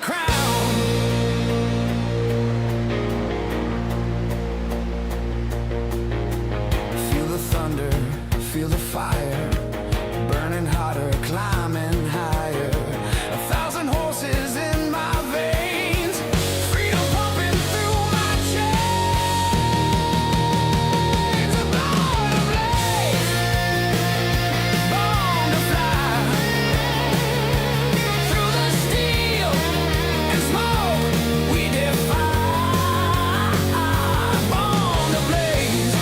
crown. Feel the thunder, feel the fire, burning hotter, climbing higher. 1,000 horses in my veins, freedom pumping through my chains. Born to blaze, born to fly, through the steel and smoke we defy. Born to blaze,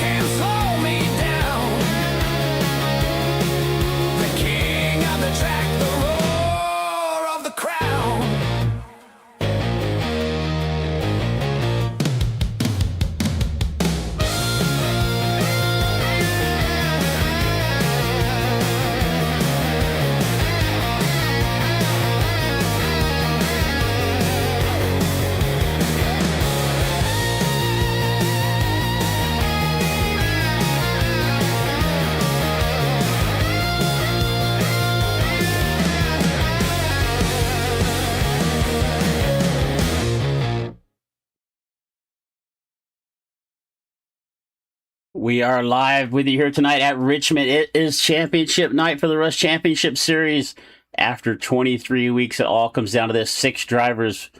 can't slow me down. The king of the track, the roar of the crown. We are live with you here tonight at Richmond. It is championship night for the Rush Championship Series. After 23 weeks, it all comes down to this. 6 drivers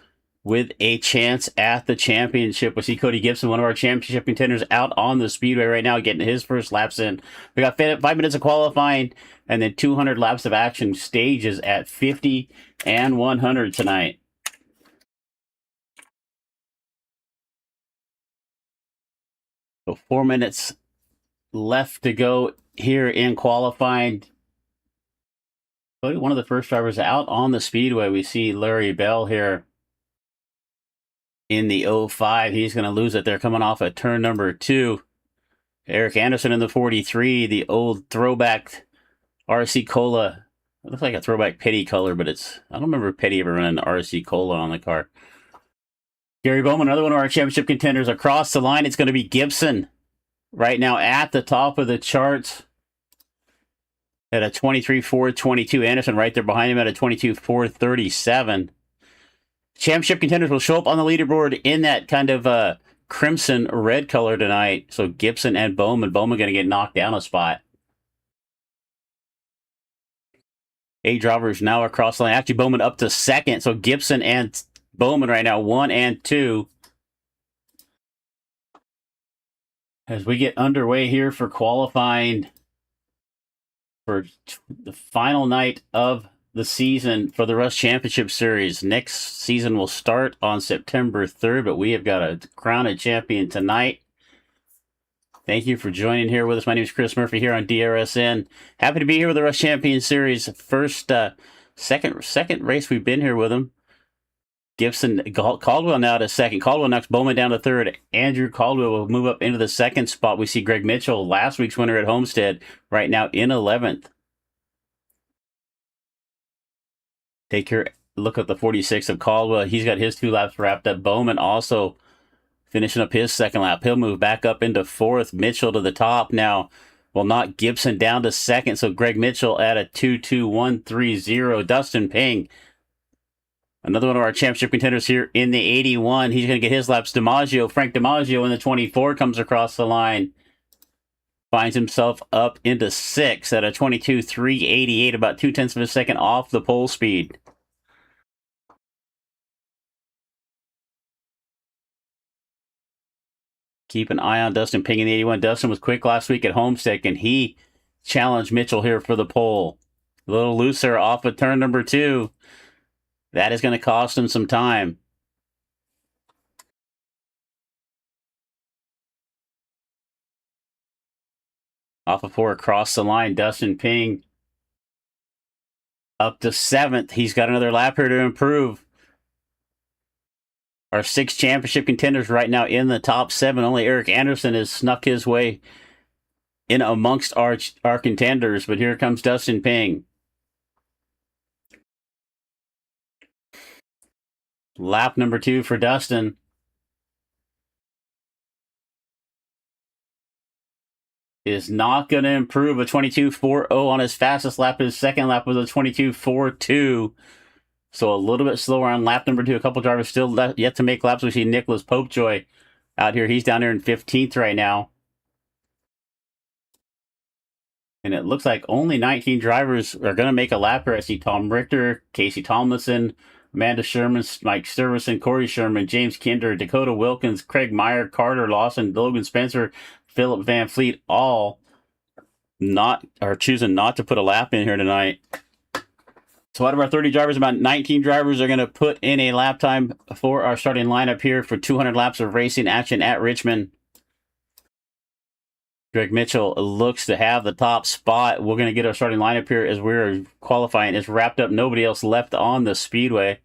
with a chance at the championship. We see Cody Gibson, one of our championship contenders, out on the speedway right now, getting his first laps in. We got 5 minutes of qualifying and then 200 laps of action, stages at 50 and 100 tonight. So 4 minutes left to go here in qualifying. One of the first drivers out on the speedway. We see Larry Bell here in the 05. He's going to lose it there coming off at turn number 2. Eric Anderson in the 43, the old throwback RC Cola. It looks like a throwback Petty color, but I don't remember Petty ever running RC Cola on the car. Gary Bowman, another one of our championship contenders, across the line. It's going to be Gibson right now at the top of the charts at a 23.422. Anderson right there behind him at a 22.437. Championship contenders will show up on the leaderboard in that kind of crimson red color tonight. So Gibson and Bowman. Bowman going to get knocked down a spot. 8 drivers now across the line. Actually, Bowman up to second. So Gibson and Bowman right now, 1 and 2. As we get underway here for qualifying for the final night of the season for the Rush Championship Series. Next season will start on September 3rd, but we have got a crown a champion tonight. Thank you for joining here with us. My name is Chris Murphy here on DRSN. Happy to be here with the Rush Champion Series. Second race we've been here with them. Gibson, Caldwell now to second. Caldwell knocks Bowman down to third. Andrew Caldwell will move up into the second spot. We see Greg Mitchell, last week's winner at Homestead, right now in 11th. Take your look at the 46 of Caldwell. He's got his 2 laps wrapped up. Bowman also finishing up his second lap. He'll move back up into 4th. Mitchell to the top now will knock Gibson down to second. So Greg Mitchell at a 2.2130. Dustin Ping, another one of our championship contenders here in the 81. He's going to get his laps. Frank DiMaggio in the 24 comes across the line. Finds himself up into 6th at a 22.388, about 0.2 of a second off the pole speed. Keep an eye on Dustin Ping in the 81. Dustin was quick last week at Homestead, and he challenged Mitchell here for the pole. A little looser off of turn number 2. That is going to cost him some time. Off of 4 across the line, Dustin Ping up to 7th. He's got another lap here to improve. Our 6 championship contenders right now in the top 7. Only Eric Anderson has snuck his way in amongst our contenders, but here comes Dustin Ping. Lap number 2 for Dustin. Is not going to improve. A 22.40 on his fastest lap. His second lap was a 22.42. So a little bit slower on lap number 2. A couple drivers still yet to make laps. We see Nicholas Popejoy out here. He's down there in 15th right now. And it looks like only 19 drivers are going to make a lap here. I see Tom Richter, Casey Tomlinson, Amanda Sherman, Mike Sturveson, Corey Sherman, James Kinder, Dakota Wilkins, Craig Meyer, Carter Lawson, Logan Spencer, Philip Van Fleet, all are choosing not to put a lap in here tonight. So out of our 30 drivers, about 19 drivers are going to put in a lap time for our starting lineup here for 200 laps of racing action at Richmond. Greg Mitchell looks to have the top spot. We're going to get our starting lineup here as we're qualifying. It's wrapped up. Nobody else left on the speedway.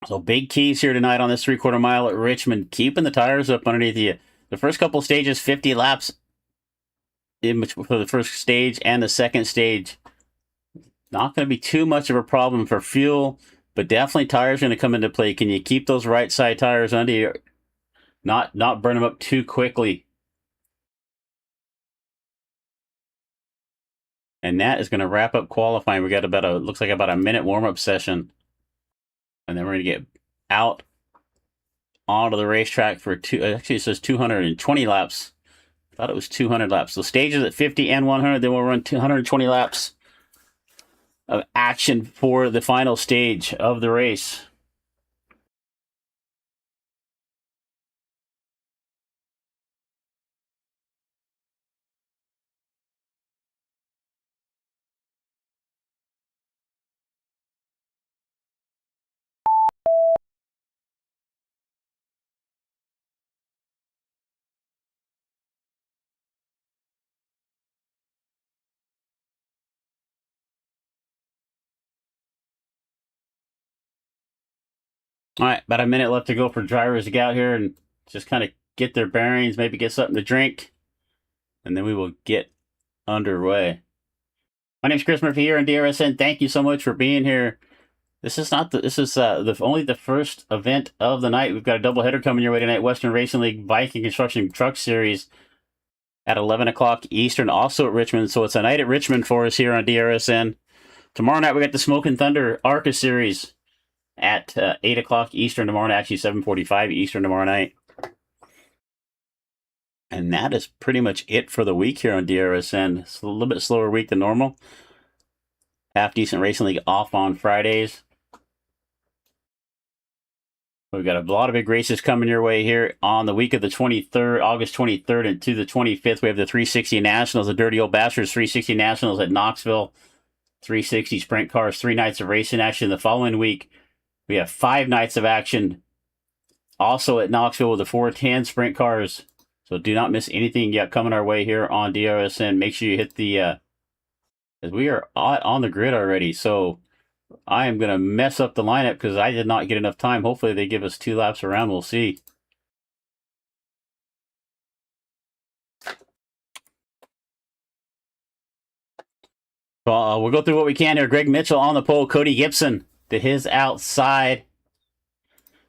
So big keys here tonight on this 3/4 mile at Richmond. Keeping the tires up underneath you. The first couple stages, 50 laps for the first stage and the second stage. Not going to be too much of a problem for fuel, but definitely tires are going to come into play. Can you keep those right side tires under you? Not burn them up too quickly. And that is going to wrap up qualifying. We got looks like about a minute warm-up session. And then we're going to get out onto the racetrack for actually it says 220 laps. I thought it was 200 laps. So stages at 50 and 100, then we'll run 220 laps of action for the final stage of the race. All right, about a minute left to go for drivers to get out here and just kind of get their bearings, maybe get something to drink, and then we will get underway. My name's Chris Murphy here on DRSN. Thank you so much for being here. This is only the first event of the night. We've got a doubleheader coming your way tonight. Western Racing League Viking Construction Truck Series at 11 o'clock Eastern, also at Richmond. So it's a night at Richmond for us here on DRSN. Tomorrow night we got the Smoking Thunder ARCA Series at 8 o'clock Eastern tomorrow night, actually 7:45 Eastern tomorrow night. And that is pretty much it for the week here on DRSN. It's a little bit slower week than normal. Half Decent Racing League off on Fridays. We've got a lot of big races coming your way here on the week of the 23rd, August 23rd and to the 25th. We have the 360 Nationals, the Dirty Old Bastards 360 Nationals at Knoxville. 360 Sprint Cars, 3 nights of racing action. The following week, we have 5 nights of action also at Knoxville with the 410 Sprint Cars. So do not miss anything yet coming our way here on DRSN. Make sure you hit the, as we are on the grid already. So I am going to mess up the lineup because I did not get enough time. Hopefully they give us 2 laps around. We'll see. We'll go through what we can here. Greg Mitchell on the pole. Cody Gibson to his outside.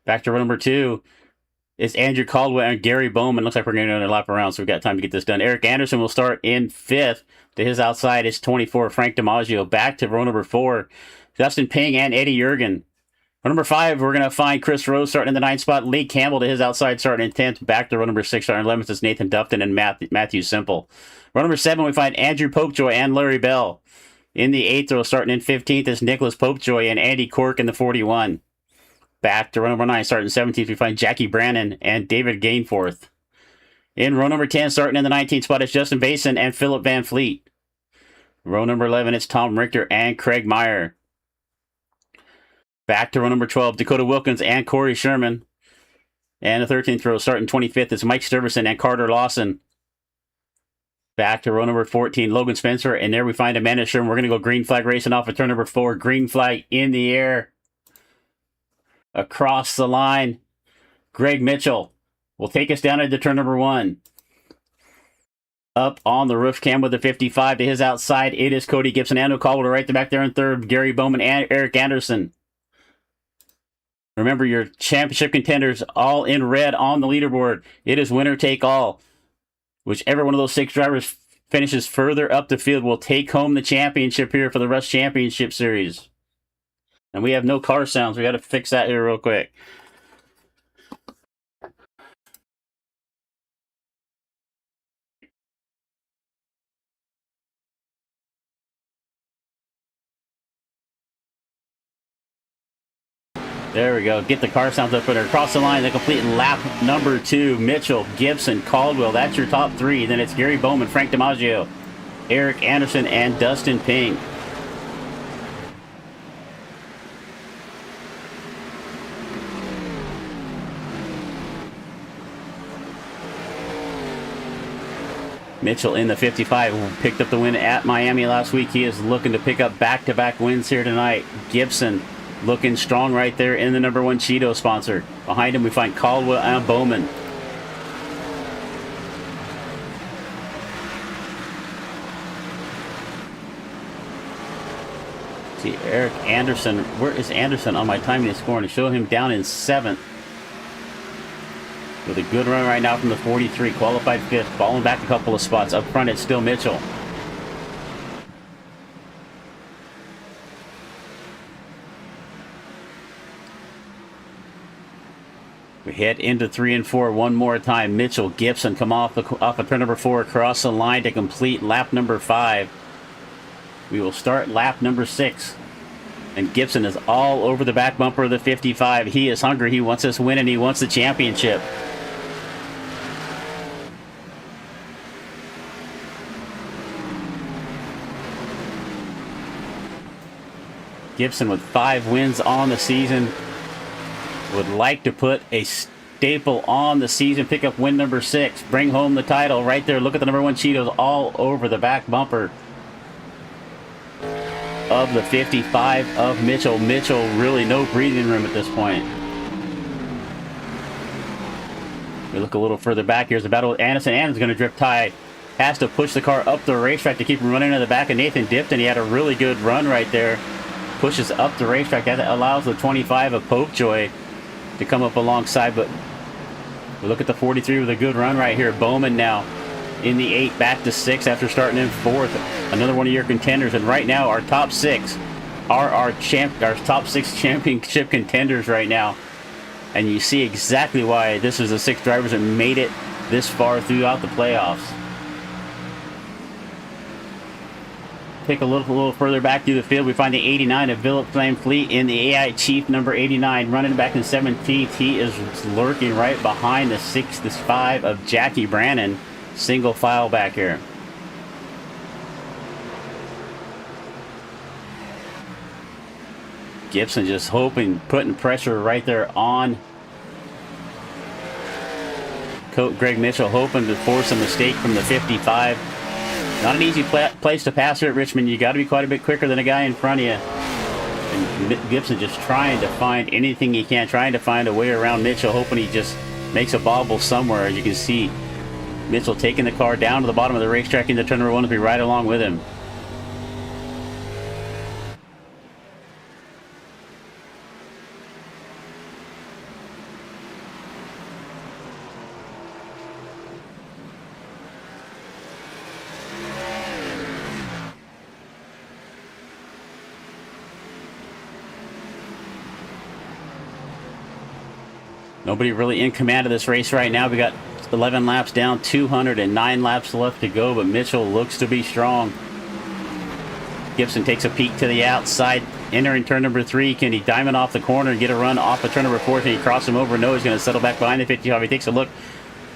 Back to row number 2. It's Andrew Caldwell and Gary Bowman. Looks like we're going to do another lap around, so we've got time to get this done. Eric Anderson will start in 5th. To his outside is 24, Frank DiMaggio. Back to row number 4, Justin Ping and Eddie Jurgen. Row number 5, we're going to find Chris Rose starting in the 9th spot. Lee Campbell to his outside starting in 10th. Back to row number 6, starting in 11th is Nathan Dufton and Matthew Simple. Row number 7, we find Andrew Popejoy and Larry Bell. In the 8th row, starting in 15th is Nicholas Popejoy and Andy Cork in the 41. Back to row number 9, starting 17th, we find Jackie Brannon and David Gainforth. In row number 10, starting in the 19th spot, is Justin Basin and Philip Van Fleet. Row number 11, it's Tom Richter and Craig Meyer. Back to row number 12, Dakota Wilkins and Corey Sherman. And the 13th row, starting 25th, is Mike Sturveson and Carter Lawson. Back to row number 14, Logan Spencer, and there we find Amanda Sherman. We're going to go green flag racing off of turn number 4. Green flag in the air. Across the line, Greg Mitchell will take us down into turn number 1. Up on the roof cam with the 55 to his outside, it is Cody Gibson. Andrew Caldwell right back there in 3rd, Gary Bowman and Eric Anderson. Remember your championship contenders all in red on the leaderboard. It is winner take all. Whichever one of those 6 drivers finishes further up the field will take home the championship here for the Rush Championship Series. And we have no car sounds. We got to fix that here real quick. There we go. Get the car sounds up there. Across the line, the complete lap number 2. Mitchell, Gibson, Caldwell. That's your top 3. Then it's Gary Bowman, Frank DiMaggio, Eric Anderson, and Dustin Pink. Mitchell in the 55 picked up the win at Miami last week. He is looking to pick up back-to-back wins here tonight. Gibson looking strong right there in the number 1 Cheeto sponsor. Behind him we find Caldwell and Bowman. See Eric Anderson. Where is Anderson on my timing and scoring? To show him down in 7th. With a good run right now from the 43. Qualified 5th. Falling back a couple of spots. Up front it's still Mitchell. We head into 3 and 4 one more time. Mitchell, Gibson come off of turn number 4 across the line to complete lap number 5. We will start lap number 6. And Gibson is all over the back bumper of the 55. He is hungry. He wants this win and he wants the championship. Gibson with 5 wins on the season. Would like to put a staple on the season, pick up win number 6, bring home the title right there. Look at the number 1 Cheetos all over the back bumper of the 55 of Mitchell. Mitchell really no breathing room at this point. We look a little further back. Here's the battle with Anderson. Anderson's going to drift tie. Has to push the car up the racetrack to keep him running in the back of Nathan Dipton. He had a really good run right there. Pushes up the racetrack. That allows the 25 of Popejoy to come up alongside, but we look at the 43 with a good run right here. Bowman now in the 8, back to 6 after starting in 4th. Another one of your contenders, and right now our top 6 are our top 6 championship contenders right now. And you see exactly why this is the 6 drivers that made it this far throughout the playoffs. Take a little further back through the field. We find the 89 of Philip Flame Fleet in the AI Chief number 89, running back in 17th. He is lurking right behind the 5 of Jackie Brannon, single file back here. Gibson just hoping, putting pressure right there on Greg Mitchell, hoping to force a mistake from the 55. Not an easy place to pass here at Richmond. You got to be quite a bit quicker than a guy in front of you. And Gibson just trying to find anything he can, trying to find a way around Mitchell, hoping he just makes a bobble somewhere. As you can see, Mitchell taking the car down to the bottom of the racetrack into turn number 1 to be right along with him. Nobody really in command of this race right now. We got 11 laps down, 209 laps left to go, but Mitchell looks to be strong. Gibson takes a peek to the outside, entering turn number 3. Can he diamond off the corner and get a run off of turn number 4? Can he cross him over? No, he's going to settle back behind the 55. He takes a look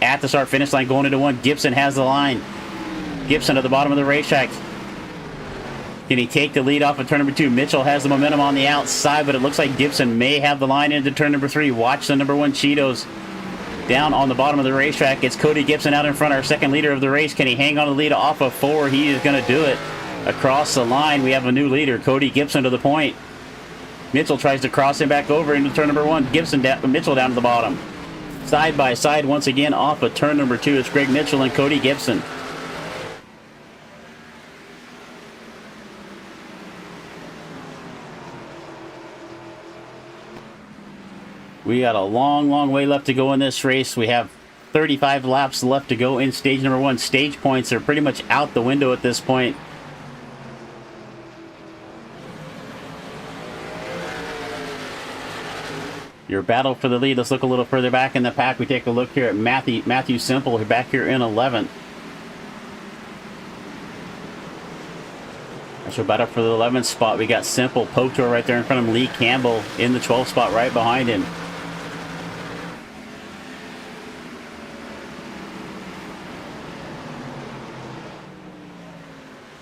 at the start-finish line going into 1. Gibson has the line. Gibson at the bottom of the racetrack. Can he take the lead off of turn number 2? Mitchell has the momentum on the outside, but it looks like Gibson may have the line into turn number 3. Watch the number 1 Cheetos down on the bottom of the racetrack. It's Cody Gibson out in front, our second leader of the race. Can he hang on the lead off of 4? He is going to do it. Across the line, we have a new leader, Cody Gibson to the point. Mitchell tries to cross him back over into turn number 1. Mitchell down to the bottom. Side by side once again off of turn number 2. It's Greg Mitchell and Cody Gibson. We got a long way left to go in this race. We have 35 laps left to go in stage number 1. Stage points are pretty much out the window at this point. Your battle for the lead. Let's look a little further back in the pack. We take a look here at Matthew Simple back here in 11th. So battle for the 11th spot. We got Simple, Pocho right there in front of him. Lee Campbell in the 12th spot right behind him.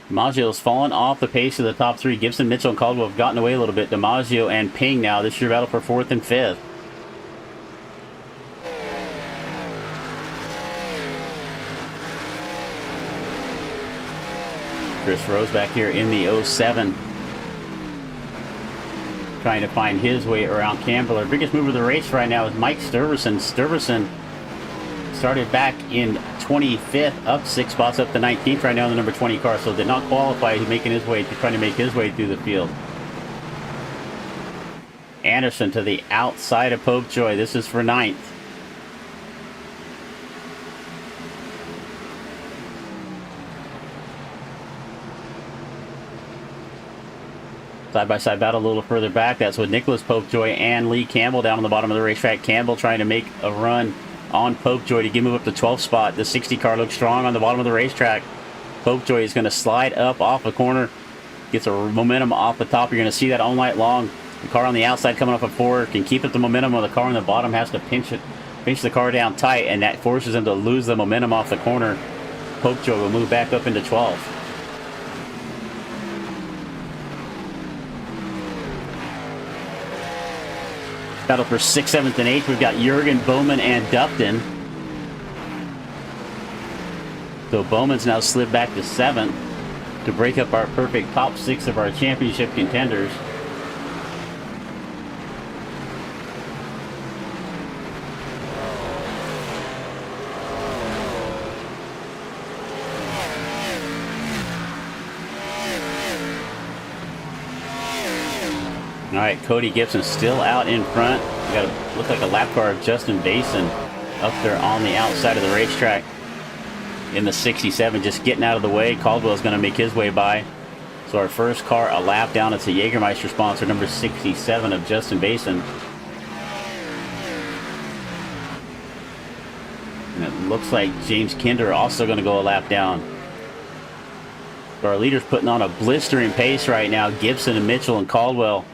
DiMaggio's fallen off the pace of the top 3. Gibson, Mitchell, and Caldwell have gotten away a little bit. DiMaggio and Ping now. This is your battle for 4th and 5th. Chris Rose back here in the 07. Trying to find his way around Campbell. Our biggest mover of the race right now is Mike Stuyvesant. Stuyvesant started back in 25th, up 6 spots up to 19th right now in the number 20 car. So did not qualify. He's making his way, trying to make his way through the field. Anderson to the outside of Popejoy. This is for 9th. Side-by-side battle a little further back. That's with Nicholas Popejoy and Lee Campbell down on the bottom of the racetrack. Campbell trying to make a run on Popejoy to move up to 12th spot. The 60 car looks strong on the bottom of the racetrack. Popejoy is going to slide up off the corner. Gets a momentum off the top. You're going to see that all night long. The car on the outside coming off a 4 can keep up the momentum, while the car on the bottom has to pinch the car down tight, and that forces him to lose the momentum off the corner. Popejoy will move back up into 12th. Battle for 6th, 7th, and 8th. We've got Jurgen, Bowman, and Dupton. So Bowman's now slid back to 7th to break up our perfect top 6 of our championship contenders. All right, Cody Gibson still out in front. We got a look like a lap car of Justin Basin up there on the outside of the racetrack in the 67, just getting out of the way. Caldwell's going to make his way by. So our first car a lap down. It's a Jägermeister sponsor, number 67 of Justin Basin. And it looks like James Kinder also going to go a lap down. So our leader's putting on a blistering pace right now. Gibson and Mitchell and Caldwell.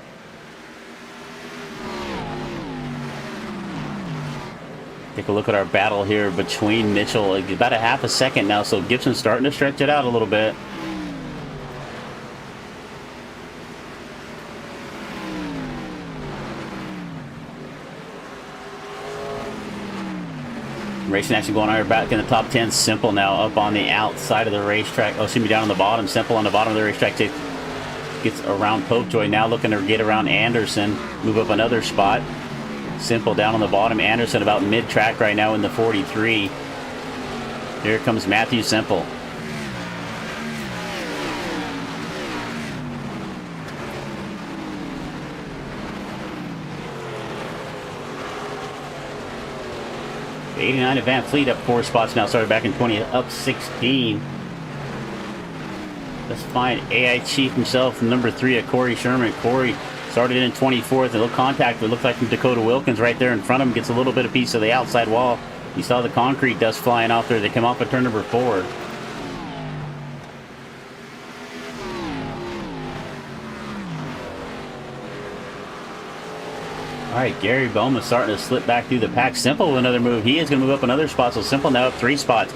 Take a look at our battle here between Mitchell. About a half a second now, so Gibson's starting to stretch it out a little bit. Racing action going on here back in the top 10. Simple now up on the outside of the racetrack. Oh, excuse me, down on the bottom. Simple on the bottom of the racetrack. Gets around Popejoy. Now looking to get around Anderson. Move up another spot. Simple down on the bottom. Anderson about mid-track right now in the 43. Here comes Matthew Simple. The 89 Van Fleet up 4 spots now. Started back in 20, up 16. Let's find AI Chief himself, number 3 at Corey Sherman. Corey started in 24th. A little contact, it looked like from Dakota Wilkins right there in front of him. Gets a little bit of piece of the outside wall. You saw the concrete dust flying off there. They come off of turn number 4. All right, Gary Bowman starting to slip back through the pack. Simple with another move. He is going to move up another spot, so Simple now up 3 spots.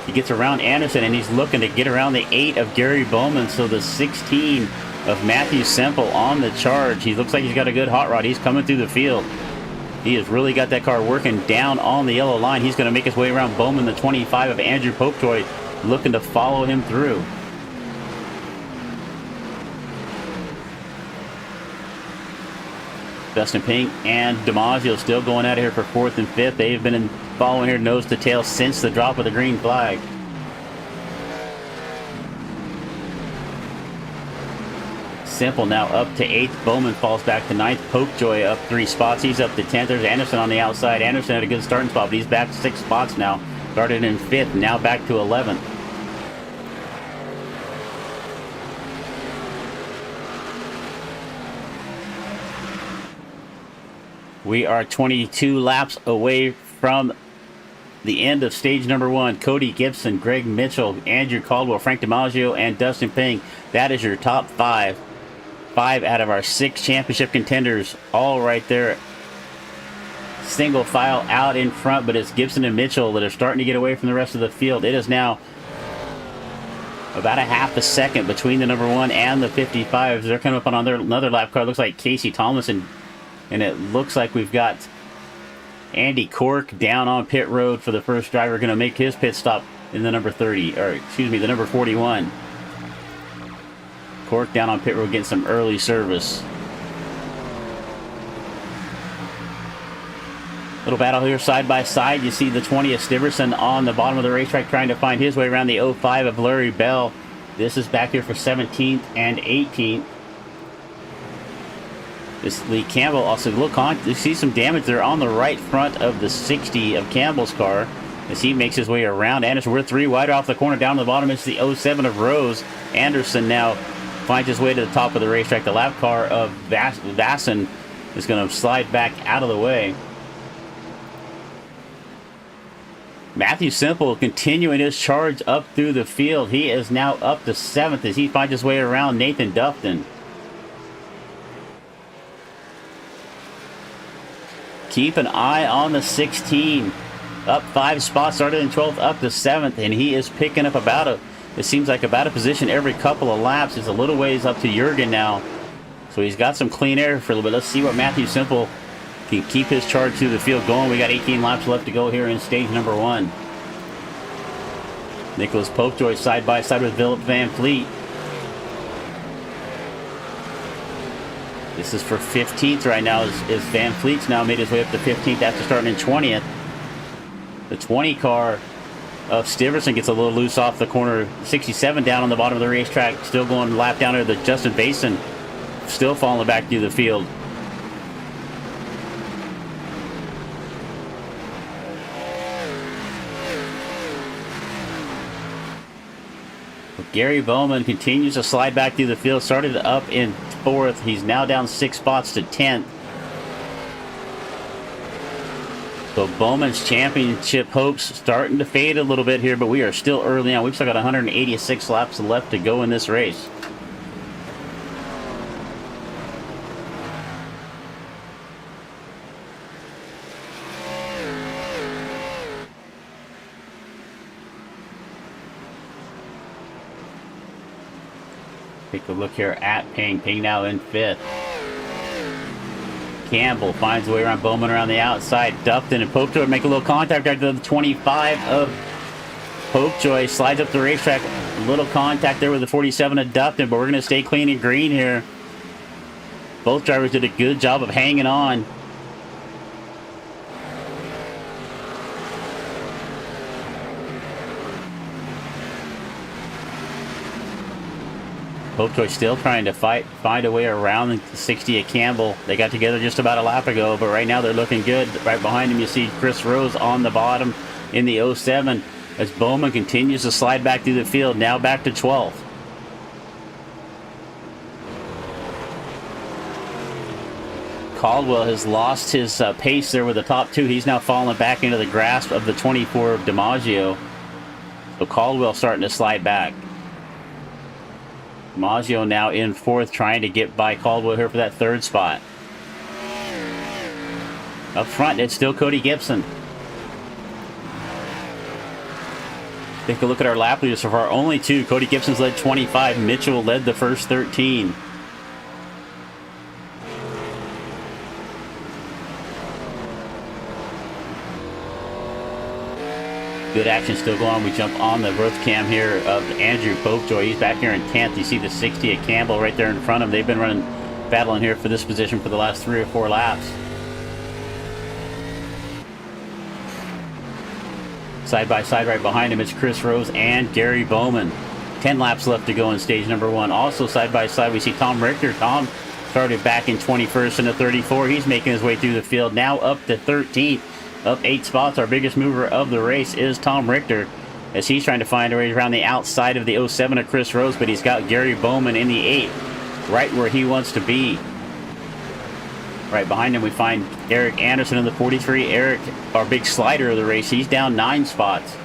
He gets around Anderson, and he's looking to get around the 8 of Gary Bowman, so the 16 of Matthew Simple on the charge. He looks like he's got a good hot rod. He's coming through the field. He has really got that car working down on the yellow line. He's going to make his way around Bowman, the 25 of Andrew Popejoy, looking to follow him through. Dustin Pink and DiMaggio still going out of here for 4th and 5th. They've been following here nose to tail since the drop of the green flag. Simple now up to 8th. Bowman falls back to 9th. Popejoy up 3 spots. He's up to 10th. There's Anderson on the outside. Anderson had a good starting spot, but he's back 6 spots now. Started in 5th, now back to 11th. We are 22 laps away from the end of stage number 1. Cody Gibson, Greg Mitchell, Andrew Caldwell, Frank DiMaggio, and Dustin Ping. That is your top 5. 5 out of our 6 championship contenders, all right there. Single file out in front, but it's Gibson and Mitchell that are starting to get away from the rest of the field. It is now about a half a second between the number 1 and the 55s. They're coming up on another lap car. It looks like Casey Tomlinson, and it looks like we've got Andy Cork down on pit road for the first driver, going to make his pit stop in the number 30, or excuse me, the number 41. Cork down on pit road getting some early service. Little battle here side by side. You see the 20 of Stiverson on the bottom of the racetrack trying to find his way around the 05 of Larry Bell. This is back here for 17th and 18th. This Lee Campbell also, look on, you see some damage there on the right front of the 60 of Campbell's car as he makes his way around Anderson. We're 3 wide off the corner. Down to the bottom is the 07 of Rose. Anderson now finds his way to the top of the racetrack. The lap car of Vasson is going to slide back out of the way. Matthew Simple continuing his charge up through the field. He is now up to 7th as he finds his way around Nathan Dufton. Keep an eye on the 16. Up 5 spots, started in 12th, up to 7th, and he is picking up it seems like about a position every couple of laps. It's a little ways up to Jurgen now. So he's got some clean air for a little bit. Let's see what Matthew Simple can keep his charge through the field going. We got 18 laps left to go here in stage number 1. Nicholas Popejoy side by side with Philip Van Fleet. This is for 15th right now as Van Fleet's now made his way up to 15th after starting in 20th. The 20 car of Stiverson gets a little loose off the corner. 67 down on the bottom of the racetrack, still going lap down there. The Justin Basin still falling back through the field. Gary Bowman continues to slide back through the field. Started up in 4th. He's now down 6 spots to 10th. So Bowman's championship hopes starting to fade a little bit here, but we are still early on. We've still got 186 laps left to go in this race. Take a look here at Ping. Ping now in 5th. Campbell finds a way around Bowman around the outside. Dufton and Popejoy make a little contact right to the 25 of Popejoy. Slides up the racetrack. A little contact there with the 47 of Dufton, but we're going to stay clean and green here. Both drivers did a good job of hanging on. Popejoy still trying to find a way around the 60 of Campbell. They got together just about a lap ago, but right now they're looking good. Right behind him, you see Chris Rose on the bottom in the 07 as Bowman continues to slide back through the field, now back to 12th. Caldwell has lost his pace there with the top 2. He's now fallen back into the grasp of the 24 of DiMaggio. So Caldwell starting to slide back. DiMaggio now in 4th, trying to get by Caldwell here for that 3rd spot. Up front, it's still Cody Gibson. Take a look at our lap leaders so far. Only 2. Cody Gibson's led 25. Mitchell led the first 13. Good action still going on. We jump on the roof cam here of Andrew Popejoy. He's back here in 10th. You see the 60 of Campbell right there in front of him. They've been battling here for this position for the last 3 or 4 laps. Side by side right behind him, it's Chris Rose and Gary Bowman. 10 laps left to go in stage number 1. Also side by side, we see Tom Richter. Tom started back in 21st in the 34. He's making his way through the field, now up to 13th, up 8 spots. Our biggest mover of the race is Tom Richter, as he's trying to find a way around the outside of the 07 of Chris Rose, but he's got Gary Bowman in the 8, right where he wants to be. Right behind him, we find Eric Anderson in the 43. Eric, our big slider of the race, he's down 9 spots.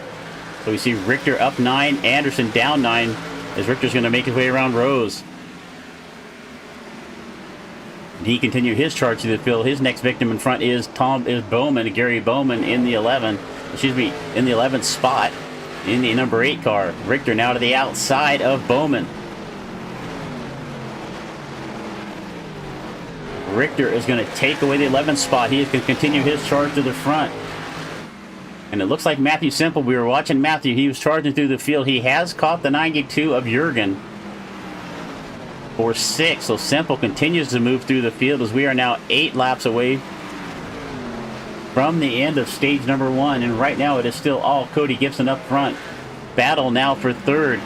So we see Richter up 9, Anderson down 9, as Richter's going to make his way around Rose. And he continued his charge through the field. His next victim in front is Bowman, Gary Bowman in the 11th spot in the number 8 car. Richter now to the outside of Bowman. Richter is going to take away the 11th spot. He is going to continue his charge to the front. And it looks like Matthew Simple, we were watching Matthew, he was charging through the field. He has caught the 92 of Jurgen for 6. So Simple continues to move through the field, as we are now 8 laps away from the end of stage number 1. And right now it is still all Cody Gibson up front. Battle now for 3rd.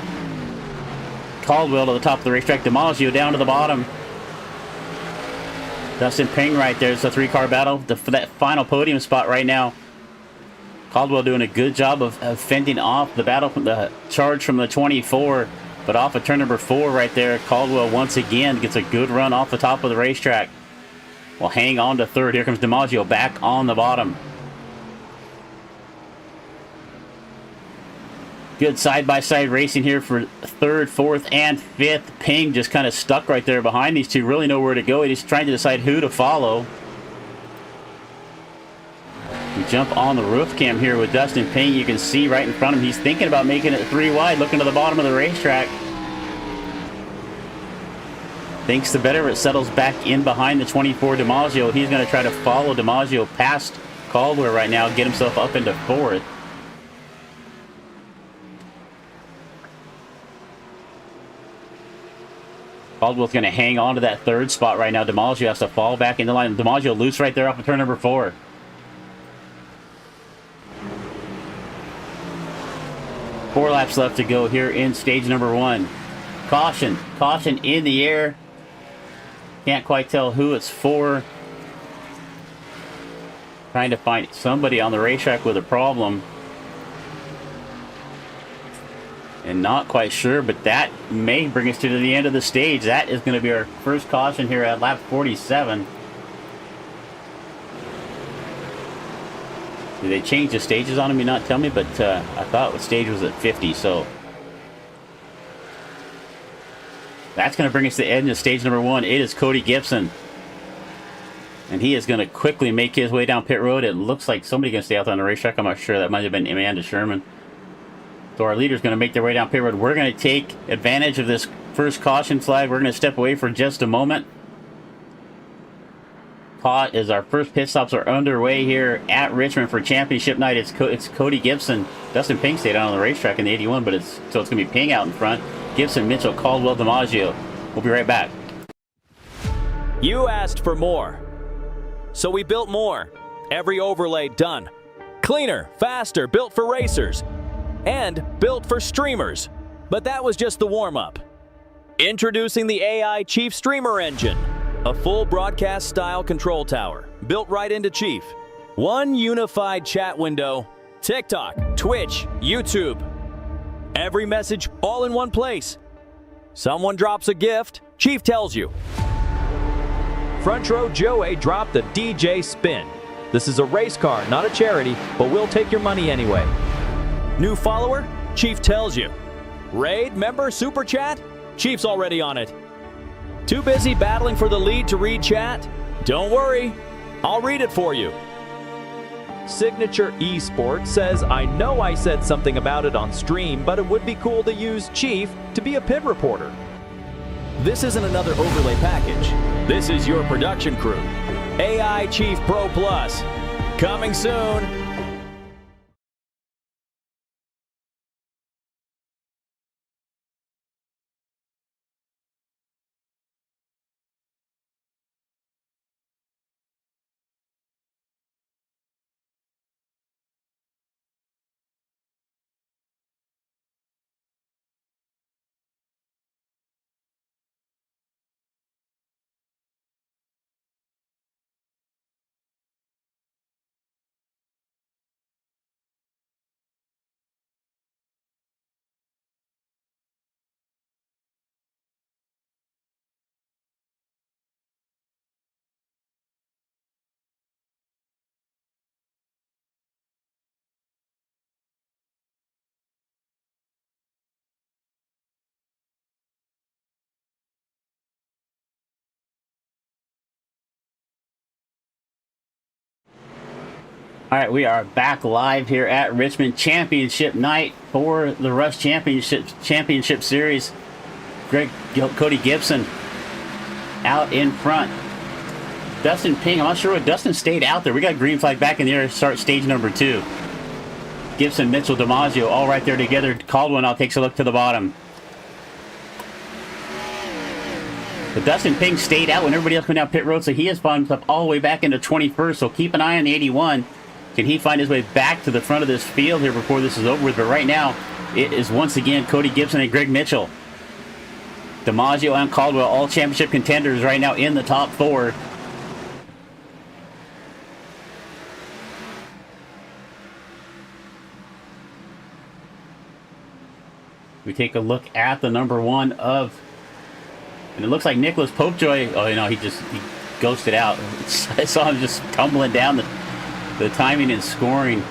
Caldwell to the top of the racetrack. DiMaggio down to the bottom. Dustin Ping right there. It's a 3-car battle for that final podium spot right now. Caldwell doing a good job of fending off the battle from the charge from the 24, but off of turn number 4 right there, Caldwell once again gets a good run off the top of the racetrack. Will hang on to 3rd. Here comes DiMaggio back on the bottom. Good side-by-side racing here for 3rd, 4th, and 5th. Ping just kind of stuck right there behind these two. Really nowhere to go. He's trying to decide who to follow. We jump on the roof cam here with Dustin Ping. You can see right in front of him, he's thinking about making it 3 wide, looking to the bottom of the racetrack. Thinks the better, it settles back in behind the 24 DiMaggio. He's going to try to follow DiMaggio past Caldwell right now, get himself up into 4th. Caldwell's going to hang on to that 3rd spot right now. DiMaggio has to fall back into line. DiMaggio loose right there off of turn number 4. Four laps left to go here in stage number 1. Caution in the air. Can't quite tell who it's for. Trying to find somebody on the racetrack with a problem. And not quite sure, but that may bring us to the end of the stage. That is going to be our first caution here at lap 47. Did they change the stages on him? You not tell me, but I thought the stage was at 50, so that's going to bring us to the end of stage number 1. It is Cody Gibson, and he is going to quickly make his way down pit road. It looks like somebody going to stay out there on the racetrack. I'm not sure. That might have been Amanda Sherman. So our leader's going to make their way down pit road. We're going to take advantage of this first caution flag. We're going to step away for just a moment. As our first pit stops are underway here at Richmond for championship night. It's Cody Gibson. Dustin Ping stayed out on the racetrack in the 81, but it's going to be Ping out in front. Gibson, Mitchell, Caldwell, DiMaggio. We'll be right back. You asked for more, so we built more. Every overlay done. Cleaner, faster, built for racers, and built for streamers. But that was just the warm-up. Introducing the AI Chief Streamer Engine. A full broadcast-style control tower, built right into Chief. One unified chat window, TikTok, Twitch, YouTube. Every message all in one place. Someone drops a gift, Chief tells you. Front row Joey dropped the DJ spin. This is a race car, not a charity, but we'll take your money anyway. New follower? Chief tells you. Raid, member, super chat? Chief's already on it. Too busy battling for the lead to read chat? Don't worry, I'll read it for you. Signature Esports says, I know I said something about it on stream, but it would be cool to use Chief to be a pit reporter. This isn't another overlay package. This is your production crew. AI Chief Pro Plus. Coming soon. All right, we are back live here at Richmond Championship night for the Rush Championship Series. Cody Gibson out in front. Dustin Ping, I'm not sure what Dustin stayed out there. We got green flag back in the air to start stage number 2. Gibson, Mitchell, DiMaggio all right there together. Caldwell now takes a look to the bottom. But Dustin Ping stayed out when everybody else went down pit road, so he has found himself all the way back into 21st. So keep an eye on the 81. Can he find his way back to the front of this field here before this is over with? But right now, it is once again Cody Gibson and Greg Mitchell. DiMaggio and Caldwell, all championship contenders right now in the top 4. We take a look at the number 1 of, and it looks like Nicholas Popejoy. Oh, you know, he ghosted out. I saw him just tumbling down the timing and scoring.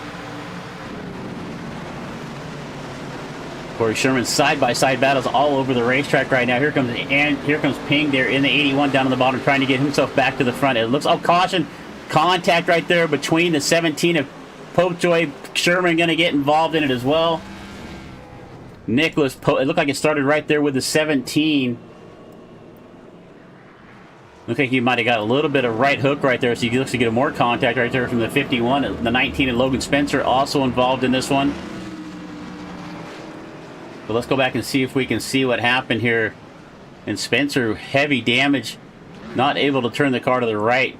Corey Sherman side-by-side battles all over the racetrack right now. Here comes Ping there in the 81 down on the bottom, trying to get himself back to the front. It looks, oh, caution, contact right there between the 17 of Popejoy. Sherman going to get involved in it as well. It looked like it started right there with the 17. Looks like he might have got a little bit of right hook right there, so he looks to get more contact right there from the 51. The 19 and Logan Spencer also involved in this one. But let's go back and see if we can see what happened here. And Spencer, heavy damage, not able to turn the car to the right.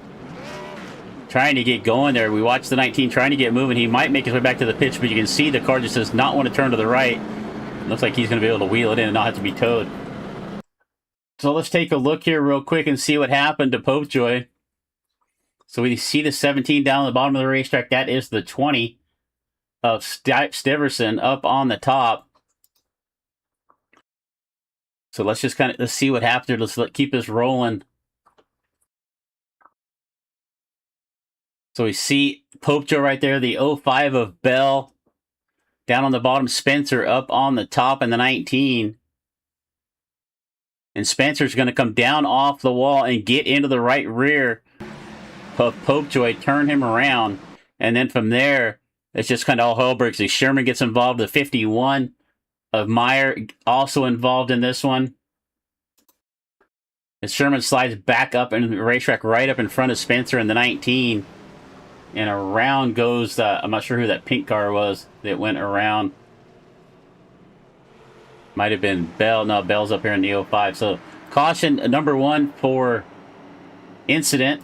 Trying to get going there. We watched the 19 trying to get moving. He might make his way back to the pitch, but you can see the car just does not want to turn to the right. Looks like he's going to be able to wheel it in and not have to be towed. So let's take a look here real quick and see what happened to Popejoy. So we see the 17 down at the bottom of the racetrack. That is the 20 of Stiverson up on the top. So let's just let's see what happened here. Let's keep this rolling. So we see Popejoy right there, the 05 of Bell. Down on the bottom, Spencer up on the top in the 19. And Spencer's going to come down off the wall and get into the right rear of Popejoy, turn him around. And then from there, it's just kind of all hell breaks loose. Sherman gets involved. The 51 of Meyer also involved in this one. As Sherman slides back up into the racetrack right up in front of Spencer in the 19. And around goes, I'm not sure who that pink car was that went around. Might have been Bell. No, Bell's up here in the 05. So, caution number 1 for incident.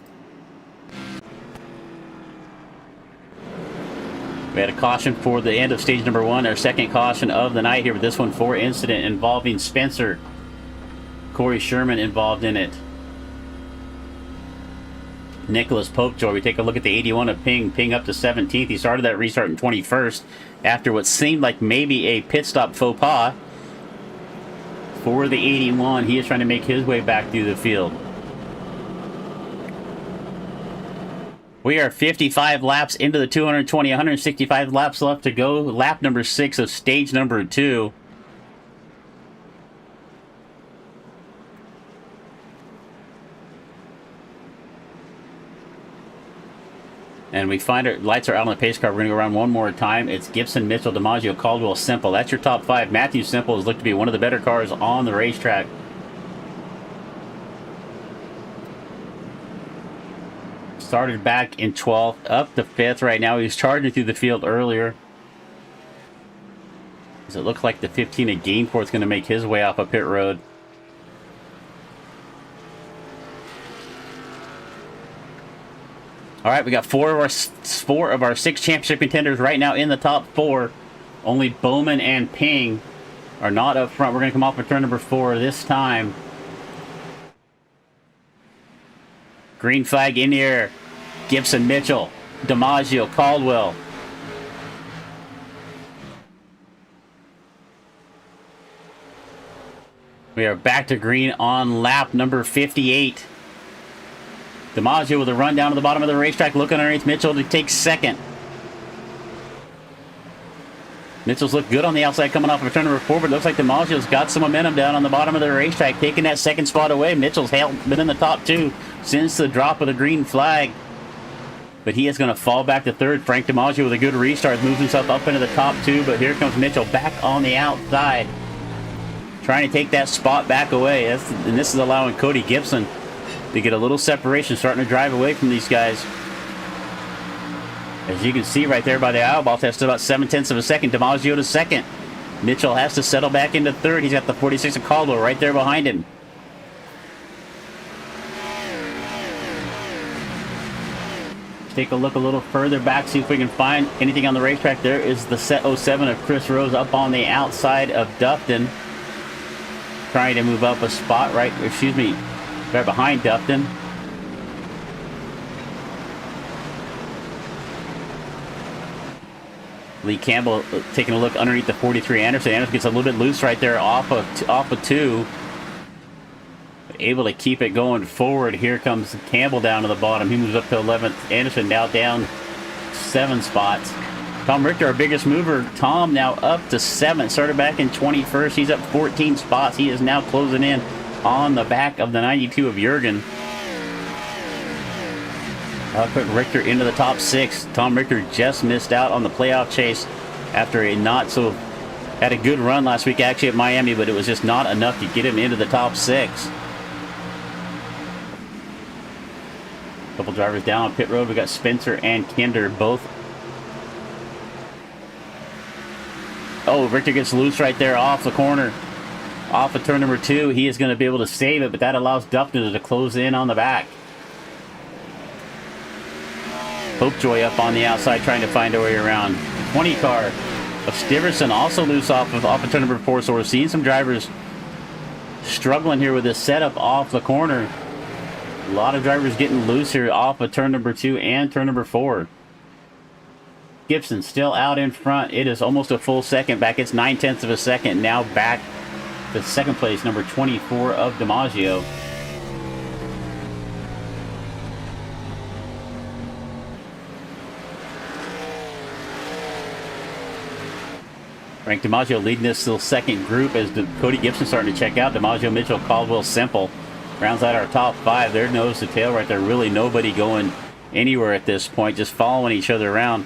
We had a caution for the end of stage number 1. Our second caution of the night here, but this one for incident involving Spencer. Corey Sherman involved in it. Nicholas Popejoy. We take a look at the 81 of Ping. Ping up to 17th. He started that restart in 21st after what seemed like maybe a pit stop faux pas. For the 81, he is trying to make his way back through the field. We are 55 laps into the 220, 165 laps left to go. Lap number 6 of stage number 2. And we find our lights are out on the pace car. We're going to go around one more time. It's Gibson, Mitchell, DiMaggio, Caldwell, Simple. That's your top 5. Matthew Simple has looked to be one of the better cars on the racetrack. Started back in 12th, up to 5th right now. He was charging through the field earlier. Does it look like the 15 of Gainforth is going to make his way off a pit road? All right, we got four of our 6 championship contenders right now in the top 4. Only Bowman and Ping are not up front. We're going to come off of turn number 4 this time. Green flag in the air. Gibson, Mitchell, DiMaggio, Caldwell. We are back to green on lap number 58. DiMaggio with a run down to the bottom of the racetrack, looking underneath Mitchell to take second. Mitchell's looked good on the outside coming off of turn number 4, but it looks like DiMaggio's got some momentum down on the bottom of the racetrack, taking that second spot away. Mitchell's been in the top 2 since the drop of the green flag. but he is going to fall back to third. Frank DiMaggio with a good restart, moves himself up into the top 2, but here comes Mitchell back on the outside, trying to take that spot back away. And this is allowing Cody Gibson to get a little separation, starting to drive away from these guys. As you can see right there by the eyeball test, about 0.7 of a second. DiMaggio to second. Mitchell has to settle back into third. He's got the 46 of Caldwell right there behind him. Let's take a look a little further back, see if we can find anything on the racetrack. There is the set 07 of Chris Rose up on the outside of Dufton, trying to move up a spot right behind Dufton. Lee Campbell taking a look underneath the 43 Anderson. Anderson gets a little bit loose right there off of 2. Able to keep it going forward. Here comes Campbell down to the bottom. He moves up to 11th. Anderson now down 7 spots. Tom Richter, our biggest mover. Tom now up to 7th. Started back in 21st. He's up 14 spots. He is now closing in on the back of the 92 of Jurgen. Put Richter into the top 6. Tom Richter just missed out on the playoff chase after had a good run last week actually at Miami, but it was just not enough to get him into the top 6. Couple drivers down on pit road. We got Spencer and Kinder both. Oh, Richter gets loose right there off the corner. Off of turn number 2. He is going to be able to save it, but that allows Dufton to close in on the back. Popejoy up on the outside trying to find a way around. 20 car of Stiverson also loose off of turn number 4, so we're seeing some drivers struggling here with this setup off the corner. A lot of drivers getting loose here off of turn number 2 and turn number 4. Gibson still out in front. It is almost a full second back. It's 0.9 of a second. Now back to second place, number 24 of DiMaggio. Frank DiMaggio leading this little second group as Cody Gibson starting to check out. DiMaggio, Mitchell, Caldwell, Semple rounds out our top 5. They're nose to tail right there. Really nobody going anywhere at this point. Just following each other around.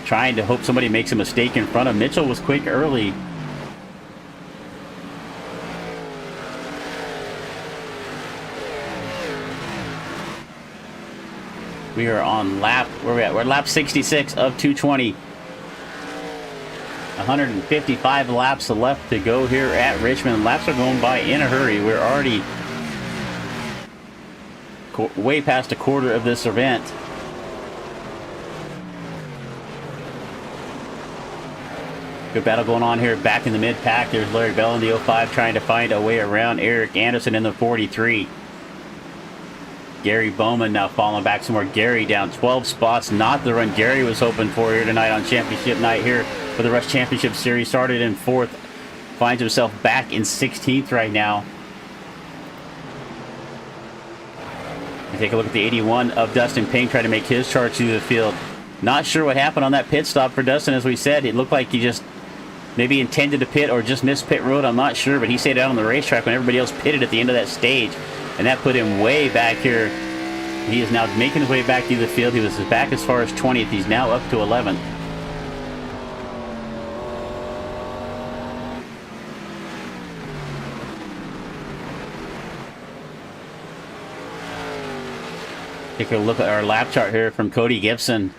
Trying to hope somebody makes a mistake in front of. Mitchell was quick early. We are on lap, where are we at? We're at lap 66 of 220. 155 laps left to go here at Richmond. Laps are going by in a hurry. We're already way past a quarter of this event. Good battle going on here back in the mid-pack. There's Larry Bell in the 05 trying to find a way around Eric Anderson in the 43. Gary Bowman now falling back some more. Gary down 12 spots. Not the run Gary was hoping for here tonight on championship night here for the Rush Championship Series. Started in 4th. Finds himself back in 16th right now. We take a look at the 81 of Dustin Payne trying to make his charge through the field. Not sure what happened on that pit stop for Dustin. As we said, it looked like he just maybe intended to pit or just missed pit road. I'm not sure, but he stayed out on the racetrack when everybody else pitted at the end of that stage. And that put him way back here. He is now making his way back through the field. He was back as far as 20th. He's now up to 11th. Take a look at our lap chart here from Cody Gibson.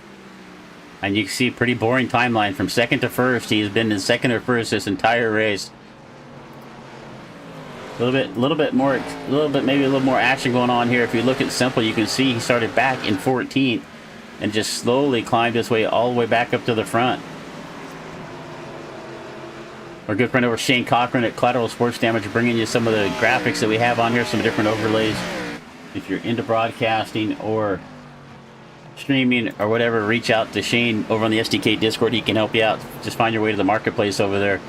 And you can see a pretty boring timeline. From second to first, he has been in second or first this entire race. Maybe a little more action going on here. If you look at Semple, you can see he started back in 14th and just slowly climbed his way all the way back up to the front. Our good friend over Shane Cochran at Collateral Sports Damage bringing you some of the graphics that we have on here, some different overlays. If you're into broadcasting or streaming or whatever, reach out to Shane over on the SDK Discord. He can help you out. Just find your way to the marketplace over there.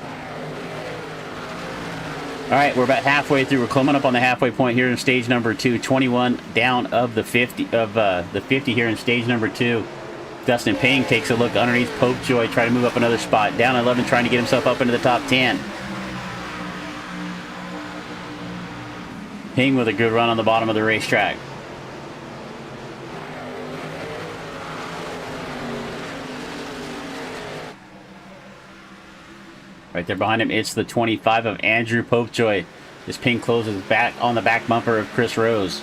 All right, we're about halfway through. We're coming up on the halfway point here in stage number 2. 21 down of the 50 here in stage number 2. Dustin Payne takes a look underneath Popejoy, trying to move up another spot. Down 11, trying to get himself up into the top 10. Payne with a good run on the bottom of the racetrack. Right there behind him, it's the 25 of Andrew Popejoy. This ping closes back on the back bumper of Chris Rose.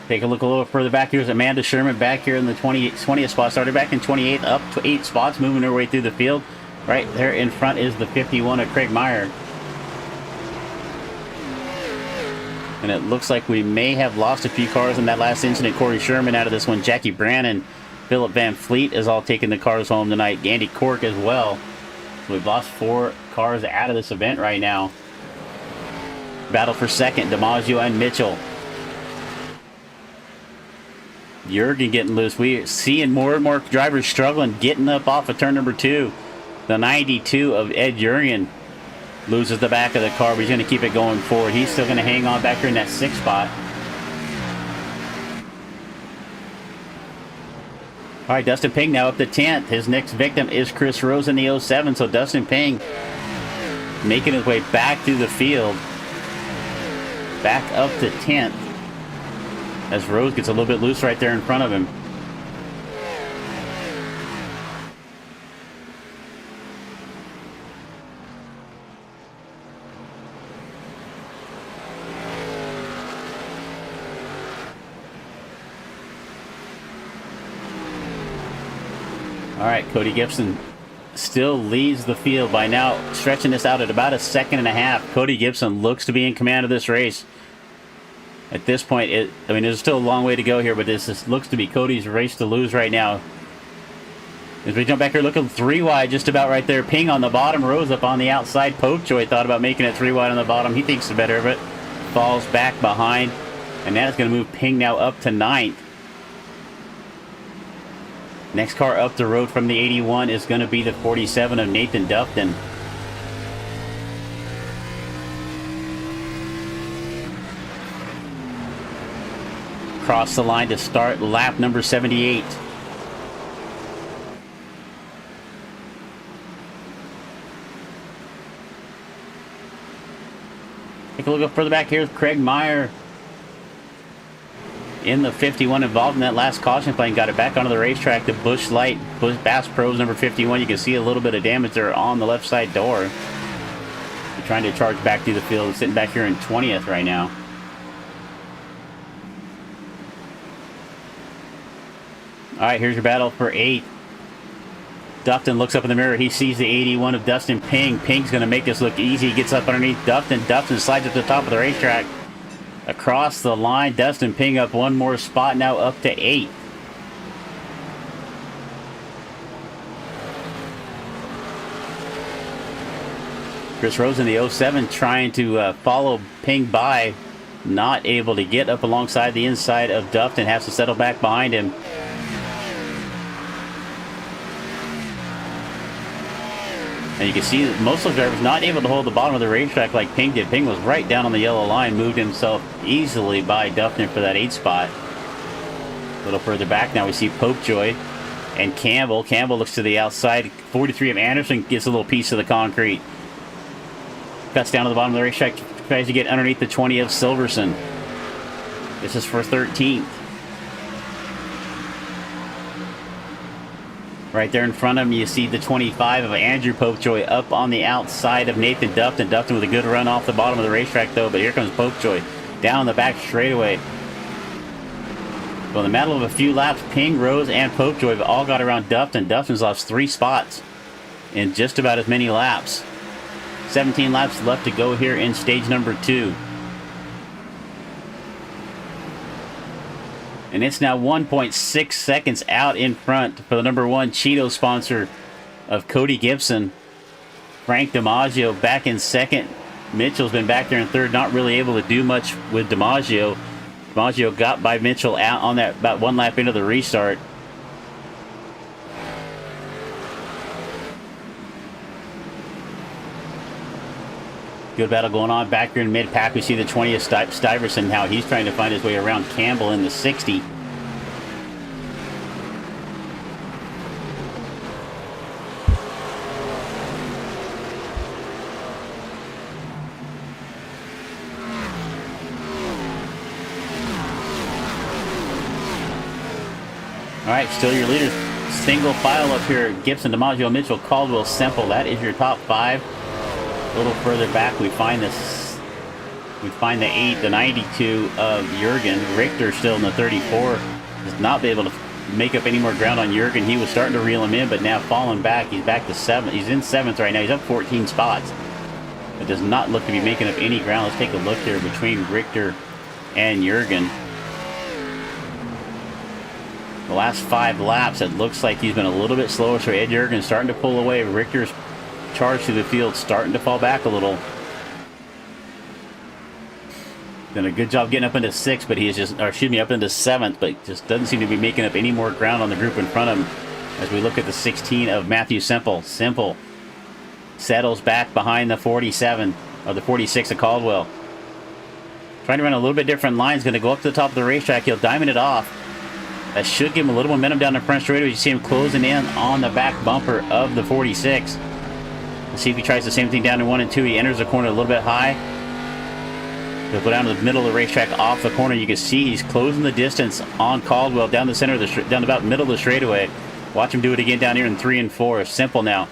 Take a look a little further back. Here's Amanda Sherman back here in the 20th spot. Started back in 28th, up to 8 spots, moving her way through the field. Right there in front is the 51 of Craig Meyer. And it looks like we may have lost a few cars in that last incident. Corey Sherman out of this one. Jackie Brannon, Philip Van Fleet is all taking the cars home tonight. Andy Cork as well. So we've lost 4 cars out of this event right now. Battle for second, DiMaggio and Mitchell. Jurgen getting loose. We're seeing more and more drivers struggling, getting up off of turn number 2. The 92 of Ed Jurgen loses the back of the car, but he's going to keep it going forward. He's still going to hang on back here in that 6th spot. All right, Dustin Ping now up to 10th. His next victim is Chris Rose in the 07, so Dustin Ping making his way back through the field. Back up to 10th. As Rose gets a little bit loose right there in front of him. All right, Cody Gibson still leads the field by now, stretching this out at about 1.5 seconds. Cody Gibson looks to be in command of this race. At this point, I mean, there's still a long way to go here, but this looks to be Cody's race to lose right now. As we jump back here, looking 3 wide, just about right there. Ping on the bottom, Rose up on the outside. Popejoy thought about making it 3 wide on the bottom. He thinks the better of it. Falls back behind, and that's going to move Ping now up to 9th. Next car up the road from the 81 is going to be the 47 of Nathan Dufton. Cross the line to start lap number 78. Take a look up further back here with Craig Meyer in the 51, involved in that last caution plane. Got it back onto the racetrack. The Busch Light Bass Pros number 51. You can see a little bit of damage there on the left side door. They're trying to charge back through the field. Sitting back here in 20th right now. All right, here's your battle for 8th. Dufton looks up in the mirror. He sees the 81 of Dustin Ping. Ping's going to make this look easy. He gets up underneath Dufton. Dufton slides up to the top of the racetrack. Across the line, Dustin Ping up 1 more spot, now up to 8th. Chris Rose in the 07 trying to follow Ping by. Not able to get up alongside the inside of Dufton. Has to settle back behind him. And you can see that most of the drivers not able to hold the bottom of the racetrack like Ping did. Ping was right down on the yellow line, moved himself easily by Dufton for that 8th spot. A little further back now we see Popejoy and Campbell. Campbell looks to the outside. 43 of Anderson gets a little piece of the concrete. Cuts down to the bottom of the racetrack, tries to get underneath the 20 of Silverson. This is for 13th. Right there in front of him, you see the 25 of Andrew Popejoy up on the outside of Nathan Dufton. Dufton with a good run off the bottom of the racetrack, though, but here comes Popejoy down the back straightaway. Well, in the middle of a few laps, Ping, Rose, and Popejoy have all got around Dufton. Dufton's lost 3 spots in just about as many laps. 17 laps left to go here in stage number 2. And it's now 1.6 seconds out in front for the number 1 Cheeto sponsor of Cody Gibson. Frank DiMaggio back in 2nd. Mitchell's been back there in 3rd, not really able to do much with DiMaggio. DiMaggio got by Mitchell out on that about 1 lap into the restart. Good battle going on back here in mid-pack. We see the 20th Stuyvesant, how he's trying to find his way around Campbell in the 60. All right, still your leader. single file up here. Gibson, DiMaggio, Mitchell, Caldwell, Semple. That is your top 5. A little further back, we find this. We find the 8, the 92 of Jurgen. Richter still in the 34. Has not been able to make up any more ground on Jurgen. He was starting to reel him in, but now falling back. He's back to 7th. He's in 7th right now. He's up 14 spots. It does not look to be making up any ground. Let's take a look here between Richter and Jurgen. The last 5 laps, it looks like he's been a little bit slower. So Ed Jurgen's starting to pull away. Richter's charge through the field starting to fall back a little. Done a good job getting up into 6th, but he is just, or excuse me, up into 7th, but just doesn't seem to be making up any more ground on the group in front of him. As we look at the 16 of Matthew Semple. Semple settles back behind the 47, or the 46 of Caldwell. Trying to run a little bit different lines, going to go up to the top of the racetrack. He'll diamond it off. That should give him a little momentum down the front straightaway. You see him closing in on the back bumper of the 46. Let's see if he tries the same thing down in 1 and 2. He enters the corner a little bit high. He'll go down to the middle of the racetrack off the corner. You can see he's closing the distance on Caldwell down the center of the down about middle of the straightaway. Watch him do it again down here in 3 and 4. Semple now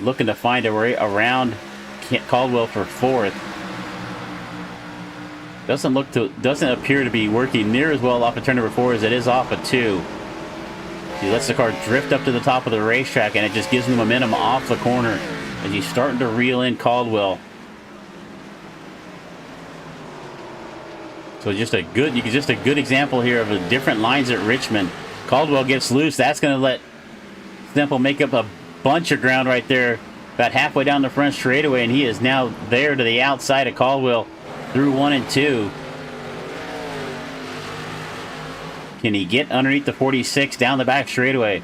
looking to find a way around Caldwell for 4th. Doesn't appear to be working near as well off of turn number 4 as it is off of 2. He lets the car drift up to the top of the racetrack, and it just gives him momentum off the corner as he's starting to reel in Caldwell. So just a good example here of the different lines at Richmond. Caldwell gets loose. That's going to let Semple make up a bunch of ground right there, about halfway down the front straightaway, and he is now there to the outside of Caldwell through 1 and 2. Can he get underneath the 46 down the back straightaway?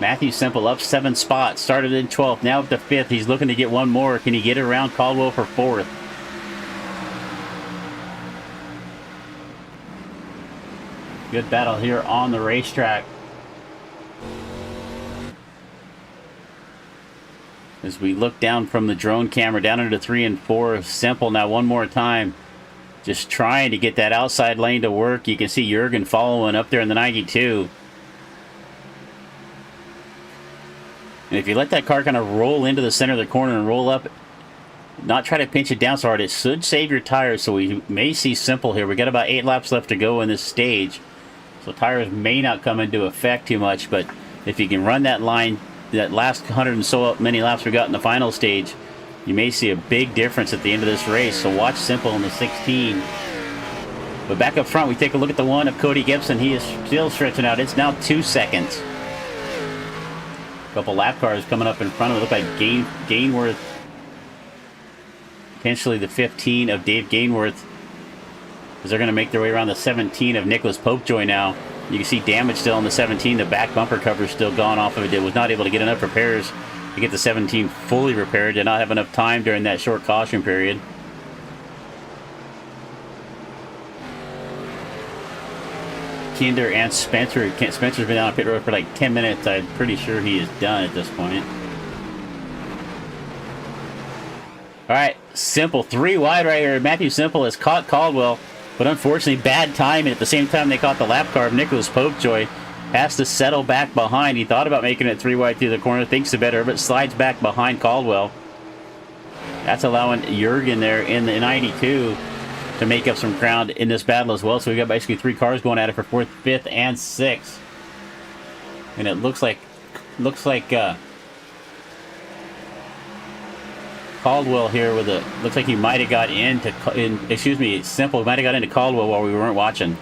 Matthew Semple up 7 spots. Started in 12th, now up to 5th. He's looking to get one more. Can he get around Caldwell for 4th? Good battle here on the racetrack. As we look down from the drone camera down into 3 and 4, Semple now one more time. Just trying to get that outside lane to work. You can see Jurgen following up there in the 92. And if you let that car kind of roll into the center of the corner and roll up, not try to pinch it down so hard, it should save your tires. So we may see Semple here. We got about 8 laps left to go in this stage. So tires may not come into effect too much, but if you can run that line, that last 100 and so many laps we got in the final stage, you may see a big difference at the end of this race. So watch Semple in the 16. But back up front, we take a look at the 1 of Cody Gibson. He is still stretching out. It's now 2 seconds. A couple lap cars coming up in front of it. Look like Gainworth. Potentially the 15 of Dave Gainworth, as they're going to make their way around the 17 of Nicholas Popejoy now. You can see damage still on the 17. The back bumper cover is still gone off of it. It was not able to get enough repairs to get the 17 fully repaired. Did not have enough time during that short caution period. Kinder and Spencer. Spencer's been down on pit road for like 10 minutes. I'm pretty sure he is done at this point. All right, Semple 3 wide right here. Matthew Semple has caught Caldwell, but unfortunately bad timing. At the same time they caught the lap car of Nicholas Popejoy. Has to settle back behind. He thought about making it 3 wide through the corner, thinks it better, but slides back behind Caldwell. That's allowing Jurgen there in the 92 to make up some ground in this battle as well. So we got basically 3 cars going at it for 4th, 5th, and 6th. And it looks like Caldwell here with a, looks like he might have got into, Semple might have got into Caldwell while we weren't watching.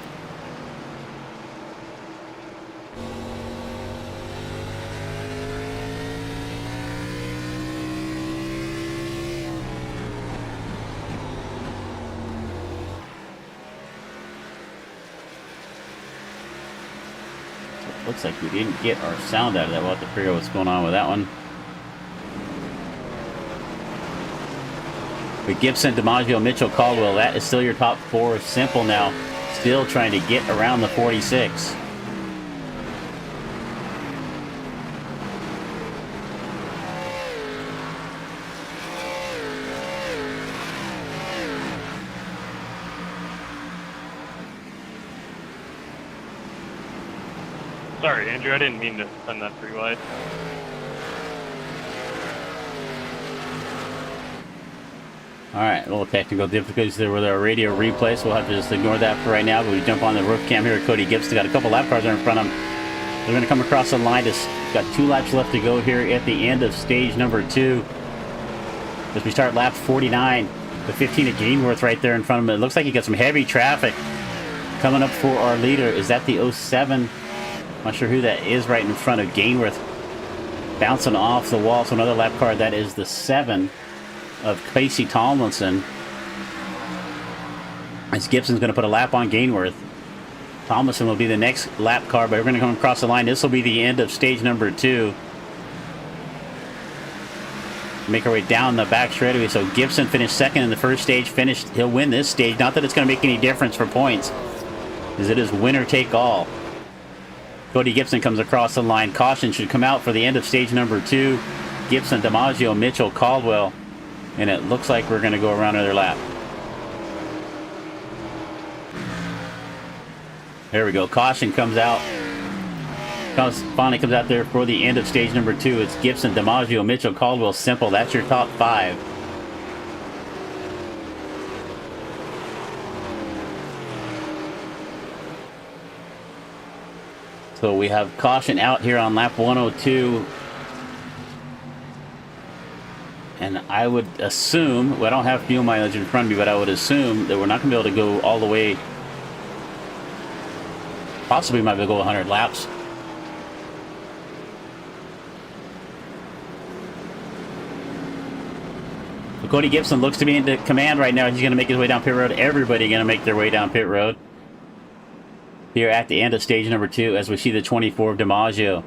Looks like we didn't get our sound out of that. We'll have to figure out what's going on with that one. But Gibson, DiMaggio, Mitchell, Caldwell, that is still your top 4. Semple now still trying to get around the 46. Sorry, Andrew, I didn't mean to send that pretty wide. All right, a little technical difficulties there with our radio replay, so we'll have to just ignore that for right now. But we jump on the roof cam here. Cody Gibson got a couple lap cars in front of him. They're going to come across the line. Just got 2 laps left to go here at the end of stage number 2. As we start lap 49, the 15 at Gainworth right there in front of him. It looks like he got some heavy traffic coming up for our leader. Is that the 07? Not sure who that is right in front of Gainworth. Bouncing off the wall. So another lap car. That is the 7 of Casey Tomlinson. As Gibson's going to put a lap on Gainworth. Tomlinson will be the next lap car, but we're going to come across the line. This will be the end of stage number 2. Make our way down the back straightaway. So Gibson finished second in the first stage. He'll win this stage. Not that it's going to make any difference for points, as it is winner take all. Cody Gibson comes across the line. Caution should come out for the end of stage number 2. Gibson, DiMaggio, Mitchell, Caldwell. And it looks like we're going to go around another lap. There we go. Caution comes out. Finally comes out there for the end of stage number 2. It's Gibson, DiMaggio, Mitchell, Caldwell, Simple. That's your top 5. So we have caution out here on lap 102. And I would assume, well, I don't have fuel mileage in front of me, but I would assume that we're not going to be able to go all the way. Possibly might be able to go 100 laps. But Cody Gibson looks to be into command right now. He's going to make his way down pit road. Everybody going to make their way down pit road here at the end of stage number 2 as we see the 24 of DiMaggio.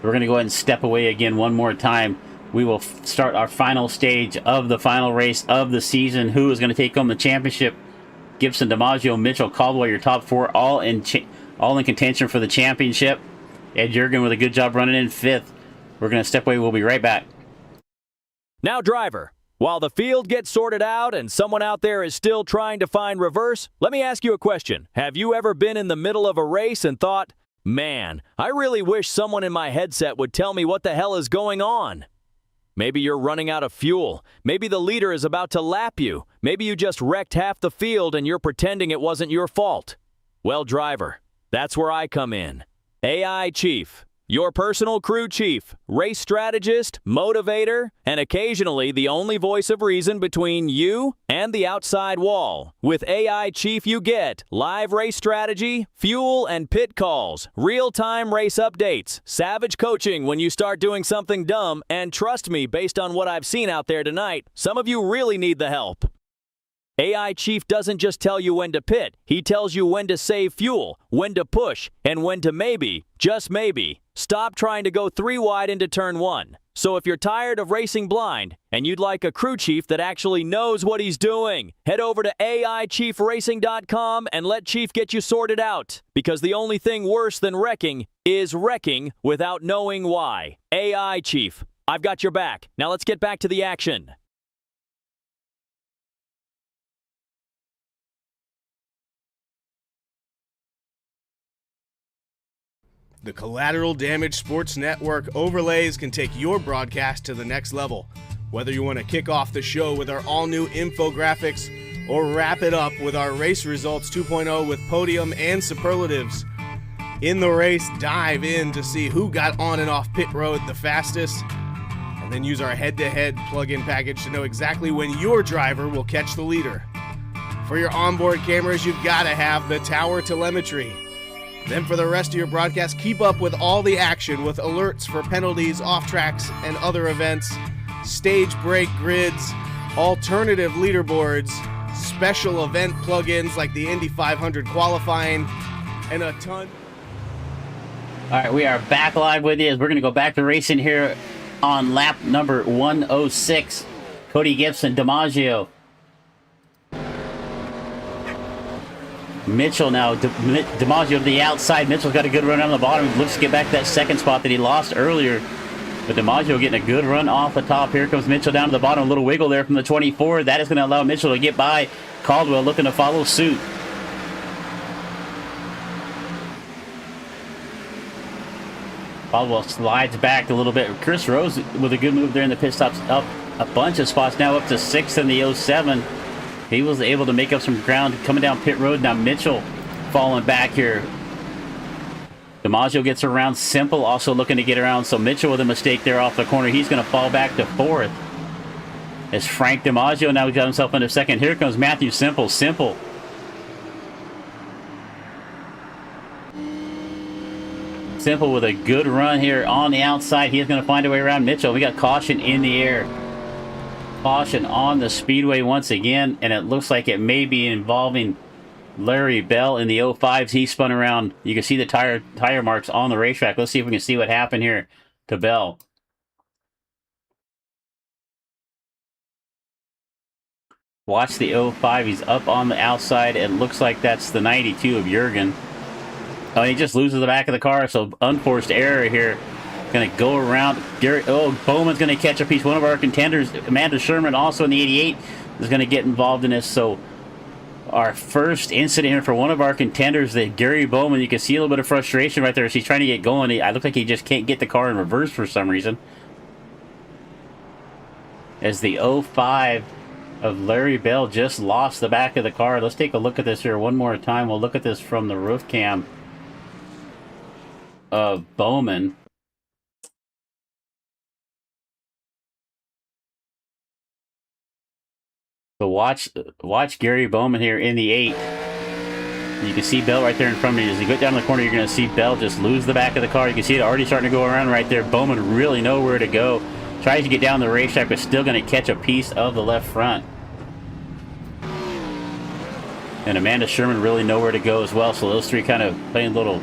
We're going to go ahead and step away again one more time. We will start our final stage of the final race of the season. Who is going to take home the championship? Gibson, DiMaggio, Mitchell, Caldwell, your top 4, all in contention for the championship. Ed Jurgen with a good job running in 5th. We're going to step away. We'll be right back. Now, driver, while the field gets sorted out and someone out there is still trying to find reverse, let me ask you a question. Have you ever been in the middle of a race and thought, man, I really wish someone in my headset would tell me what the hell is going on? Maybe you're running out of fuel. Maybe the leader is about to lap you. Maybe you just wrecked half the field and you're pretending it wasn't your fault. Well, driver, that's where I come in. AI Chief, your personal crew chief, race strategist, motivator, and occasionally the only voice of reason between you and the outside wall. With AI Chief, you get live race strategy, fuel and pit calls, real-time race updates, savage coaching when you start doing something dumb, and trust me, based on what I've seen out there tonight, some of you really need the help. AI Chief doesn't just tell you when to pit, he tells you when to save fuel, when to push, and when to maybe, just maybe, stop trying to go 3 wide into turn 1. So if you're tired of racing blind, and you'd like a crew chief that actually knows what he's doing, head over to AIChiefRacing.com and let Chief get you sorted out. Because the only thing worse than wrecking is wrecking without knowing why. AI Chief, I've got your back. Now let's get back to the action. The Collateral Damage Sports Network overlays can take your broadcast to the next level. Whether you want to kick off the show with our all-new infographics or wrap it up with our Race Results 2.0 with podium and superlatives. In the race, dive in to see who got on and off pit road the fastest, and then use our head-to-head plug-in package to know exactly when your driver will catch the leader. For your onboard cameras, you've got to have the tower telemetry. Then for the rest of your broadcast, keep up with all the action with alerts for penalties, off-tracks, and other events, stage break grids, alternative leaderboards, special event plugins like the Indy 500 qualifying, and a ton. All right, we are back live with you as we're going to go back to racing here on lap number 106. Cody Gibson, DiMaggio. Mitchell now, DiMaggio to the outside. Mitchell's got a good run on the bottom. He looks to get back that second spot that he lost earlier. But DiMaggio getting a good run off the top. Here comes Mitchell down to the bottom. A little wiggle there from the 24. That is going to allow Mitchell to get by. Caldwell looking to follow suit. Caldwell slides back a little bit. Chris Rose with a good move there in the pit stops, up a bunch of spots, now up to 6th in the 07. He was able to make up some ground coming down pit road. Now Mitchell falling back here. DiMaggio gets around. Simple also looking to get around. So Mitchell with a mistake there off the corner. He's going to fall back to 4th. As Frank DiMaggio now got himself into 2nd. Here comes Matthew Simple. Simple with a good run here on the outside. He's going to find a way around Mitchell. We got caution in the air. Caution on the speedway once again. And it looks like it may be involving Larry Bell in the 05s. He spun around. You can see the tire marks on the racetrack. Let's see if we can see what happened here to Bell. Watch the 05. He's up on the outside. It looks like that's the 92 of Jurgen. Oh, he just loses the back of the car, so unforced error here. Going to go around. Bowman's going to catch a piece. One of our contenders, Amanda Sherman, also in the 88, is going to get involved in this. So our first incident here for one of our contenders, that Gary Bowman, you can see a little bit of frustration right there. She's trying to get going. I look like he just can't get the car in reverse for some reason. As the 05 of Larry Bell just lost the back of the car. Let's take a look at this here one more time. We'll look at this from the roof cam of Bowman. So watch Gary Bowman here in the 8. You can see Bell right there in front of you. As you go down the corner, you're going to see Bell just lose the back of the car. You can see it already starting to go around right there. Bowman really nowhere to go. Tries to get down the racetrack, but still going to catch a piece of the left front. And Amanda Sherman really nowhere to go as well. So those three kind of playing little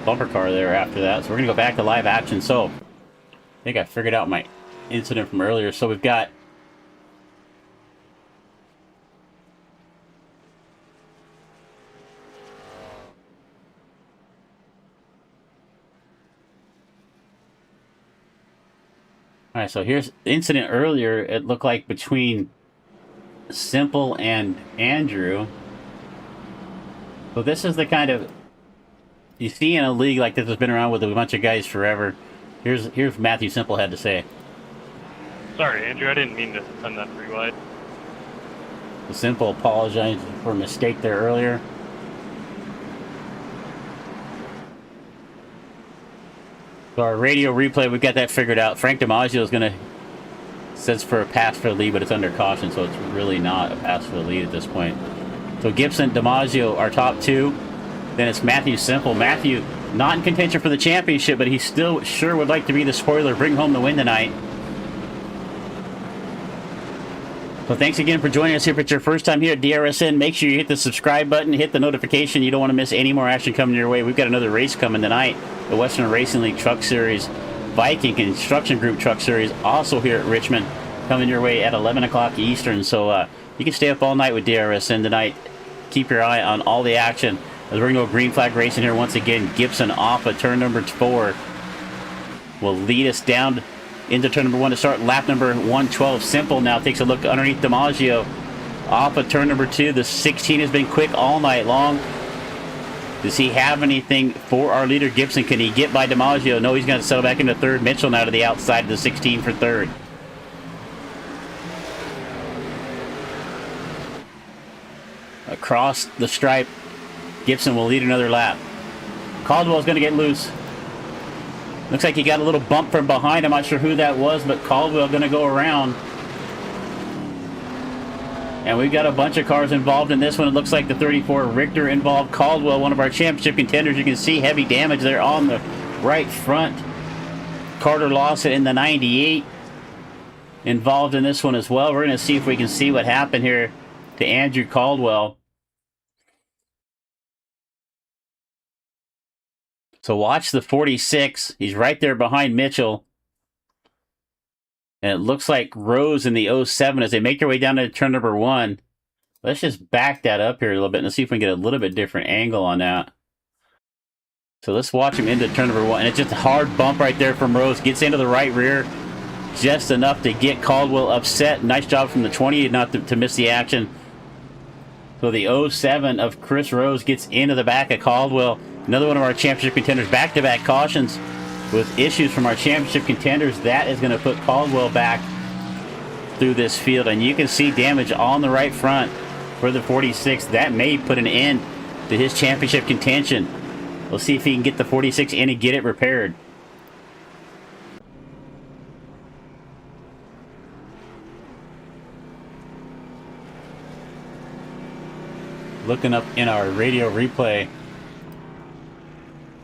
bumper car there after that. So we're going to go back to live action. So I think I figured out my incident from earlier. So we've got all right, so here's the incident earlier. It looked like between Simple and Andrew. So this is the kind of you see in a league like this has been around with a bunch of guys forever. Here's Matthew Simple had to say. Sorry, Andrew, I didn't mean to send that 3 wide. Simple apologized for a mistake there earlier. So our radio replay, we've got that figured out. Frank DiMaggio is going to says for a pass for the lead, but it's under caution, so it's really not a pass for the lead at this point. So Gibson, DiMaggio, our top 2. Then it's Matthew Simple. Matthew, not in contention for the championship, but he still sure would like to be the spoiler, bring home the win tonight. So thanks again for joining us here. If it's your first time here at DRSN, make sure you hit the subscribe button, hit the notification. You don't want to miss any more action coming your way. We've got another race coming tonight, the Western Racing League Truck Series, Viking Construction Group Truck Series, also here at Richmond, coming your way at 11 o'clock Eastern. So you can stay up all night with DRSN tonight. Keep your eye on all the action. As we're going to go green flag racing here once again. Gibson off of turn number 4 will lead us down into turn number 1 to start lap number 112. Simple now takes a look underneath DiMaggio off of turn number 2. The 16 has been quick all night long. Does he have anything for our leader Gibson? Can he get by DiMaggio? No, he's going to settle back into 3rd. Mitchell now to the outside of the 16 for 3rd. Across the stripe, Gibson will lead another lap. Caldwell's going to get loose. Looks like he got a little bump from behind. I'm not sure who that was, but Caldwell going to go around. And we've got a bunch of cars involved in this one. It looks like the 34 Richter involved. Caldwell, one of our championship contenders. You can see heavy damage there on the right front. Carter Lawson in the 98 involved in this one as well. We're going to see if we can see what happened here to Andrew Caldwell. So watch the 46. He's right there behind Mitchell. And it looks like Rose in the 07 as they make their way down to turn number 1. Let's just back that up here a little bit and see if we can get a little bit different angle on that. So let's watch him into turn number 1. And it's just a hard bump right there from Rose. Gets into the right rear just enough to get Caldwell upset. Nice job from the 28 not to miss the action. So the 07 of Chris Rose gets into the back of Caldwell. Another one of our championship contenders. Back-to-back cautions with issues from our championship contenders. That is going to put Caldwell back through this field, and you can see damage on the right front for the 46. That may put an end to his championship contention. We'll see if he can get the 46 in and get it repaired. Looking up in our radio replay,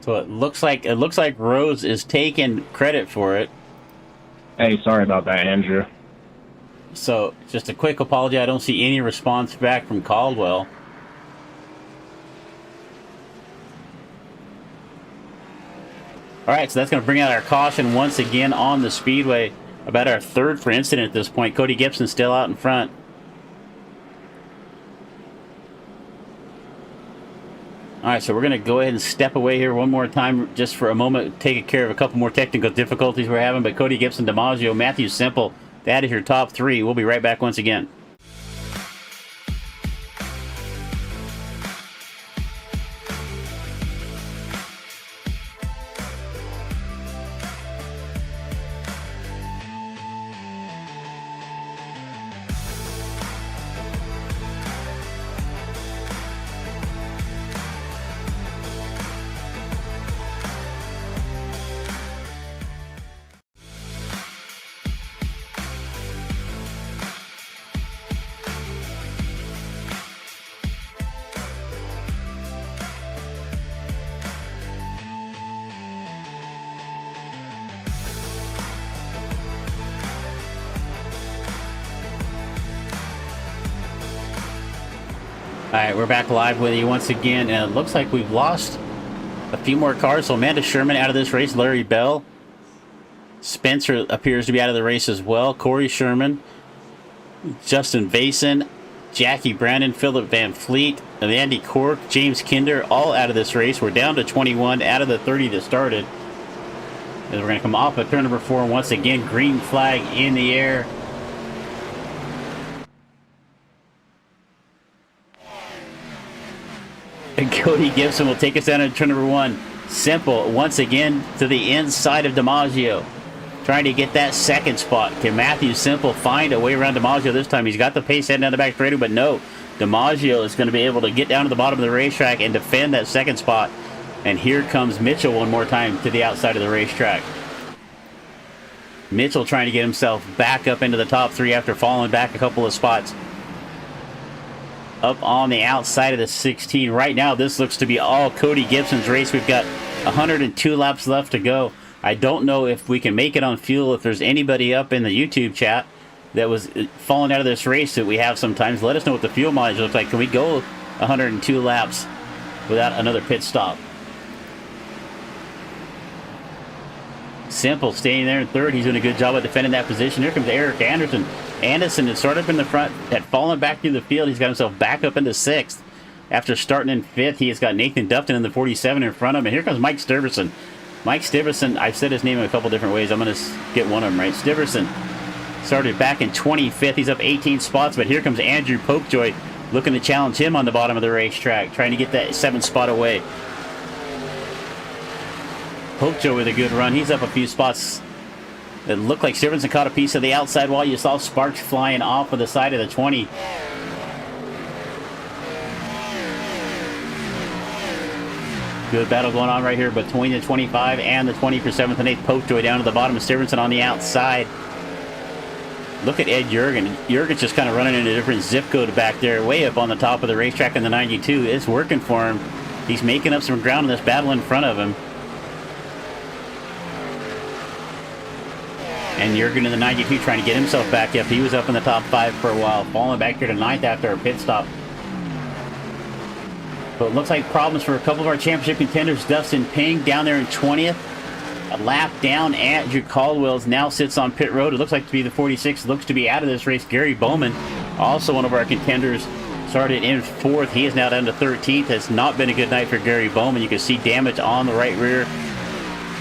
so it looks like Rose is taking credit for it. Hey, sorry about that, Andrew. So just a quick apology. I don't see any response back from Caldwell. All right, so that's going to bring out our caution once again on the speedway. About our third for incident at this point. Cody Gibson still out in front. All right, so we're going to go ahead and step away here one more time just for a moment, take care of a couple more technical difficulties we're having. But Cody Gibson, DiMaggio, Matthew Simple, that is your top three. We'll be right back once again. All right, we're back live with you once again, and it looks like we've lost a few more cars. So Amanda Sherman out of this race, Larry Bell. Spencer appears to be out of the race as well. Corey Sherman, Justin Vason, Jackie Brandon, Philip Van Fleet, Andy Cork, James Kinder, all out of this race. We're down to 21 out of the 30 that started. As we're going to come off of turn number 4 once again. Green flag in the air. And Cody Gibson will take us down to turn number 1. Simple once again to the inside of DiMaggio, trying to get that second spot. Can Matthew Simple find a way around DiMaggio this time? He's got the pace heading down the back straightaway, but no. DiMaggio is going to be able to get down to the bottom of the racetrack and defend that second spot. And here comes Mitchell one more time to the outside of the racetrack. Mitchell trying to get himself back up into the top 3 after falling back a couple of spots. Up on the outside of the 16. Right now, this looks to be all Cody Gibson's race. We've got 102 laps left to go. I don't know if we can make it on fuel. If there's anybody up in the YouTube chat that was falling out of this race that we have sometimes, let us know what the fuel mileage looks like. Can we go 102 laps without another pit stop? Simple staying there in third. He's doing a good job of defending that position. Here comes Eric Anderson. Anderson had started up in the front, had fallen back through the field. He's got himself back up into 6th. After starting in 5th, he has got Nathan Dufton in the 47 in front of him. And here comes Mike Stiverson. Mike Stiverson, I've said his name in a couple different ways. I'm going to get one of them right. Stiverson started back in 25th. He's up 18 spots, but here comes Andrew Popejoy looking to challenge him on the bottom of the racetrack, trying to get that 7th spot away. Popejoy with a good run. He's up a few spots. It looked like Stiverson caught a piece of the outside wall. You saw sparks flying off of the side of the 20. Good battle going on right here between the 25 and the 20 for 7th and 8th. Popejoy down to the bottom of Stiverson on the outside. Look at Ed Jurgen. Jurgen's just kind of running in a different zip code back there, way up on the top of the racetrack in the 92. It's working for him. He's making up some ground in this battle in front of him. And Jurgen in the 92 trying to get himself back up. He was up in the top 5 for a while, falling back here to 9th after a pit stop. So it looks like problems for a couple of our championship contenders. Dustin Ping down there in 20th. A lap down. Andrew Caldwell now sits on pit road. It looks like to be the 46. Looks to be out of this race. Gary Bowman, also one of our contenders, started in 4th. He is now down to 13th. Has not been a good night for Gary Bowman. You can see damage on the right rear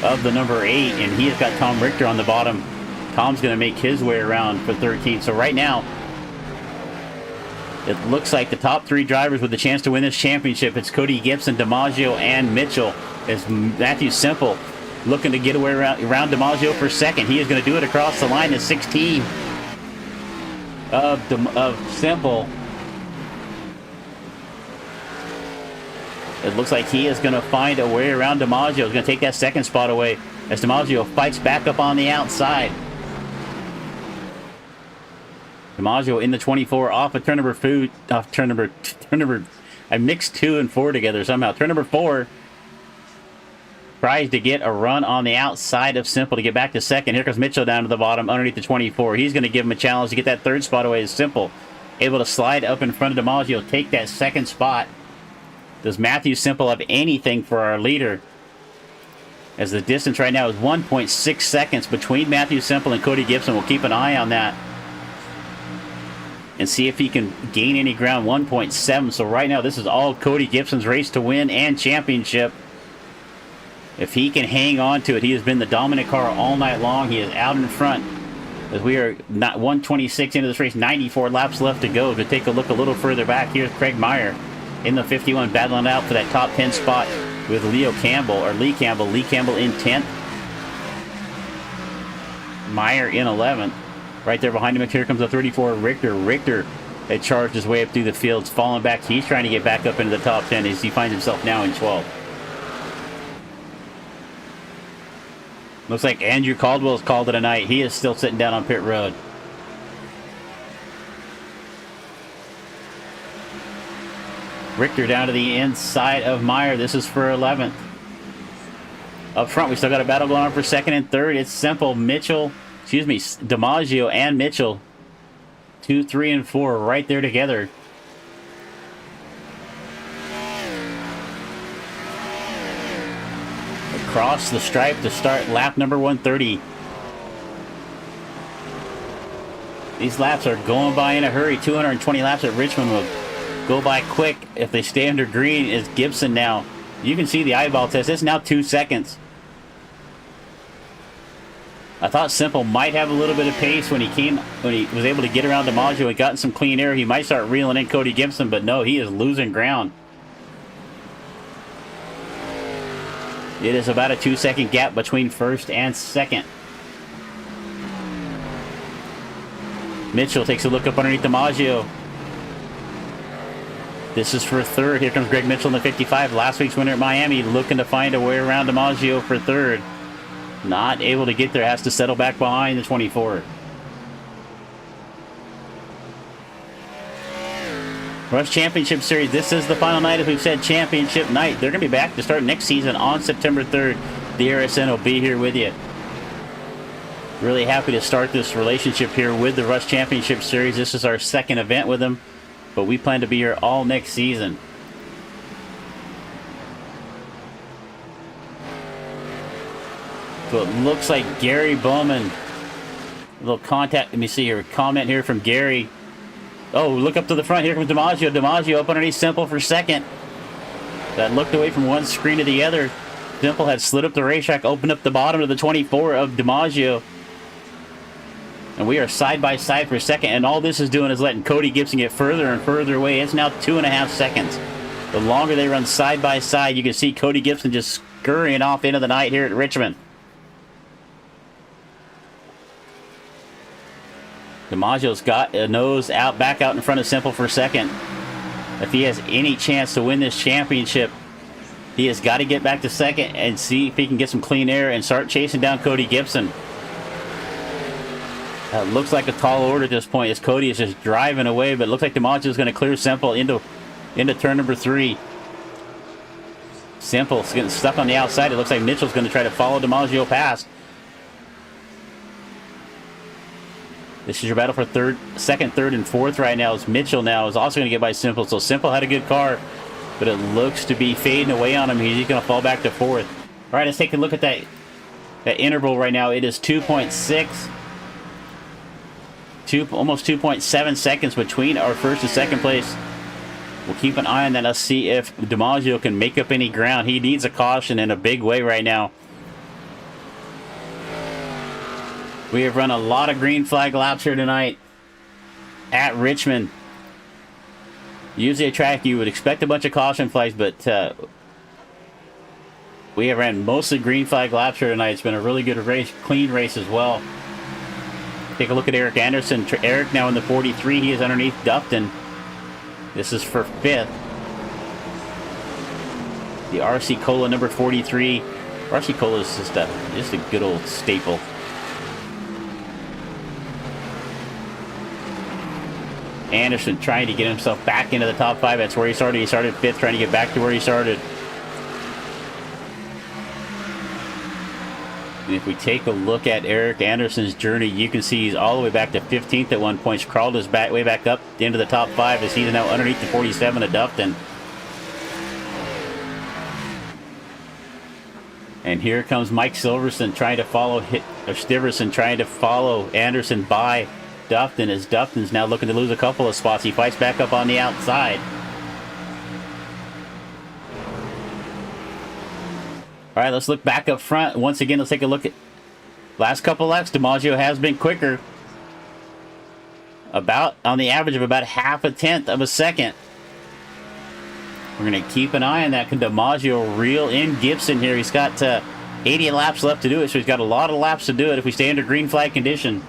of the number 8. And he has got Tom Richter on the bottom. Tom's going to make his way around for 13th. So right now, it looks like the top 3 drivers with the chance to win this championship. It's Cody Gibson, DiMaggio, and Mitchell. As Matthew Simple looking to get away around DiMaggio for second. He is going to do it across the line at 16 of Simple. It looks like he is going to find a way around DiMaggio. He's going to take that second spot away as DiMaggio fights back up on the outside. DiMaggio in the 24 off of turn number I mixed 2 and 4 together somehow. Turn number 4 tries to get a run on the outside of Simple to get back to second. Here comes Mitchell down to the bottom underneath the 24. He's going to give him a challenge to get that third spot away as Simple able to slide up in front of DiMaggio, take that second spot. Does Matthew Simple have anything for our leader? As the distance right now is 1.6 seconds between Matthew Simple and Cody Gibson. We'll keep an eye on that and see if he can gain any ground. 1.7. So right now, this is all Cody Gibson's race to win and championship. If he can hang on to it, he has been the dominant car all night long. He is out in front as we are not 126 into this race, 94 laps left to go. To take a look a little further back, here's Craig Meyer in the 51 battling out for that top 10 spot with Lee Campbell in 10th. Meyer in 11th. Right there behind him, here comes the 34, Richter. Richter had charged his way up through the fields, falling back. He's trying to get back up into the top 10 as he finds himself now in 12th. Looks like Andrew Caldwell's called it a night. He is still sitting down on pit road. Richter down to the inside of Meyer. This is for 11th. Up front, we still got a battle going on for second and third. It's Simple, DiMaggio and Mitchell. 2, 3, and 4 right there together. Across the stripe to start lap number 130. These laps are going by in a hurry. 220 laps at Richmond will go by quick if they stay under green. Is Gibson now. You can see the eyeball test. It's now 2 seconds. I thought Simple might have a little bit of pace when he was able to get around DiMaggio and gotten some clean air. He might start reeling in Cody Gibson, but no, he is losing ground. It is about a 2-second gap between first and second. Mitchell takes a look up underneath DiMaggio. This is for third. Here comes Greg Mitchell in the 55. Last week's winner at Miami, looking to find a way around DiMaggio for third. Not able to get there, has to settle back behind the 24. Rush Championship Series, this is the final night, as we've said, championship night. They're going to be back to start next season on September 3rd. DRSN will be here with you. Really happy to start this relationship here with the Rush Championship Series. This is our second event with them, but we plan to be here all next season. So it looks like Gary Bowman. A little contact. Let me see here. Comment here from Gary. Oh, look up to the front. Here comes DiMaggio. DiMaggio up underneath Simple for second. That looked away from one screen to the other. Simple had slid up the racetrack, opened up the bottom of the 24 of DiMaggio. And we are side by side for second. And all this is doing is letting Cody Gibson get further and further away. It's now 2.5 seconds. The longer they run side by side, you can see Cody Gibson just scurrying off into the night here at Richmond. DiMaggio's got a nose out, back out in front of Simple for second. If he has any chance to win this championship, he has got to get back to second and see if he can get some clean air and start chasing down Cody Gibson. That looks like a tall order at this point as Cody is just driving away, but it looks like DiMaggio's going to clear Simple into turn number 3. Simple's getting stuck on the outside. It looks like Mitchell's going to try to follow DiMaggio past. This is your battle for second, third, and fourth right now. As Mitchell now is also going to get by Simple. So Simple had a good car, but it looks to be fading away on him. He's going to fall back to fourth. All right, let's take a look at that interval right now. It is 2.6, almost 2.7 seconds between our first and second place. We'll keep an eye on that. Let's see if DiMaggio can make up any ground. He needs a caution in a big way right now. We have run a lot of green flag laps here tonight at Richmond. Usually a track you would expect a bunch of caution flags, but We have ran mostly green flag laps here tonight. It's been a really good race, clean race as well. Take a look at Eric Anderson. Eric now in the 43. He is underneath Dufton. This is for 5th. The RC Cola number 43. RC Cola is just a good old staple. Anderson trying to get himself back into the top 5. That's where he started. He started 5th, trying to get back to where he started. And if we take a look at Eric Anderson's journey, you can see he's all the way back to 15th at one point. Crawled his way back up into the top 5 as he's now underneath the 47 of Dufton. And here comes Mike Silverson trying to follow Stiverson trying to follow Anderson by Dufton, as Dufton's now looking to lose a couple of spots. He fights back up on the outside. All right, let's look back up front. Once again, let's take a look at last couple laps. DiMaggio has been quicker. About on the average of about half a tenth of a second. We're going to keep an eye on that. Can DiMaggio reel in Gibson here? He's got 80 laps left to do it, so he's got a lot of laps to do it if we stay under green flag condition.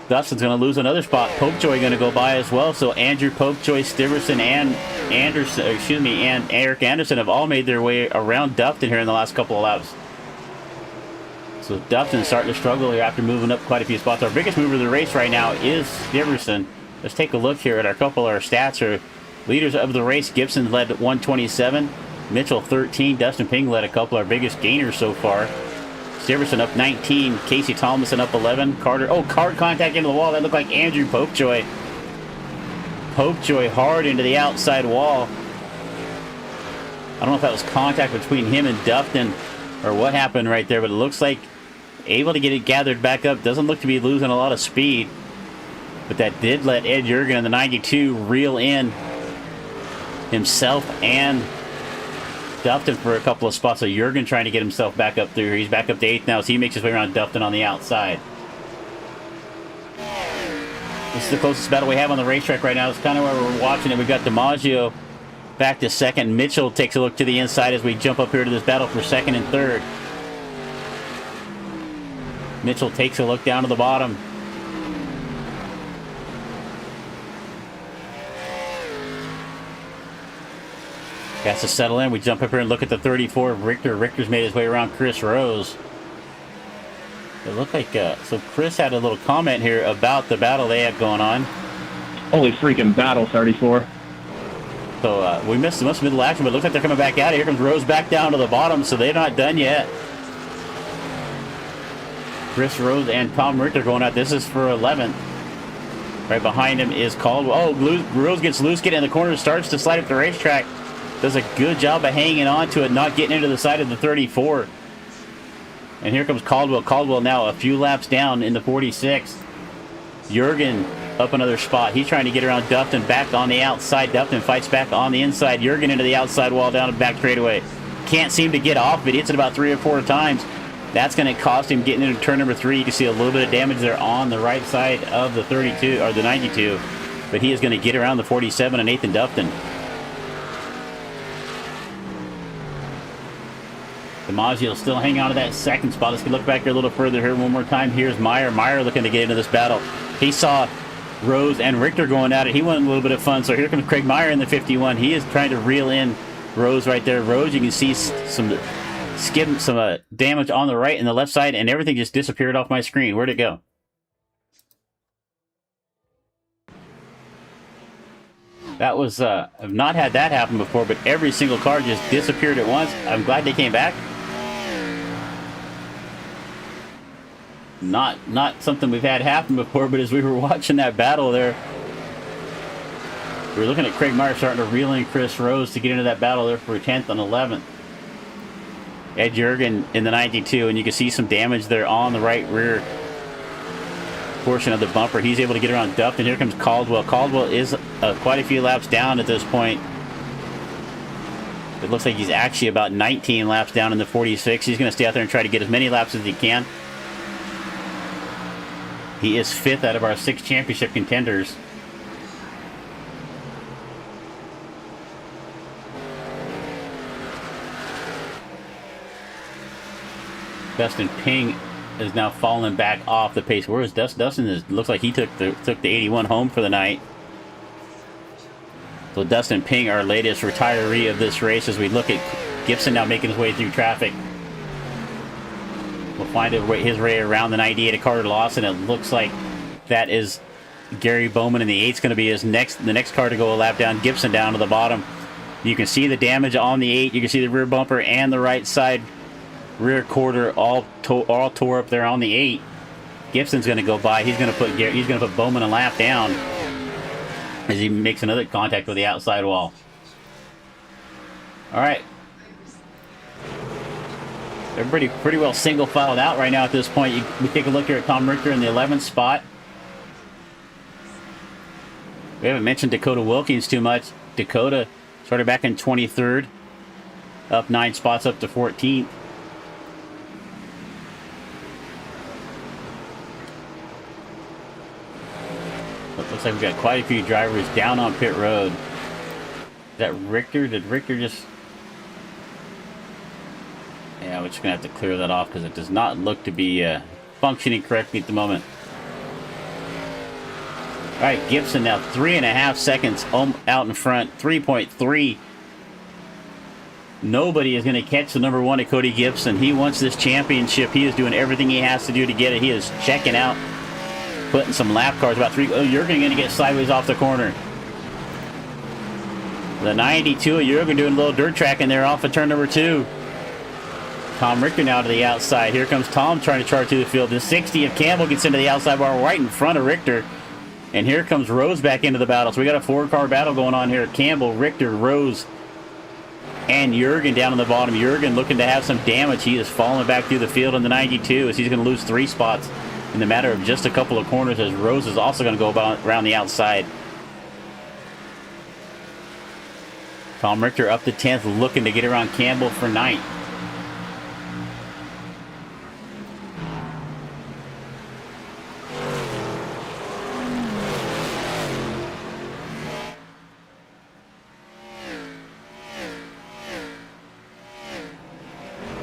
Dustin's going to lose another spot. Popejoy going to go by as well. So Andrew Popejoy, Stiverson, and and Eric Anderson have all made their way around Dufton here in the last couple of laps. So Dufton's starting to struggle here after moving up quite a few spots. Our biggest mover of the race right now is Stiverson. Let's take a look here at our couple of our stats here. Leaders of the race, Gibson led at 127, Mitchell 13, Dustin Ping led a couple of our biggest gainers so far. Stiverson up 19, Casey Thomason up 11, Carter, card contact into the wall. That looked like Andrew Popejoy. Popejoy hard into the outside wall. I don't know if that was contact between him and Dufton or what happened right there, but it looks like able to get it gathered back up. Doesn't look to be losing a lot of speed, but that did let Ed Jurgen in the 92 reel in himself and Dufton for a couple of spots. So Jurgen trying to get himself back up through. He's back up to 8th now, so he makes his way around Dufton on the outside. This is the closest battle we have on the racetrack right now. It's kind of where we're watching it. We've got DiMaggio back to 2nd. Mitchell takes a look to the inside as we jump up here to this battle for 2nd and 3rd. Mitchell takes a look down to the bottom. Has to settle in. We jump up here and look at the 34 of Richter. Richter's made his way around Chris Rose. It looked like, so Chris had a little comment here about the battle they have going on. Holy freaking battle, 34. So we missed the middle action, but it looks like they're coming back out. Here comes Rose back down to the bottom, so they're not done yet. Chris Rose and Tom Richter going out. This is for 11th. Right behind him is Caldwell. Oh, Rose gets loose, getting in the corner, starts to slide up the racetrack. Does a good job of hanging on to it, not getting into the side of the 34. And here comes Caldwell. Caldwell now a few laps down in the 46. Jurgen up another spot. He's trying to get around Dufton back on the outside. Dufton fights back on the inside. Jurgen into the outside wall down the back straightaway. Can't seem to get off it. Hits it about 3 or 4 times. That's going to cost him getting into turn number 3. You can see a little bit of damage there on the right side of the 32 or the 92. But he is going to get around the 47 and Nathan Dufton. DiMaggio still hanging on to that 2nd spot. Let's look back here a little further here one more time. Here's Meyer. Meyer looking to get into this battle. He saw Rose and Richter going at it. He wanted a little bit of fun. So here comes Craig Meyer in the 51. He is trying to reel in Rose right there. Rose, you can see some damage on the right and the left side, and everything just disappeared off my screen. Where'd it go? That was, I've not had that happen before, but every single car just disappeared at once. I'm glad they came back. Not something we've had happen before, but as we were watching that battle there, we were looking at Craig Meyer starting to reel in Chris Rose to get into that battle there for 10th and 11th. Ed Jurgen in the 92, and you can see some damage there on the right rear portion of the bumper. He's able to get around Dufton. Here comes Caldwell. Caldwell is quite a few laps down at this point. It looks like he's actually about 19 laps down in the 46. He's going to stay out there and try to get as many laps as he can. He is 5th out of our 6 championship contenders. Dustin Ping is now falling back off the pace. Whereas Dustin looks like he took the 81 home for the night. So Dustin Ping, our latest retiree of this race, as we look at Gibson now making his way through traffic. We'll find his way around the 98 of Carter Lawson. It looks like that is Gary Bowman, and the 8's going to be the next car to go a lap down. Gibson down to the bottom. You can see the damage on the 8. You can see the rear bumper and the right side rear quarter all tore up there on the 8. Gibson's going to go by. He's going to put Bowman a lap down as he makes another contact with the outside wall. All right. Everybody pretty well single filed out right now at this point. We take a look here at Tom Richter in the 11th spot. We haven't mentioned Dakota Wilkins too much. Dakota started back in 23rd, up 9 spots up to 14th. Looks like we've got quite a few drivers down on pit road. Is that Richter? Did Richter just... Yeah, we're just going to have to clear that off because it does not look to be functioning correctly at the moment. All right, Gibson now 3.5 seconds out in front, 3.3. Nobody is going to catch the number 1 of Cody Gibson. He wants this championship. He is doing everything he has to do to get it. He is checking out, putting some lap cars about 3. Oh, Jürgen going to get sideways off the corner. The 92 of Jürgen doing a little dirt track in there off of turn number 2. Tom Richter now to the outside. Here comes Tom trying to charge through the field. The 60 of Campbell gets into the outside bar right in front of Richter. And here comes Rose back into the battle. So we got a 4-car battle going on here. Campbell, Richter, Rose, and Jürgen down on the bottom. Jürgen looking to have some damage. He is falling back through the field in the 92 as he's going to lose 3 spots in the matter of just a couple of corners, as Rose is also going to go around the outside. Tom Richter up to 10th, looking to get around Campbell for 9th.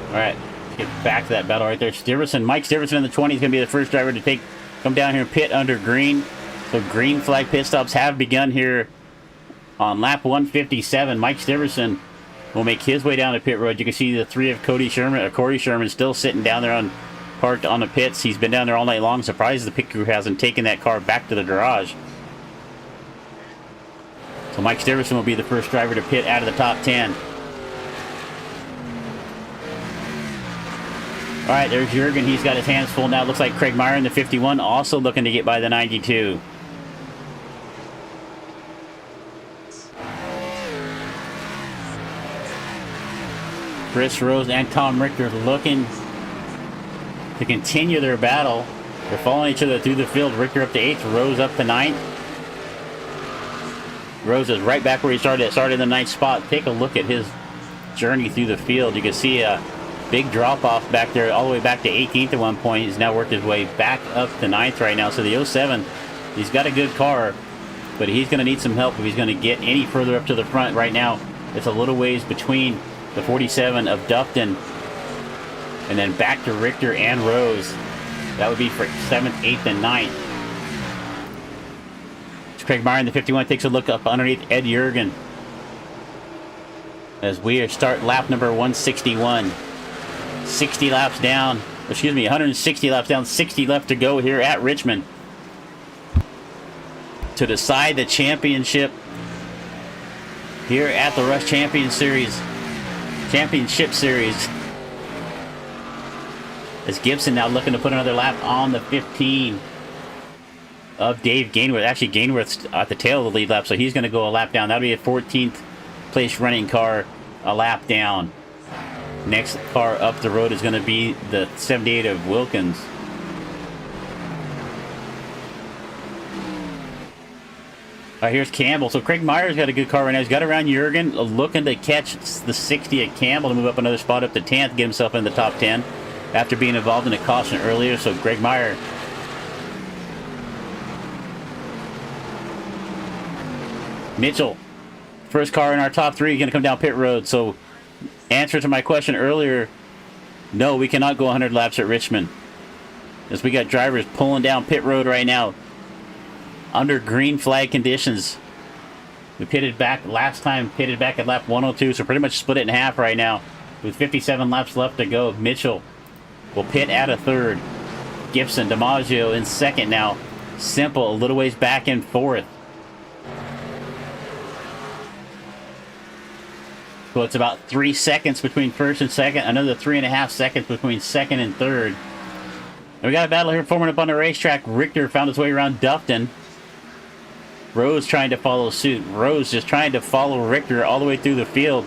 Alright, get back to that battle right there. Mike Stiverson in the 20 is going to be the first driver to come down here and pit under green. So green flag pit stops have begun here on lap 157. Mike Stiverson will make his way down to pit road. You can see the 3 of Corey Sherman still sitting down there parked on the pits. He's been down there all night long. Surprised the pit crew hasn't taken that car back to the garage. So Mike Stiverson will be the first driver to pit out of the top 10. All right, there's Jürgen. He's got his hands full now. Looks like Craig Meyer in the 51 also looking to get by the 92. Chris Rose and Tom Richter looking to continue their battle. They're following each other through the field. Richter up to 8th, Rose up to 9th. Rose is right back where he started in the 9th spot. Take a look at his journey through the field. You can see a big drop-off back there, all the way back to 18th at one point. He's now worked his way back up to 9th right now. So the 07, he's got a good car, but he's going to need some help if he's going to get any further up to the front. Right now, it's a little ways between the 47 of Dufton and then back to Richter and Rose. That would be for 7th, 8th, and 9th. Craig Meyer in the 51 takes a look up underneath Ed Jürgen as we start lap number 161. 60 laps down, 160 laps down, 60 left to go here at Richmond to decide the championship here at the Rush Championship Series. As Gibson now looking to put another lap on the 15 of Dave Gainworth. Actually, Gainworth's at the tail of the lead lap, so he's going to go a lap down. That'll be a 14th place running car, a lap down. Next car up the road is going to be the 78 of Wilkins. All right, here's Campbell. So Craig Meyer's got a good car right now. He's got around Jürgen, looking to catch the 60 at Campbell to move up another spot up to 10th, get himself in the top 10 after being involved in a caution earlier. So Greg Meyer Mitchell, first car in our top 3, going to come down pit road. So answer to my question earlier, No, we cannot go 100 laps at Richmond. As we got drivers pulling down pit road right now. Under green flag conditions. We pitted back last time, pitted back at lap 102, so pretty much split it in half right now. With 57 laps left to go, Mitchell will pit at a third. Gibson, DiMaggio in second now. Simple, a little ways back in fourth. So it's about 3 seconds between first and second. Another 3.5 seconds between second and third. And we got a battle here forming up on the racetrack. Richter found his way around Dufton. Rose trying to follow suit. Rose just trying to follow Richter all the way through the field.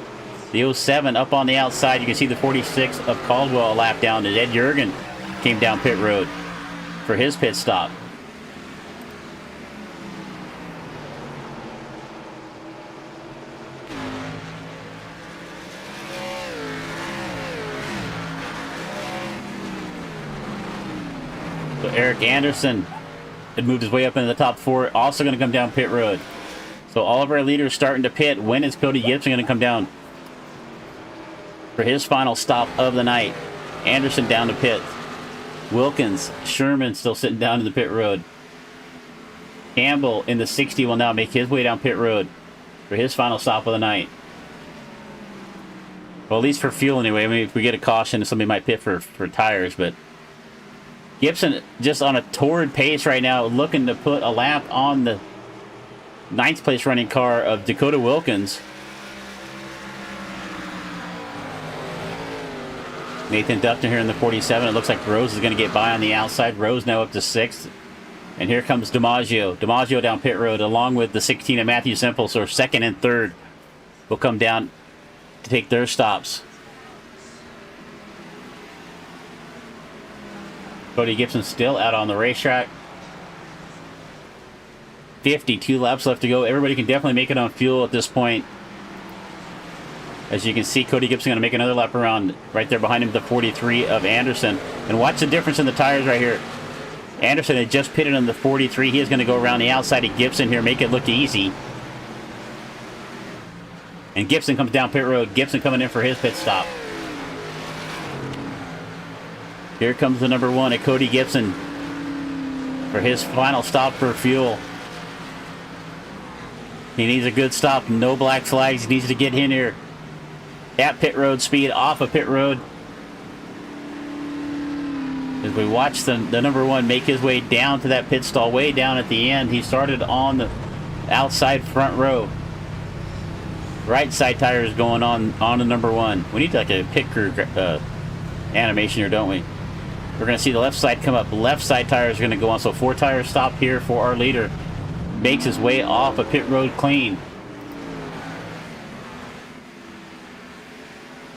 The 07 up on the outside. You can see the 46 of Caldwell a lap down. As Ed Jurgen came down pit road for his pit stop. So Eric Anderson had moved his way up into the top 4. Also going to come down pit road. So all of our leaders starting to pit. When is Cody Gibson going to come down for his final stop of the night? Anderson down to pit. Wilkins, Sherman still sitting down in the pit road. Campbell in the 60 will now make his way down pit road for his final stop of the night. Well, at least for fuel anyway. I mean, if we get a caution, somebody might pit for tires, but Gibson just on a torrid pace right now, looking to put a lap on the 9th place running car of Dakota Wilkins. Nathan Dufton here in the 47. It looks like Rose is going to get by on the outside. Rose now up to 6th. And here comes DiMaggio. DiMaggio down pit road along with the 16 of Matthew Semple. So 2nd and 3rd will come down to take their stops. Cody Gibson still out on the racetrack. 52 laps left to go. Everybody can definitely make it on fuel at this point. As you can see, Cody Gibson going to make another lap around right there behind him, the 43 of Anderson. And watch the difference in the tires right here. Anderson had just pitted on the 43. He is going to go around the outside of Gibson here, make it look easy. And Gibson comes down pit road. Gibson coming in for his pit stop. Here comes the number 1 at Cody Gibson for his final stop for fuel. He needs a good stop. No black flags. He needs to get in here at pit road speed, off of pit road. As we watch the number 1 make his way down to that pit stall, way down at the end. He started on the outside front row. Right side tire is going on the number 1. We need like a pit crew animation here, don't we? We're going to see the left side come up. Left side tires are going to go on. So 4 tires stop here for our leader. Makes his way off a pit road clean.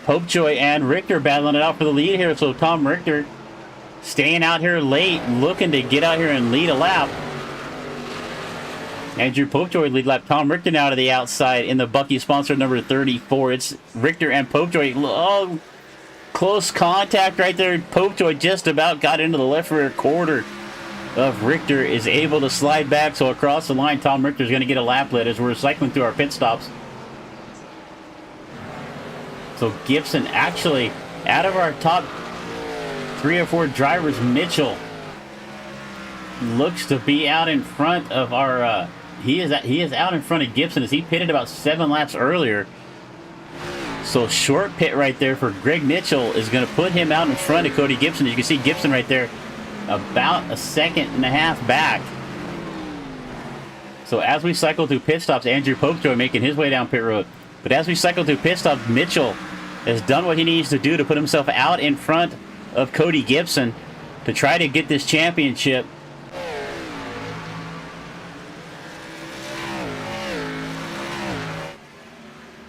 Popejoy and Richter battling it out for the lead here. So Tom Richter staying out here late, looking to get out here and lead a lap. Andrew Popejoy lead lap. Tom Richter now to the outside in the Bucky sponsor number 34. It's Richter and Popejoy. Oh, close contact right there. Popejoy just about got into the left rear quarter of Richter, is able to slide back. So across the line, Tom Richter is going to get a lap lit as we're cycling through our pit stops. So Gibson actually, out of our top 3 or 4 drivers, Mitchell looks to be out in front of our he is out in front of Gibson as he pitted about 7 laps earlier. So short pit right there for Greg Mitchell is going to put him out in front of Cody Gibson. You can see Gibson right there about 1.5 seconds back. So as we cycle through pit stops, Andrew Popejoy making his way down pit road. But as we cycle through pit stops, Mitchell has done what he needs to do to put himself out in front of Cody Gibson to try to get this championship.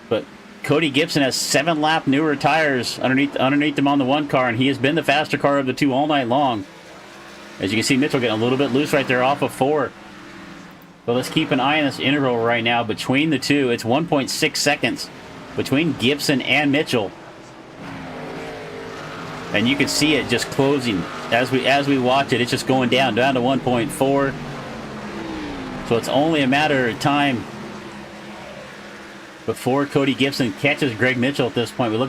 But Cody Gibson has 7 lap newer tires underneath him on the 1 car, and he has been the faster car of the 2 all night long. As you can see, Mitchell getting a little bit loose right there off of 4. But let's keep an eye on this interval right now between the 2. It's 1.6 seconds between Gibson and Mitchell. And you can see it just closing as we watch it. It's just going down to 1.4. So it's only a matter of time before Cody Gibson catches Greg Mitchell at this point. Let's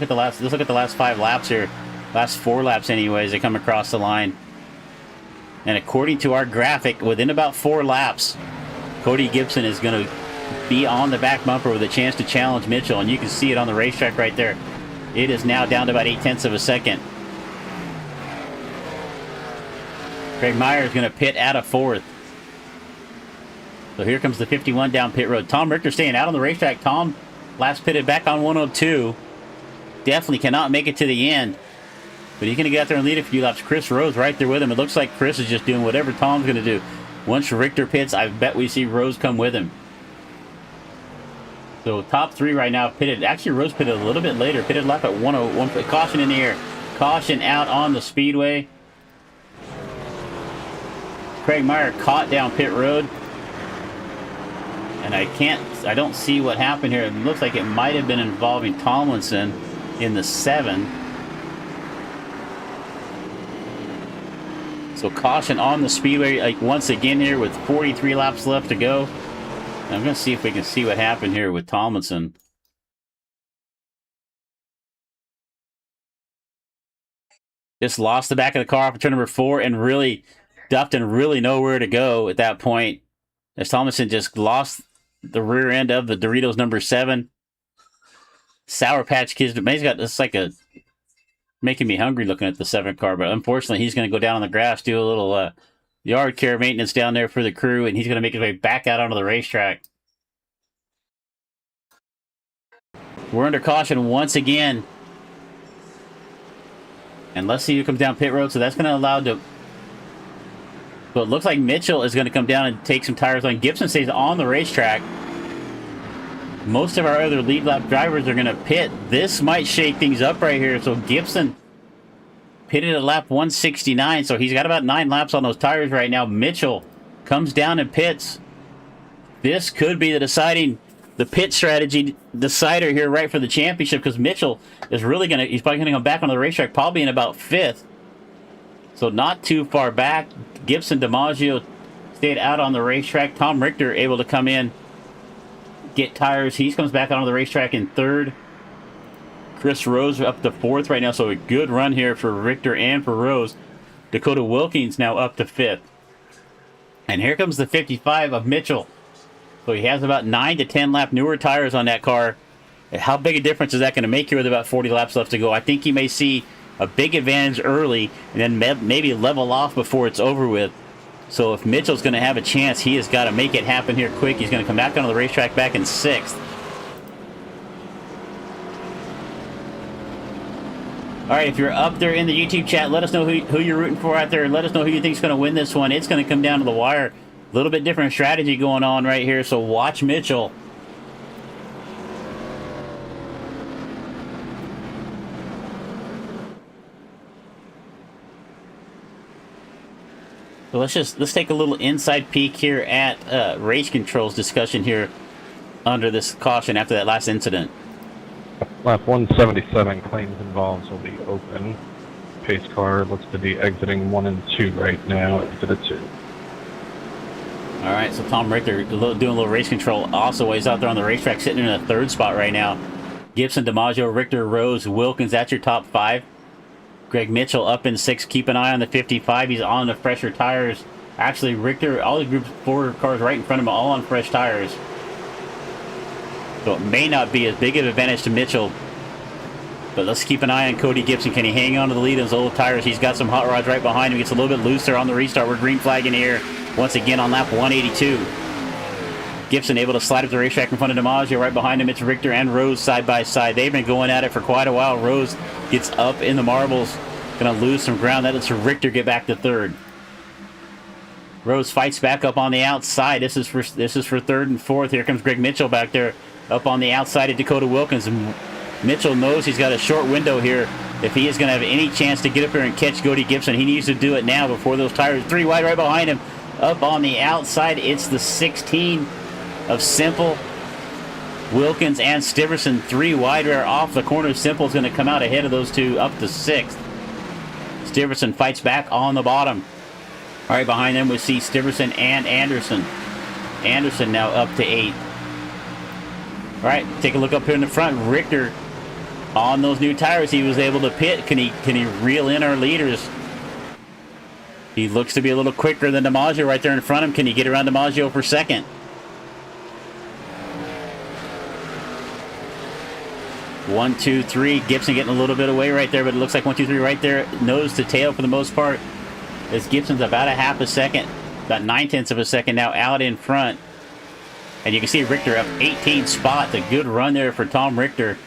look at the last 5 laps here. Last 4 laps anyways, they come across the line. And according to our graphic, within about 4 laps, Cody Gibson is going to be on the back bumper with a chance to challenge Mitchell. And you can see it on the racetrack right there. It is now down to about 0.8 of a second. Craig Meyer is going to pit out of 4th. So here comes the 51 down pit road. Tom Richter staying out on the racetrack. Tom last pitted back on 102. Definitely cannot make it to the end. But he's going to get out there and lead a few laps. Chris Rose right there with him. It looks like Chris is just doing whatever Tom's going to do. Once Richter pits, I bet we see Rose come with him. So top 3 right now pitted. Actually, Rose pitted a little bit later. Pitted lap at 101. Caution in the air. Caution out on the speedway. Craig Meyer caught down pit road. And I don't see what happened here. It looks like it might have been involving Tomlinson in the 7. So caution on the speedway, like once again here with 43 laps left to go. I'm going to see if we can see what happened here with Tomlinson. Just lost the back of the car off of turn number 4 and really duffed and really nowhere to go at that point. As Tomlinson just lost the rear end of the Doritos number 7. Sour Patch Kids. He's got this like a making me hungry looking at the 7 car, but unfortunately he's going to go down on the grass, do a little yard care maintenance down there for the crew, and he's going to make his way back out onto the racetrack. We're under caution once again. And let's see who comes down pit road. So that's going to allow to... So it looks like Mitchell is going to come down and take some tires on. Gibson stays on the racetrack. Most of our other lead lap drivers are going to pit. This might shake things up right here. So Gibson pitted at lap 169. So he's got about 9 laps on those tires right now. Mitchell comes down and pits. This could be the pit strategy decider here right for the championship, because Mitchell is really going to, he's probably going to come back on the racetrack probably in about 5th. So not too far back. Gibson DiMaggio stayed out on the racetrack. Tom Richter able to come in, get tires. He comes back onto the racetrack in 3rd. Chris Rose up to 4th right now. So a good run here for Richter and for Rose. Dakota Wilkins now up to 5th. And here comes the 55 of Mitchell. So he has about 9 to 10 lap newer tires on that car. How big a difference is that going to make here with about 40 laps left to go? I think you may see a big advantage early and then maybe level off before it's over with. So if Mitchell's going to have a chance, he has got to make it happen here quick. He's going to come back onto the racetrack back in 6th. All right, if you're up there in the YouTube chat, let us know who you're rooting for out there, and let us know who you think is going to win this one. It's going to come down to the wire. A little bit different strategy going on right here, so watch Mitchell. So let's take a little inside peek here at race controls discussion here under this caution after that last incident. Lap 177 claims involved will be open. Pace car looks to be exiting 1 and 2 right now. Exit at 2. All right, so Tom Richter doing a little race control. Also, he's out there on the racetrack sitting in the 3rd spot right now. Gibson, DiMaggio, Richter, Rose, Wilkins, that's your top 5. Greg Mitchell up in 6th. Keep an eye on the 55. He's on the fresher tires. Actually, Richter, all the group 4 cars right in front of him, all on fresh tires. So it may not be as big of an advantage to Mitchell. But let's keep an eye on Cody Gibson. Can he hang on to the lead on his old tires? He's got some hot rods right behind him. Gets a little bit looser on the restart. We're green flag in here once again on lap 182. Gibson able to slide up the racetrack in front of DiMaggio. Right behind him, it's Richter and Rose side by side. They've been going at it for quite a while. Rose gets up in the marbles. Going to lose some ground. That lets Richter get back to 3rd. Rose fights back up on the outside. This is for 3rd and 4th. Here comes Greg Mitchell back there up on the outside of Dakota Wilkins. Mitchell knows he's got a short window here. If he is going to have any chance to get up here and catch Cody Gibson, he needs to do it now before those tires. 3 wide right behind him. Up on the outside, it's the 16 of Simple, Wilkins, and Stiverson. 3 wide rear off the corner. Simple's going to come out ahead of those 2 up to 6th. Stiverson fights back on the bottom. All right, behind them we see Stiverson and Anderson. Anderson now up to 8th. All right, take a look up here in the front. Richter On those new tires, he was able to pit. Can he reel in our leaders? He looks to be a little quicker than DiMaggio right there in front of him. Can he get around DiMaggio for second? 1, 2, 3. Gibson getting a little bit away right there, but it looks like 1, 2, 3 right there. Nose to tail for the most part. As Gibson's about a half a second, about 9/10 of a second now out in front. And you can see Richter up 18 spots. A good run there for Tom Richter.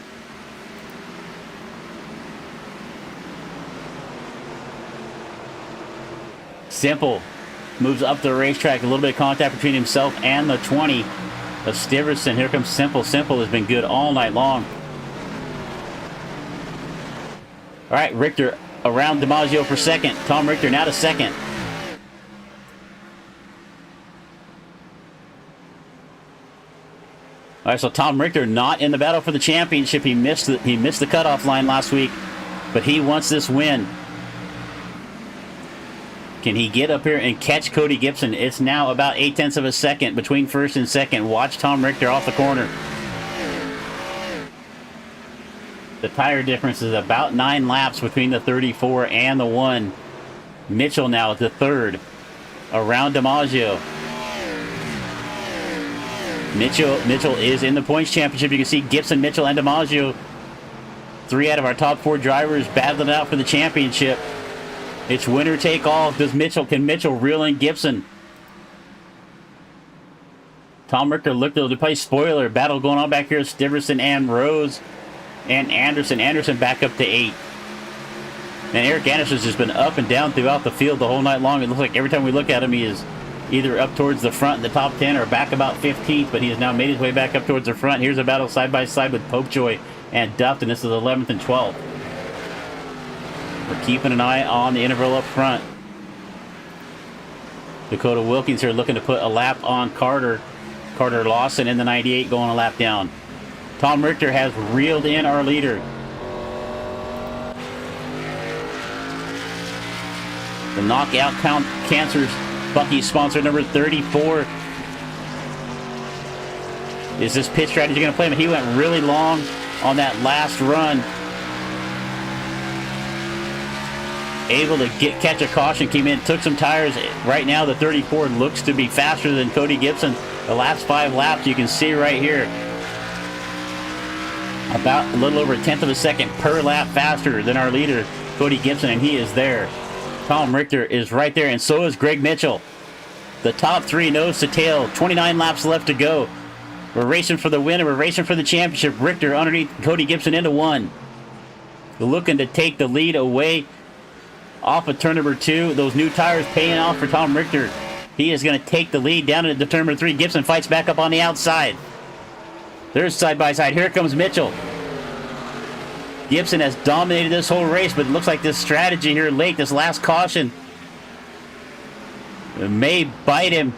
Simple moves up the racetrack. A little bit of contact between himself and the 20 of Stiverson. Here comes Simple. Simple has been good all night long. All right, Richter around DiMaggio for second. Tom Richter now to second. All right, so Tom Richter not in the battle for the championship. He missed the cutoff line last week, but he wants this win. Can he get up here and catch Cody Gibson? It's now about 8/10 of a second between first and second. Watch Tom Richter off the corner. The tire difference is about 9 laps between the 34 and the 1. Mitchell now at the third. Around DiMaggio. Mitchell is in the points championship. You can see Gibson, Mitchell, and DiMaggio. 3 out of our top 4 drivers battling it out for the championship. It's winner take all. Can Mitchell reel in Gibson? Tom Richter looked to play spoiler. Battle going on back here. Stiverson and Rose and Anderson. Anderson back up to 8. And Eric Anderson's just been up and down throughout the field the whole night long. It looks like every time we look at him, he is either up towards the front in the top 10 or back about 15th, but he has now made his way back up towards the front. Here's a battle side by side with Popejoy and Duft, and this is 11th and 12th. We're keeping an eye on the interval up front. Dakota Wilkins here looking to put a lap on Carter. Carter Lawson in the 98 going a lap down. Tom Richter has reeled in our leader. The Knockout Cancers Bucky sponsor number 34. Is this pit strategy going to play him? He went really long on that last run. Able to catch a caution, came in, took some tires. Right now the 34 looks to be faster than Cody Gibson. The last 5 laps you can see right here. About a little over 1/10 of a second per lap faster than our leader, Cody Gibson, and he is there. Tom Richter is right there, and so is Greg Mitchell. The top 3 nose to tail, 29 laps left to go. We're racing for the win, and we're racing for the championship. Richter underneath Cody Gibson into 1. Looking to take the lead away off of turn number 2. Those new tires paying off for Tom Richter. He is going to take the lead down into turn number 3. Gibson fights back up on the outside. There's side by side. Here comes Mitchell. Gibson has dominated this whole race, but it looks like this strategy here late, this last caution, may bite him.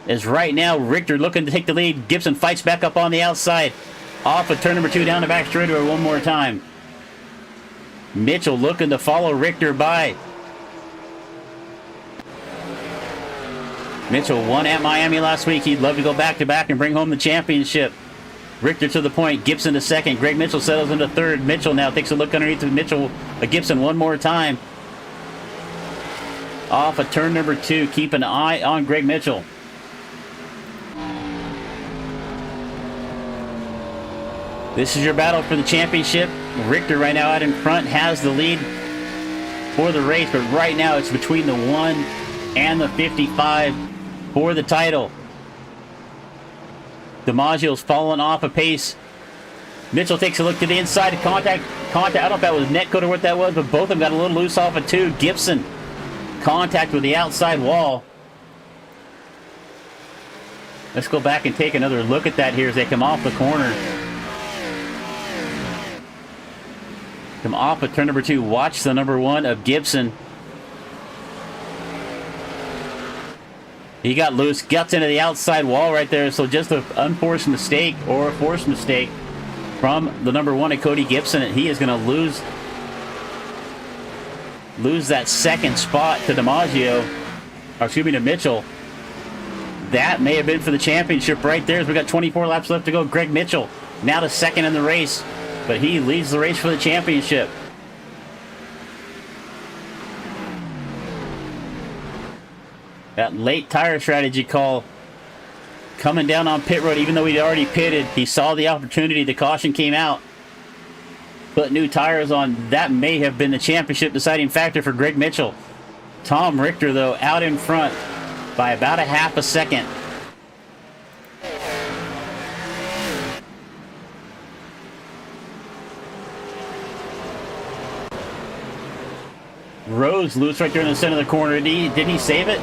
As right now, Richter looking to take the lead. Gibson fights back up on the outside. Off of turn number 2 down the back straightaway one more time. Mitchell looking to follow Richter by. Mitchell won at Miami last week. He'd love to go back-to-back and bring home the championship. Richter to the point. Gibson to second. Greg Mitchell settles into third. Mitchell now takes a look underneath Gibson one more time. Off of turn number 2. Keep an eye on Greg Mitchell. This is your battle for the championship. Richter right now out in front has the lead for the race, but right now it's between the 1 and the 55 for the title. DiMaggio's falling off a pace. Mitchell takes a look to the inside. Contact. I don't know if that was netcode or what that was, but both of them got a little loose off of 2. Gibson, contact with the outside wall. Let's go back and take another look at that here as they come off the corner. Come off of turn number 2. Watch the number 1 of Gibson. He got loose, guts into the outside wall right there. So just an unforced mistake or a forced mistake from the number 1 of Cody Gibson. And he is going to lose that second spot to DiMaggio. Or excuse me, to Mitchell. That may have been for the championship right there as we got 24 laps left to go. Greg Mitchell now to second in the race. but he leads the race for the championship. That late tire strategy call coming down on pit road, even though he'd already pitted, he saw the opportunity. The caution came out. Put new tires on. That may have been the championship deciding factor for Greg Mitchell. Tom Richter, though, out in front by about a half a second. Rose loose right there in the center of the corner. Did he save it?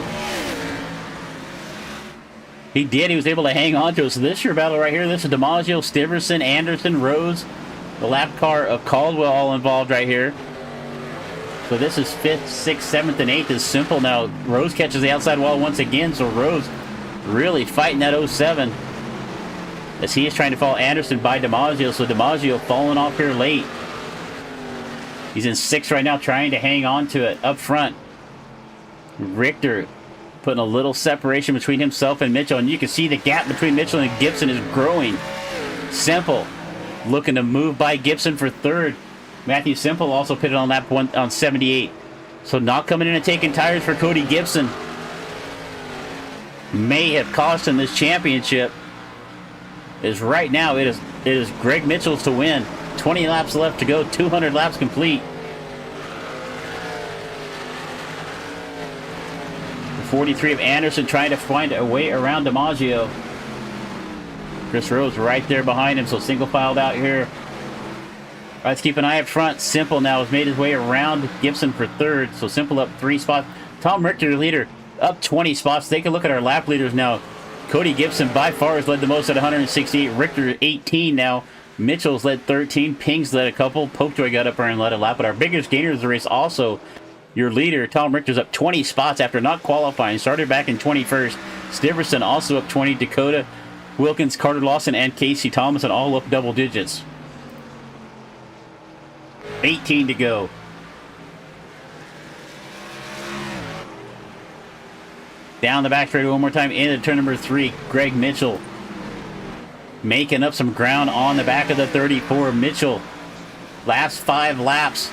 He did. He was able to hang on to it. So this is your battle right here. This is DiMaggio, Stiverson, Anderson, Rose, the lap car of Caldwell all involved right here. So this is 5th, 6th, 7th, and 8th is simple now. Rose catches the outside wall once again. So Rose really fighting that 07 as he is trying to follow Anderson by DiMaggio. So DiMaggio falling off here late. He's in 6th right now, trying to hang on to it up front. Richter putting a little separation between himself and Mitchell, and you can see the gap between Mitchell and Gibson is growing. Simple looking to move by Gibson for 3rd. Matthew Simple also pitted on lap 1 on 78. So not coming in and taking tires for Cody Gibson. May have cost him this championship. Is right now it is Greg Mitchell's to win. 20 laps left to go, 200 laps complete. The 43 of Anderson trying to find a way around DiMaggio. Chris Rose right there behind him, so single filed out here. All right, let's keep an eye up front. Simple now has made his way around Gibson for 3rd, so Simple up 3 spots. Tom Richter, the leader, up 20 spots. Take a look at our lap leaders now. Cody Gibson by far has led the most at 168. Richter 18 now. Mitchell's led 13. Ping's led a couple. Popejoy got up there and led a lap. But our biggest gainer of the race also, your leader, Tom Richter's up 20 spots after not qualifying. Started back in 21st. Stiverson also up 20. Dakota, Wilkins, Carter Lawson, and Casey Thomason all up double digits. 18 to go. Down the back straight one more time into turn number 3. Greg Mitchell making up some ground on the back of the 34. Mitchell, last 5 laps.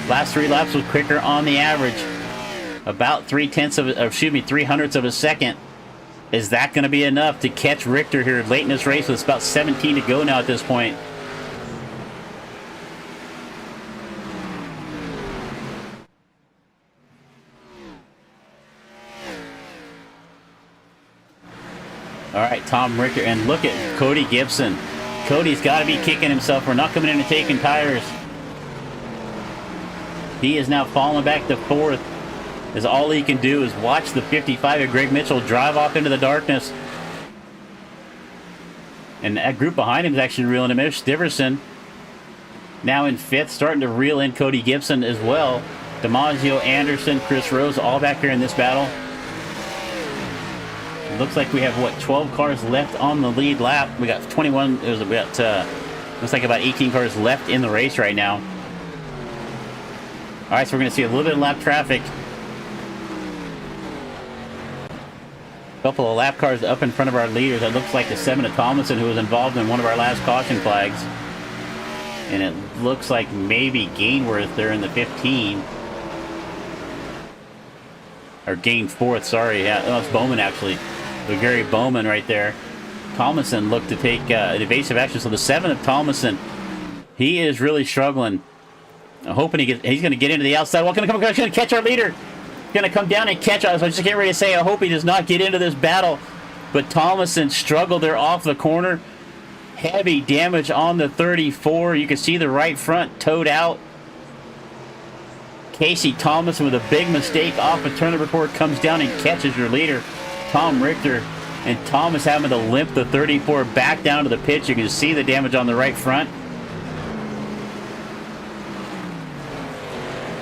Last 3 laps was quicker on the average. About 3/100ths of a second. Is that going to be enough to catch Richter here late in this race? It's about 17 to go now at this point. All right, Tom Richter, and look at Cody Gibson. Cody's got to be kicking himself. We're not coming in and taking tires. He is now falling back to 4th, as all he can do is watch the 55 of Greg Mitchell drive off into the darkness. And that group behind him is actually reeling him in. Stiverson now in 5th, starting to reel in Cody Gibson as well. DiMaggio, Anderson, Chris Rose, all back here in this battle. Looks like we have, what, 12 cars left on the lead lap. We got 21. It was about, looks like about 18 cars left in the race right now. All right, so we're going to see a little bit of lap traffic. A couple of lap cars up in front of our leaders. That looks like the 7 of Thomason, who was involved in one of our last caution flags. And it looks like maybe Gainworth there in the 15. Or Gain 4th, sorry. Yeah, oh, it's Bowman actually. So Gary Bowman right there. Thomason looked to take an evasive action. So the 7 of Thomason, he is really struggling. I'm hoping he's going to get into the outside. Well, going to catch our leader. Going to come down and catch us. I was just getting ready to say, I hope he does not get into this battle. But Thomason struggled there off the corner. Heavy damage on the 34. You can see the right front towed out. Casey Thomason with a big mistake off of turn number 4 comes down and catches your leader, Tom Richter. And Thomas having to limp the 34 back down to the pit. You can see the damage on the right front.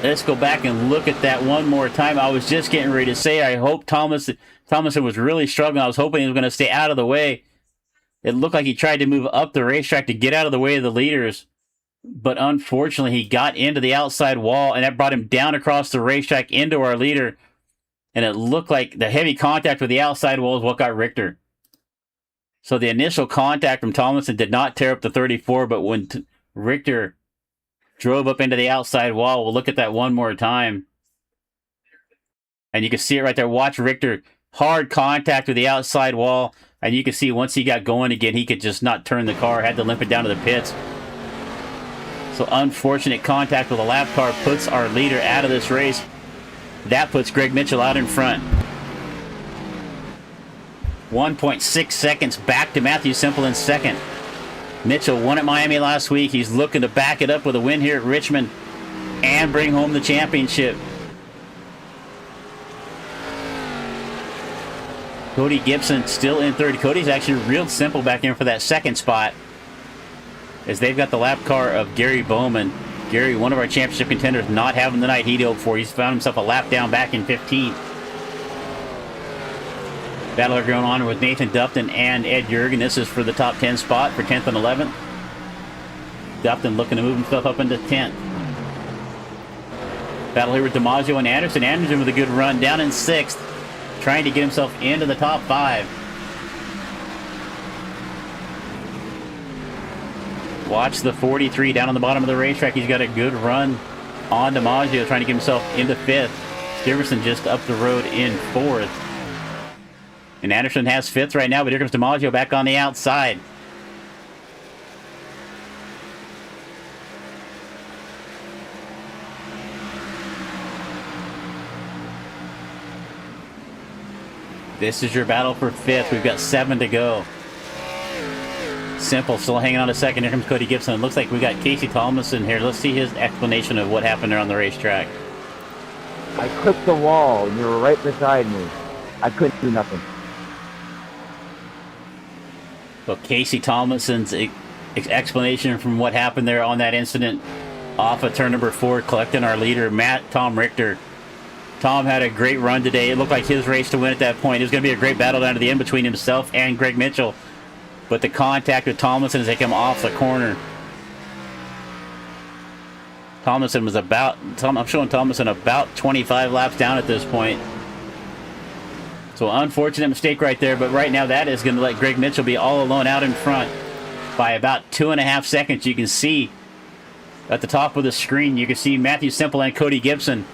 Let's go back and look at that one more time. I was just getting ready to say, I hope Thomason was really struggling. I was hoping he was going to stay out of the way. It looked like he tried to move up the racetrack to get out of the way of the leaders. But unfortunately, he got into the outside wall, and that brought him down across the racetrack into our leader. And it looked like the heavy contact with the outside wall is what got Richter. So the initial contact from Tomlinson did not tear up the 34, but when Richter drove up into the outside wall. We'll look at that one more time. And you can see it right there. Watch Richter. Hard contact with the outside wall. And you can see once he got going again, he could just not turn the car. Had to limp it down to the pits. So unfortunate contact with a lap car puts our leader out of this race. That puts Greg Mitchell out in front. 1.6 seconds back to Matthew Simple in second. Mitchell won at Miami last week. He's looking to back it up with a win here at Richmond and bring home the championship. Cody Gibson still in third. Cody's actually real simple back in for that second spot, as they've got the lap car of Gary Bowman. Gary, one of our championship contenders, not having the night he'd hoped for. He's found himself a lap down back in 15th. Battle going on with Nathan Dupton and Ed Jurgen. This is for the top 10 spot for 10th and 11th. Dupton looking to move himself up into 10th. Battle here with DiMaggio and Anderson. Anderson with a good run down in 6th, trying to get himself into the top 5. Watch the 43 down on the bottom of the racetrack. He's got a good run on DiMaggio, trying to get himself into 5th. Stiverson just up the road in 4th. And Anderson has 5th right now, but here comes DiMaggio back on the outside. This is your battle for 5th. We've got 7 to go. Simple still hanging on a second. Here comes Cody Gibson. It looks like we got Casey Thomason here. Let's see his explanation of what happened there on the racetrack. I clipped the wall and you were right beside me. I couldn't do nothing. So Casey Thomason's explanation from what happened there on that incident off of turn number 4, collecting our leader, Tom Richter. Tom had a great run today. It looked like his race to win at that point. It was going to be a great battle down to the end between himself and Greg Mitchell. But the contact with Thomason as they come off the corner. Thomason was I'm showing Thomason about 25 laps down at this point. So unfortunate mistake right there, but right now that is going to let Greg Mitchell be all alone out in front by about 2.5 seconds. You can see at the top of the screen, you can see Matthew Simple and Cody Gibson.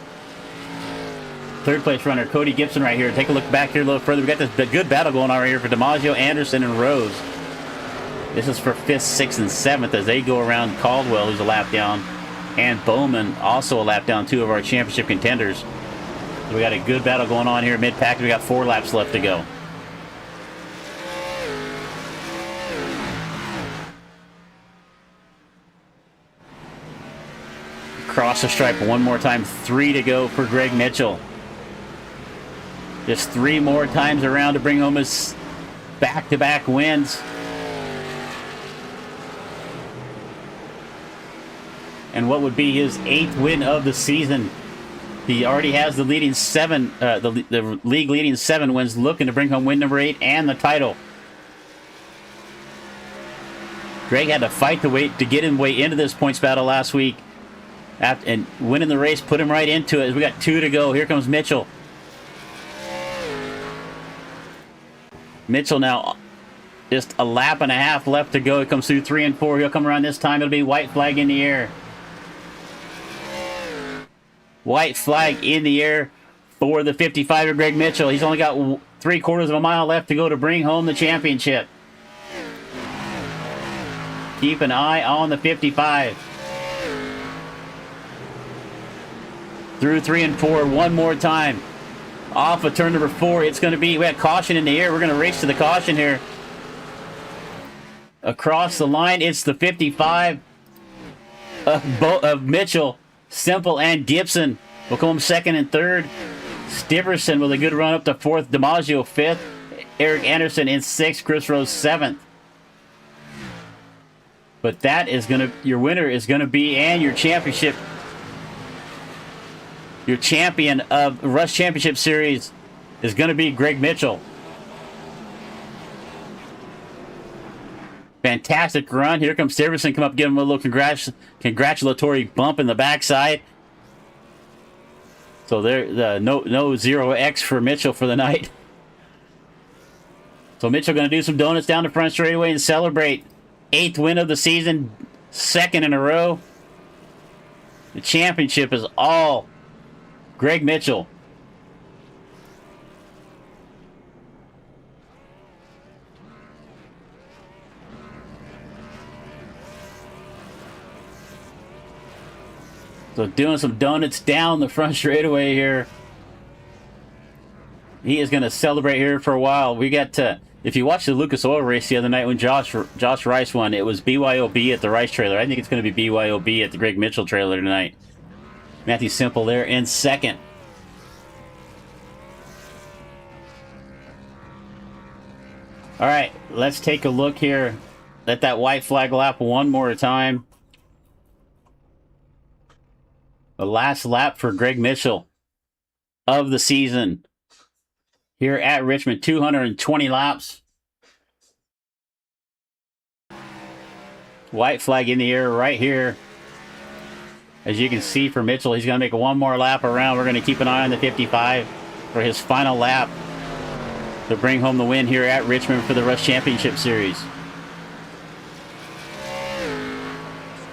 Third place runner, Cody Gibson right here. Take a look back here a little further. We got this good battle going on right here for DiMaggio, Anderson, and Rose. This is for 5th, 6th, and 7th as they go around Caldwell, who's a lap down, and Bowman, also a lap down, 2 of our championship contenders. So we got a good battle going on here mid-pack. We got 4 laps left to go. Cross the stripe one more time. 3 to go for Greg Mitchell. Just 3 more times around to bring home his back-to-back wins. And what would be his 8th win of the season. He already has the leading 7, the league leading 7 wins, looking to bring home win number 8 and the title. Greg had to fight the way to get him way into this points battle last week. And winning the race put him right into it. We got 2 to go. Here comes Mitchell. Mitchell now just a lap and a half left to go. He comes through 3 and 4. He'll come around this time. It'll be white flag in the air. White flag in the air for the 55er Greg Mitchell. He's only got 3/4 of a mile left to go to bring home the championship. Keep an eye on the 55. Through 3 and 4 one more time. Off of turn number 4. It's going to be, we had caution in the air. We're going to race to the caution here. Across the line, it's the 55 of Mitchell, Simple, and Gibson. Will come 2nd and 3rd. Stiverson with a good run up to 4th. DiMaggio 5th. Eric Anderson in 6th. Chris Rose 7th. But that is going to, your winner is going to be, and your championship, your champion of Rush Championship Series is going to be Greg Mitchell. Fantastic run. Here comes Stiverson. Come up, give him a little congratulatory bump in the backside. So there, no 0X for Mitchell for the night. So Mitchell going to do some donuts down the front straightaway and celebrate 8th win of the season. Second in a row. The championship is all Greg Mitchell. So doing some donuts down the front straightaway here. He is going to celebrate here for a while. We got if you watched the Lucas Oil race the other night when Josh Rice won, it was BYOB at the Rice trailer. I think it's going to be BYOB at the Greg Mitchell trailer tonight. Matthew Simple there in second. All right, let's take a look here at that white flag lap one more time. The last lap for Greg Mitchell of the season here at Richmond, 220 laps. White flag in the air right here. As you can see for Mitchell, he's going to make one more lap around. We're going to keep an eye on the 55 for his final lap to bring home the win here at Richmond for the Rush Championship Series.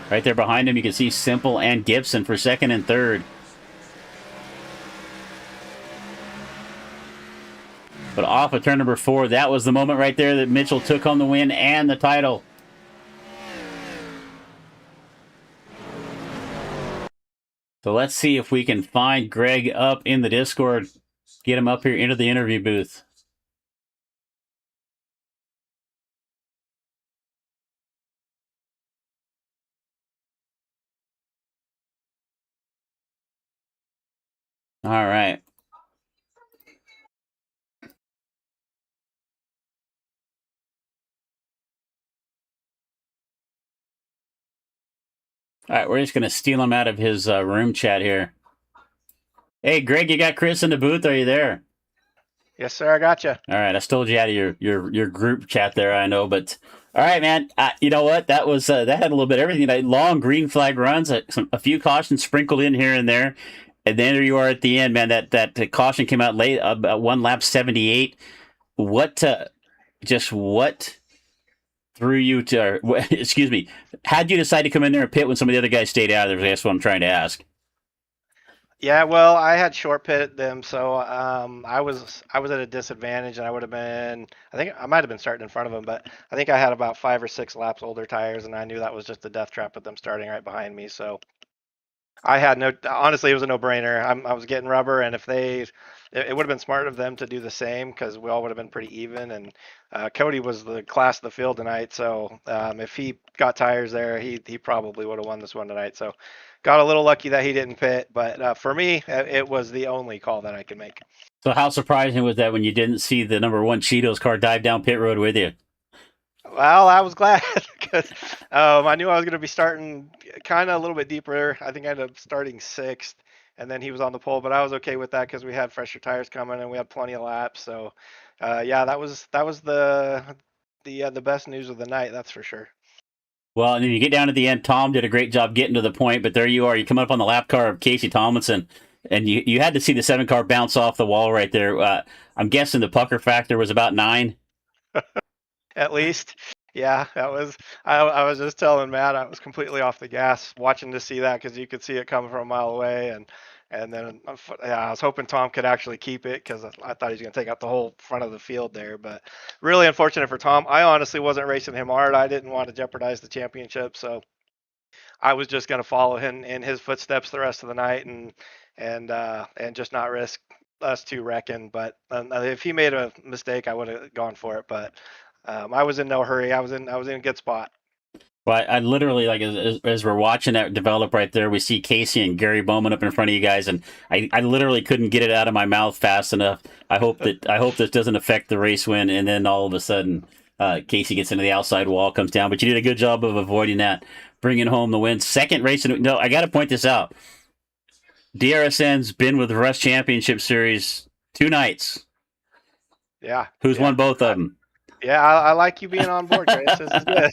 Right there behind him, you can see Simple and Gibson for second and third. But off of turn number 4, that was the moment right there that Mitchell took home the win and the title. So let's see if we can find Greg up in the Discord. Get him up here into the interview booth. All right. All right, we're just going to steal him out of his room chat here. Hey, Greg, you got Chris in the booth? Are you there? Yes, sir. I got you. All right, I stole you out of your group chat there, I know, but all right, man. You know what? That was that had a little bit of everything. Long green flag runs, a few cautions sprinkled in here and there, and then there you are at the end, man. That caution came out late, about 1 lap 78. What threw you to? Excuse me. How'd you decide to come in there and pit when some of the other guys stayed out of there? That's what I'm trying to ask. Yeah, well, I had short pitted them, so I was at a disadvantage, and I would have been. I think I might have been starting in front of them, but I think I had about 5 or 6 laps older tires, and I knew that was just a death trap with them starting right behind me. So I had no. Honestly, it was a no-brainer. I was getting rubber, and it would have been smart of them to do the same because we all would have been pretty even. And Cody was the class of the field tonight, so if he got tires there, he probably would have won this one tonight. So got a little lucky that he didn't pit, but for me, it was the only call that I could make. So how surprising was that when you didn't see the number 1 Cheetos car dive down pit road with you? Well, I was glad because I knew I was going to be starting kind of a little bit deeper. I think I ended up starting 6th, and then he was on the pole, but I was okay with that because we had fresher tires coming and we had plenty of laps. So, yeah, that was the best news of the night, that's for sure. Well, and then you get down to the end. Tom did a great job getting to the point, but there you are. You come up on the lap car of Casey Tomlinson, and you had to see the 7 car bounce off the wall right there. I'm guessing the pucker factor was about 9. At least. Yeah, that was. I was just telling Matt I was completely off the gas watching to see that because you could see it coming from a mile away, and then I was hoping Tom could actually keep it because I thought he was going to take out the whole front of the field there. But really unfortunate for Tom. I honestly wasn't racing him hard. I didn't want to jeopardize the championship, so I was just going to follow him in his footsteps the rest of the night and just not risk us 2 wrecking. But if he made a mistake, I would have gone for it. But I was in no hurry. I was in a good spot. Well, I literally, like, as we're watching that develop right there, we see Casey and Gary Bowman up in front of you guys, and I literally couldn't get it out of my mouth fast enough. I hope this doesn't affect the race win, and then all of a sudden, Casey gets into the outside wall, comes down. But you did a good job of avoiding that, bringing home the win. Second race. No, I got to point this out. DRSN's been with the Rush Championship Series 2 nights. Yeah. Who's won both of them? Yeah, I like you being on board, Chris. This is good.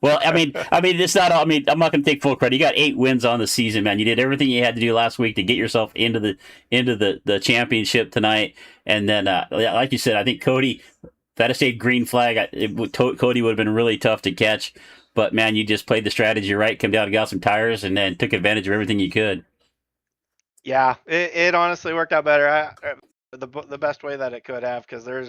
Well, I mean, it's not. I mean, I'm not going to take full credit. You got 8 wins on the season, man. You did everything you had to do last week to get yourself into the championship tonight. And then, like you said, I think Cody, if that had stayed green flag, Cody would have been really tough to catch. But man, you just played the strategy right, come down and got some tires, and then took advantage of everything you could. Yeah, it honestly worked out better. The best way that it could have, because there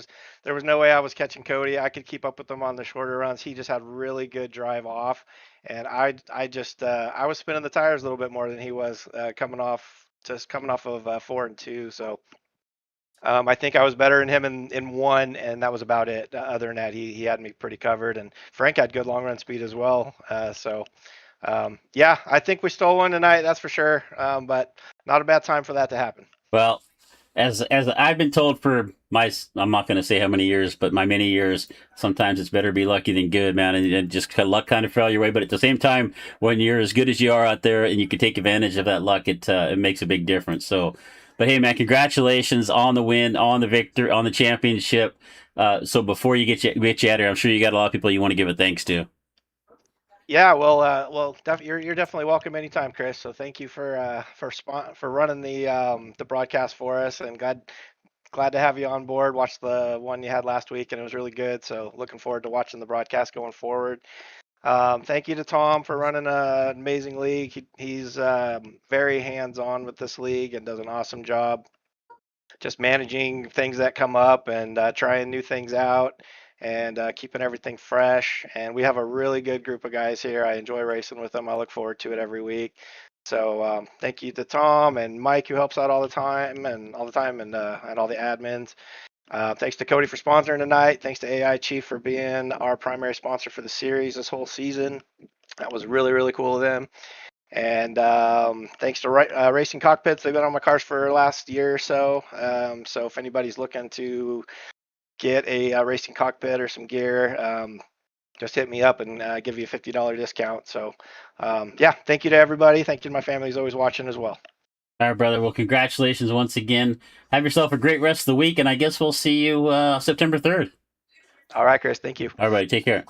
was no way I was catching Cody. I could keep up with him on the shorter runs. He just had really good drive off, and I just I was spinning the tires a little bit more than he was coming off of 4 and 2. So I think I was better than him in one, and that was about it. Other than that, he had me pretty covered, and Frank had good long run speed as well. Yeah, I think we stole one tonight, that's for sure. But not a bad time for that to happen. Well, as I've been told for I'm not going to say how many years, but my many years, sometimes it's better to be lucky than good, man, and just luck kind of fell your way. But at the same time, when you're as good as you are out there and you can take advantage of that luck, it makes a big difference. So, but hey, man, congratulations on the win, on the victory, on the championship. So before you get you out here, I'm sure you got a lot of people you want to give a thanks to. Yeah, well, you're definitely welcome anytime, Chris. So thank you for running the broadcast for us, and glad to have you on board. Watched the one you had last week, and it was really good. So looking forward to watching the broadcast going forward. Thank you to Tom for running an amazing league. He's very hands-on with this league and does an awesome job just managing things that come up and trying new things out and keeping everything fresh. And we have a really good group of guys here. I enjoy racing with them. I look forward to it every week. So thank you to Tom and Mike, who helps out all the time, and all the admins. Thanks to Cody for sponsoring tonight. Thanks to AI Chief for being our primary sponsor for the series this whole season. That was really, really cool of them. And thanks to Racing Cockpits, they've been on my cars for the last year or so. So if anybody's looking to get a racing cockpit or some gear, just hit me up and give you a $50 discount. So yeah, thank you to everybody. Thank you to my family who's always watching as well. All right, brother. Well, congratulations once again. Have yourself a great rest of the week, and I guess we'll see you September 3rd. All right, Chris. Thank you. All right, take care.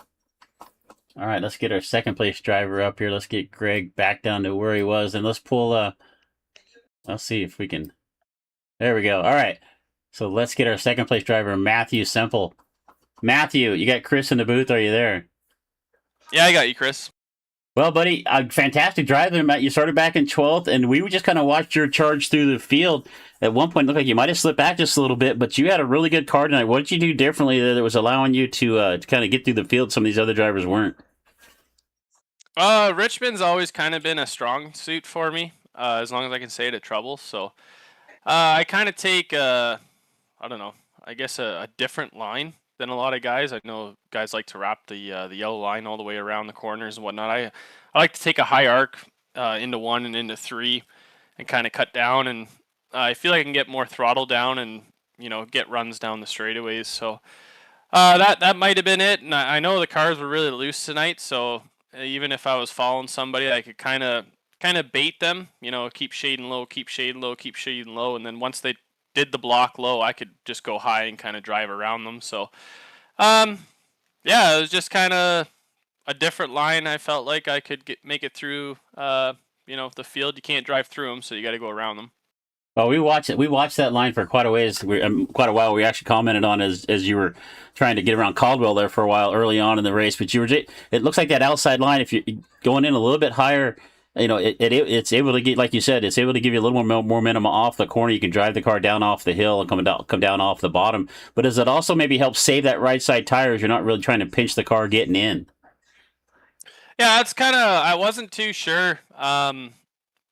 All right, let's get our second place driver up here. Let's get Greg back down to where he was, and let's pull. Let's see if we can. There we go. All right, so let's get our second place driver, Matthew Semple. Matthew, you got Chris in the booth. Are you there? Yeah, I got you, Chris. Well, buddy, a fantastic drive there, Matt. You started back in 12th, and we just kind of watched your charge through the field. At one point, it looked like you might have slipped back just a little bit, but you had a really good car tonight. What did you do differently that was allowing you to kind of get through the field some of these other drivers weren't? Richmond's always kind of been a strong suit for me, as long as I can say it at trouble. So I kind of take, I don't know, I guess a different line than a lot of guys. I know guys like to wrap the yellow line all the way around the corners and whatnot. I like to take a high arc into 1 and into 3 and kind of cut down, and I feel like I can get more throttle down and get runs down the straightaways. So that might have been it. And I know the cars were really loose tonight, so even if I was following somebody, I could kind of bait them. Keep shading low, keep shading low, keep shading low, and then once they did the block low, I could just go high and kind of drive around them. So, yeah, it was just kind of a different line. I felt like I could make it through, the field. You can't drive through them, so you got to go around them. Well, we watched that line for quite a while. We actually commented on as you were trying to get around Caldwell there for a while early on in the race. But it looks like that outside line, if you're going in a little bit higher, it's able to get, like you said, it's able to give you a little more momentum off the corner. You can drive the car down off the hill and come down off the bottom. But does it also maybe help save that right side tire as you're not really trying to pinch the car getting in? Yeah, that's kind of, I wasn't too sure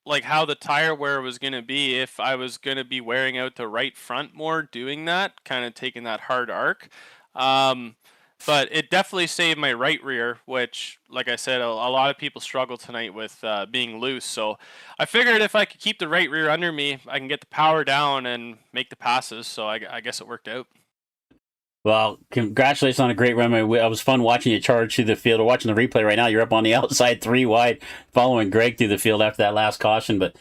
like how the tire wear was going to be, if I was going to be wearing out the right front more doing that, kind of taking that hard arc. But it definitely saved my right rear, which, like I said, a lot of people struggle tonight with being loose. So I figured if I could keep the right rear under me, I can get the power down and make the passes. So I guess it worked out. Well, congratulations on a great run. It was fun watching you charge through the field. We're watching the replay right now. You're up on the outside 3 wide, following Greg through the field after that last caution. But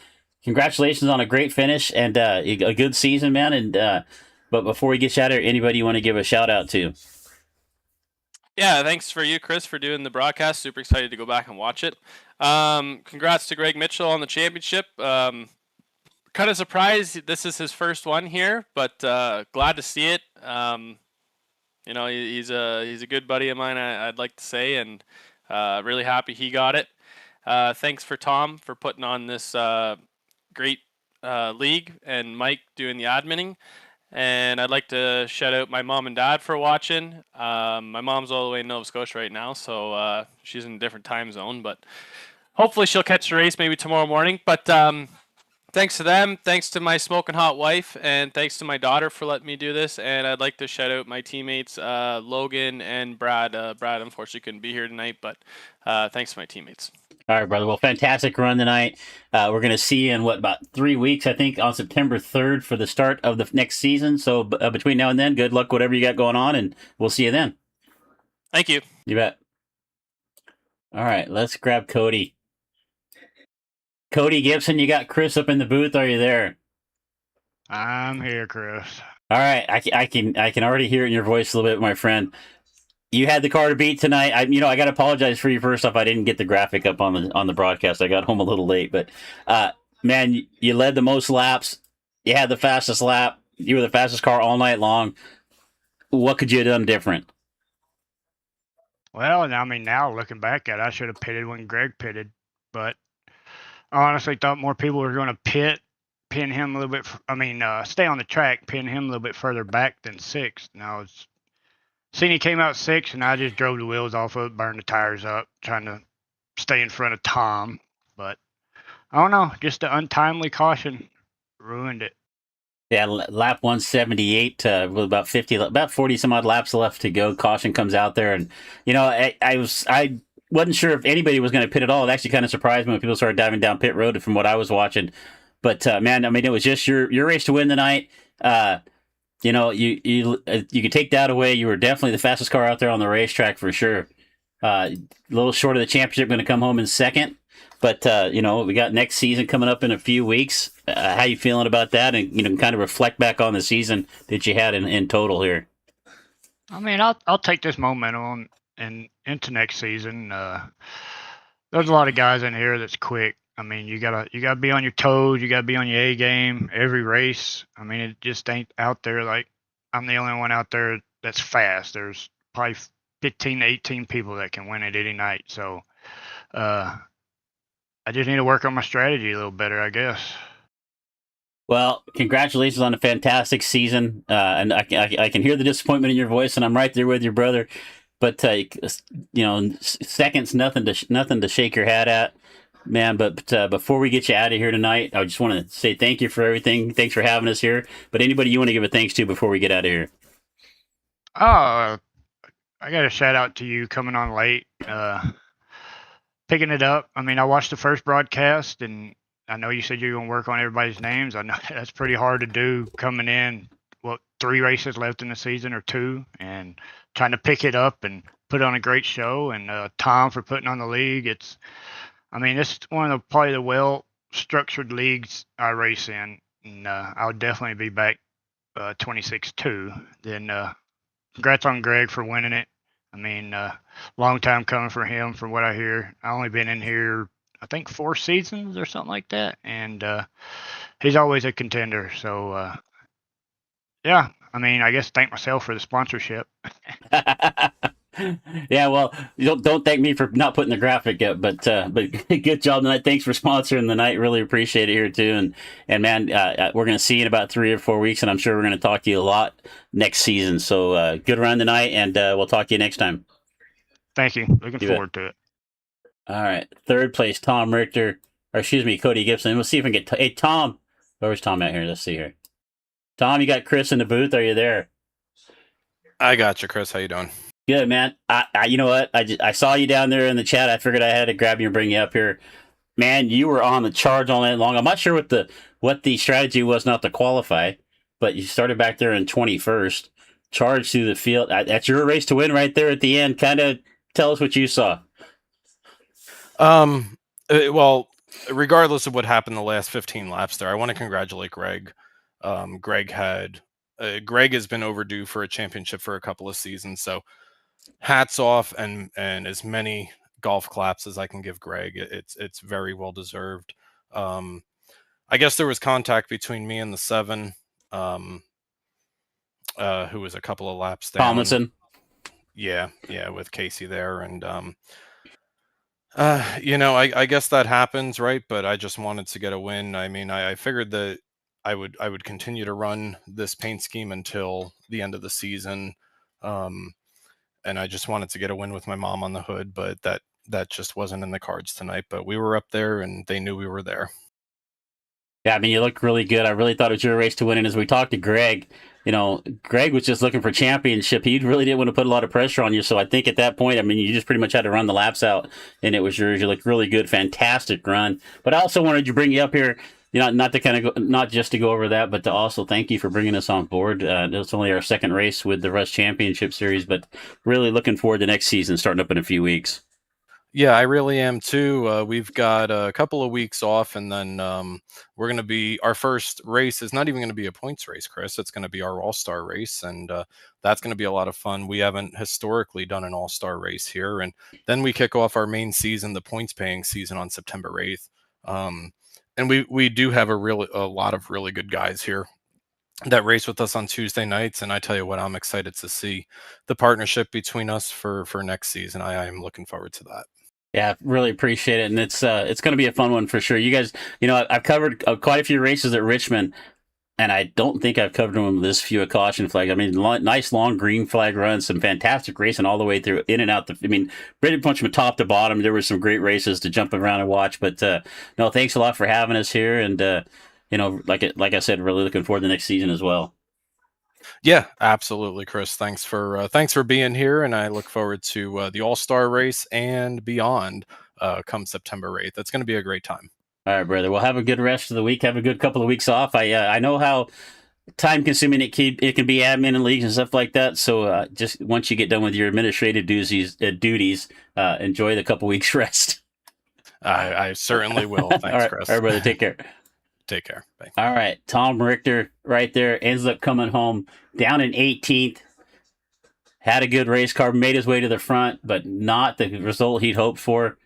congratulations on a great finish and a good season, man. And but before we get you out of here, anybody you want to give a shout out to? Yeah, thanks for you, Chris, for doing the broadcast. Super excited to go back and watch it. Congrats to Greg Mitchell on the championship. Kind of surprised this is his first one here, but glad to see it. He's a good buddy of mine, I'd like to say, and Really happy he got it. Thanks for Tom for putting on this great league, and Mike doing the adminning. And I'd like to shout out my mom and dad for watching. My mom's all the way in Nova Scotia right now, so she's in a different time zone, but hopefully she'll catch the race maybe tomorrow morning. But thanks to them, thanks to my smoking hot wife, and thanks to my daughter for letting me do this. And I'd like to shout out my teammates, Logan and Brad. Brad unfortunately couldn't be here tonight, but thanks to my teammates. All right, brother. Well, fantastic run tonight. We're going to see you in about 3 weeks, I think, on September 3rd for the start of the next season. So between now and then, good luck, whatever you got going on, and we'll see you then. Thank you. You bet. All right, let's grab Cody. Cody Gibson, you got Chris up in the booth. Are you there? I'm here, Chris. All right, I can already hear it in your voice a little bit, my friend. You had the car to beat tonight. I got to apologize for you first off. I didn't get the graphic up on the broadcast. I got home a little late, but man, you led the most laps. You had the fastest lap. You were the fastest car all night long. What could you have done different? Well, I mean, now looking back at it, I should have pitted when Greg pitted, but I honestly thought more people were going to pin him a little bit. Stay on the track, pin him a little bit further back than sixth. Now it's seen he came out sixth, and I just drove the wheels off of it, burned the tires up, trying to stay in front of Tom. But I don't know, just the untimely caution ruined it. Yeah, lap 178 with about 40 some odd laps left to go. Caution comes out there, and I wasn't sure if anybody was going to pit at all. It actually kind of surprised me when people started diving down pit road from what I was watching. But man, I mean, it was just your race to win tonight. You could take that away. You were definitely the fastest car out there on the racetrack for sure. A little short of the championship, going to come home in second. But we got next season coming up in a few weeks. How you feeling about that? And kind of reflect back on the season that you had in total here. I mean, I'll take this momentum and into next season. There's a lot of guys in here that's quick. I mean, you gotta be on your toes. You gotta be on your A game every race. I mean, it just ain't out there like I'm the only one out there that's fast. There's probably 15 to 18 people that can win it any night. So, I just need to work on my strategy a little better, I guess. Well, congratulations on a fantastic season, and I can hear the disappointment in your voice, and I'm right there with your brother. But second's nothing to shake your hat at, man. But before we get you out of here tonight, I just want to say thank you for everything. Thanks for having us here. But anybody you want to give a thanks to before we get out of here? I got a shout out to you coming on late, picking it up. I mean, I watched the first broadcast, and I know you said you're going to work on everybody's names. I know that's pretty hard to do coming in, 3 races left in the season or 2, and trying to pick it up and put on a great show. And Tom for putting on the league. It's one of probably the well-structured leagues I race in, and I'll definitely be back 26-2. Then congrats on Greg for winning it. I mean, long time coming for him, from what I hear. I only been in here, I think, 4 seasons or something like that, and he's always a contender. So, yeah, I mean, I guess thank myself for the sponsorship. Yeah, well, don't thank me for not putting the graphic up, but good job tonight. Thanks for sponsoring the night. Really appreciate it here too. And man, we're going to see you in about 3 or 4 weeks, and I'm sure we're going to talk to you a lot next season. So good run tonight, and we'll talk to you next time. Thank you. Looking forward to it. All right, third place, Tom Richter, or excuse me, Cody Gibson. We'll see if we can get hey Tom. Where's Tom at here? Let's see here. Tom, you got Chris in the booth. Are you there? I got you, Chris. How you doing? Good, man. You know what? I saw you down there in the chat. I figured I had to grab you and bring you up here. Man, you were on the charge all night long. I'm not sure what the strategy was not to qualify, but you started back there in 21st. Charge through the field. That's your race to win right there at the end. Kind of tell us what you saw. Well, regardless of what happened the last 15 laps there, I want to congratulate Greg. Greg has been overdue for a championship for a couple of seasons, so hats off, and as many golf claps as I can give Greg. It's very well deserved. I guess there was contact between me and the 7, who was a couple of laps down. Tomlinson. Yeah, with Casey there, and I guess that happens, right? But I just wanted to get a win. I mean, I figured that I would continue to run this paint scheme until the end of the season. And I just wanted to get a win with my mom on the hood, but that just wasn't in the cards tonight. But we were up there, and they knew we were there. Yeah, I mean, you look really good. I really thought it was your race to win. And as we talked to Greg, Greg was just looking for championship. He really didn't want to put a lot of pressure on you. So I think at that point, I mean, you just pretty much had to run the laps out, and it was yours. You looked really good, fantastic run. But I also wanted to bring you up here, not to kind of not just to go over that, but to also thank you for bringing us on board. It's only our second race with the Rush Championship Series, but really looking forward to next season starting up in a few weeks. Yeah, I really am too. We've got a couple of weeks off, and then we're going to be our first race is not even going to be a points race, Chris. It's going to be our All-Star race, and that's going to be a lot of fun. We haven't historically done an All-Star race here, and then we kick off our main season, the points-paying season, on September 8th. And we do have a lot of really good guys here that race with us on Tuesday nights, and I tell you what, I'm excited to see the partnership between us for next season. I am looking forward to that. Yeah, really appreciate it, and it's going to be a fun one for sure. You guys, I've covered quite a few races at Richmond, and I don't think I've covered them with this few caution flags. I mean, nice long green flag runs, some fantastic racing all the way through, in and out. Pretty much from top to bottom. There were some great races to jump around and watch. But no, thanks a lot for having us here, and like I said, really looking forward to the next season as well. Yeah, absolutely, Chris. Thanks for being here, and I look forward to the All-Star race and beyond come September 8th. It's going to be a great time. All right, brother. Well, have a good rest of the week. Have a good couple of weeks off. I know how time consuming it can be, admin and leagues and stuff like that. So just once you get done with your administrative duties, enjoy the couple weeks rest. I certainly will. Thanks, all right, Chris. All right, brother. Take care. Take care. Bye. All right. Tom Richter right there ends up coming home down in 18th. Had a good race car, made his way to the front, but not the result he'd hoped for.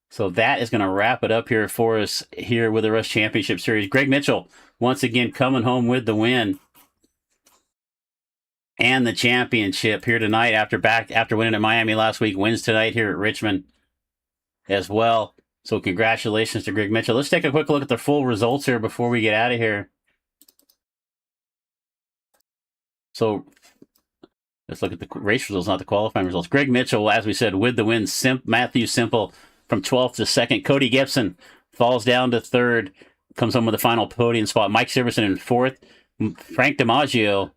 So that is going to wrap it up here for us here with the Rush Championship Series. Greg Mitchell, once again, coming home with the win and the championship here tonight after winning at Miami last week, wins tonight here at Richmond as well. So congratulations to Greg Mitchell. Let's take a quick look at the full results here before we get out of here. So let's look at the race results, not the qualifying results. Greg Mitchell, as we said, with the win. Matthew Simple from 12th to 2nd. Cody Gibson falls down to 3rd, comes home with the final podium spot. Mike Siverson in 4th. Frank DiMaggio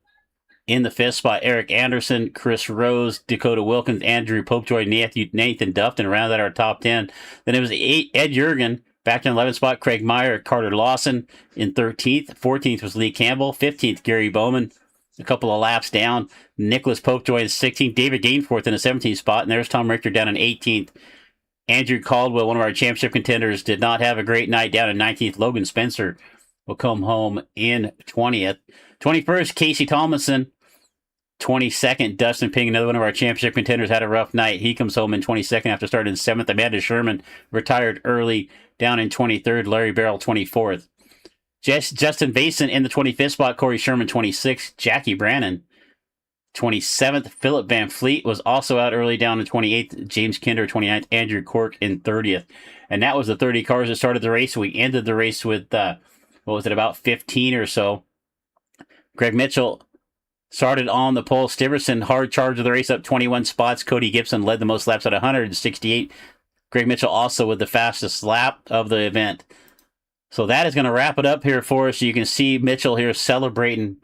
in the 5th spot. Eric Anderson, Chris Rose, Dakota Wilkins, Andrew Popejoy, Nathan Dufton rounded out our top 10. Then it was Ed Jurgen back in 11th spot. Craig Meyer, Carter Lawson in 13th. 14th was Lee Campbell. 15th, Gary Bowman. A couple of laps down. Nicholas Popejoy in 16th. David Gainforth in the 17th spot. And there's Tom Richter down in 18th. Andrew Caldwell, one of our championship contenders, did not have a great night down in 19th. Logan Spencer will come home in 20th. 21st, Casey Tomlinson. 22nd, Dustin Ping, another one of our championship contenders, had a rough night. He comes home in 22nd after starting 7th. Amanda Sherman retired early, down in 23rd. Larry Barrell, 24th. Justin Basin in the 25th spot. Corey Sherman, 26th. Jackie Brannon, 27th. Philip Van Fleet was also out early, down in 28th. James Kinder, 29th. Andrew Cork in 30th. And that was the 30 cars that started the race. We ended the race with, about 15 or so. Greg Mitchell started on the pole. Stiverson, hard charge of the race, up 21 spots. Cody Gibson led the most laps at 168. Greg Mitchell also with the fastest lap of the event. So that is going to wrap it up here for us. You can see Mitchell here celebrating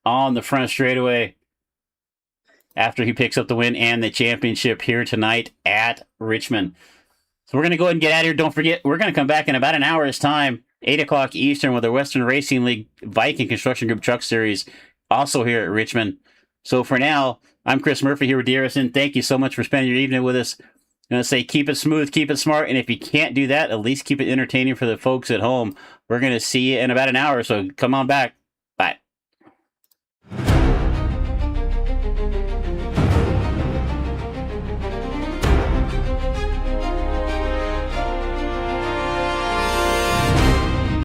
on the front straightaway after he picks up the win and the championship here tonight at Richmond. So we're going to go ahead and get out of here. Don't forget, we're going to come back in about an hour's time, 8 o'clock Eastern, with the Western Racing League Viking Construction Group Truck Series, also here at Richmond. So for now, I'm Chris Murphy here with DRSN. Thank you so much for spending your evening with us. I'm going to say keep it smooth, keep it smart, and if you can't do that, at least keep it entertaining for the folks at home. We're going to see you in about an hour, so come on back.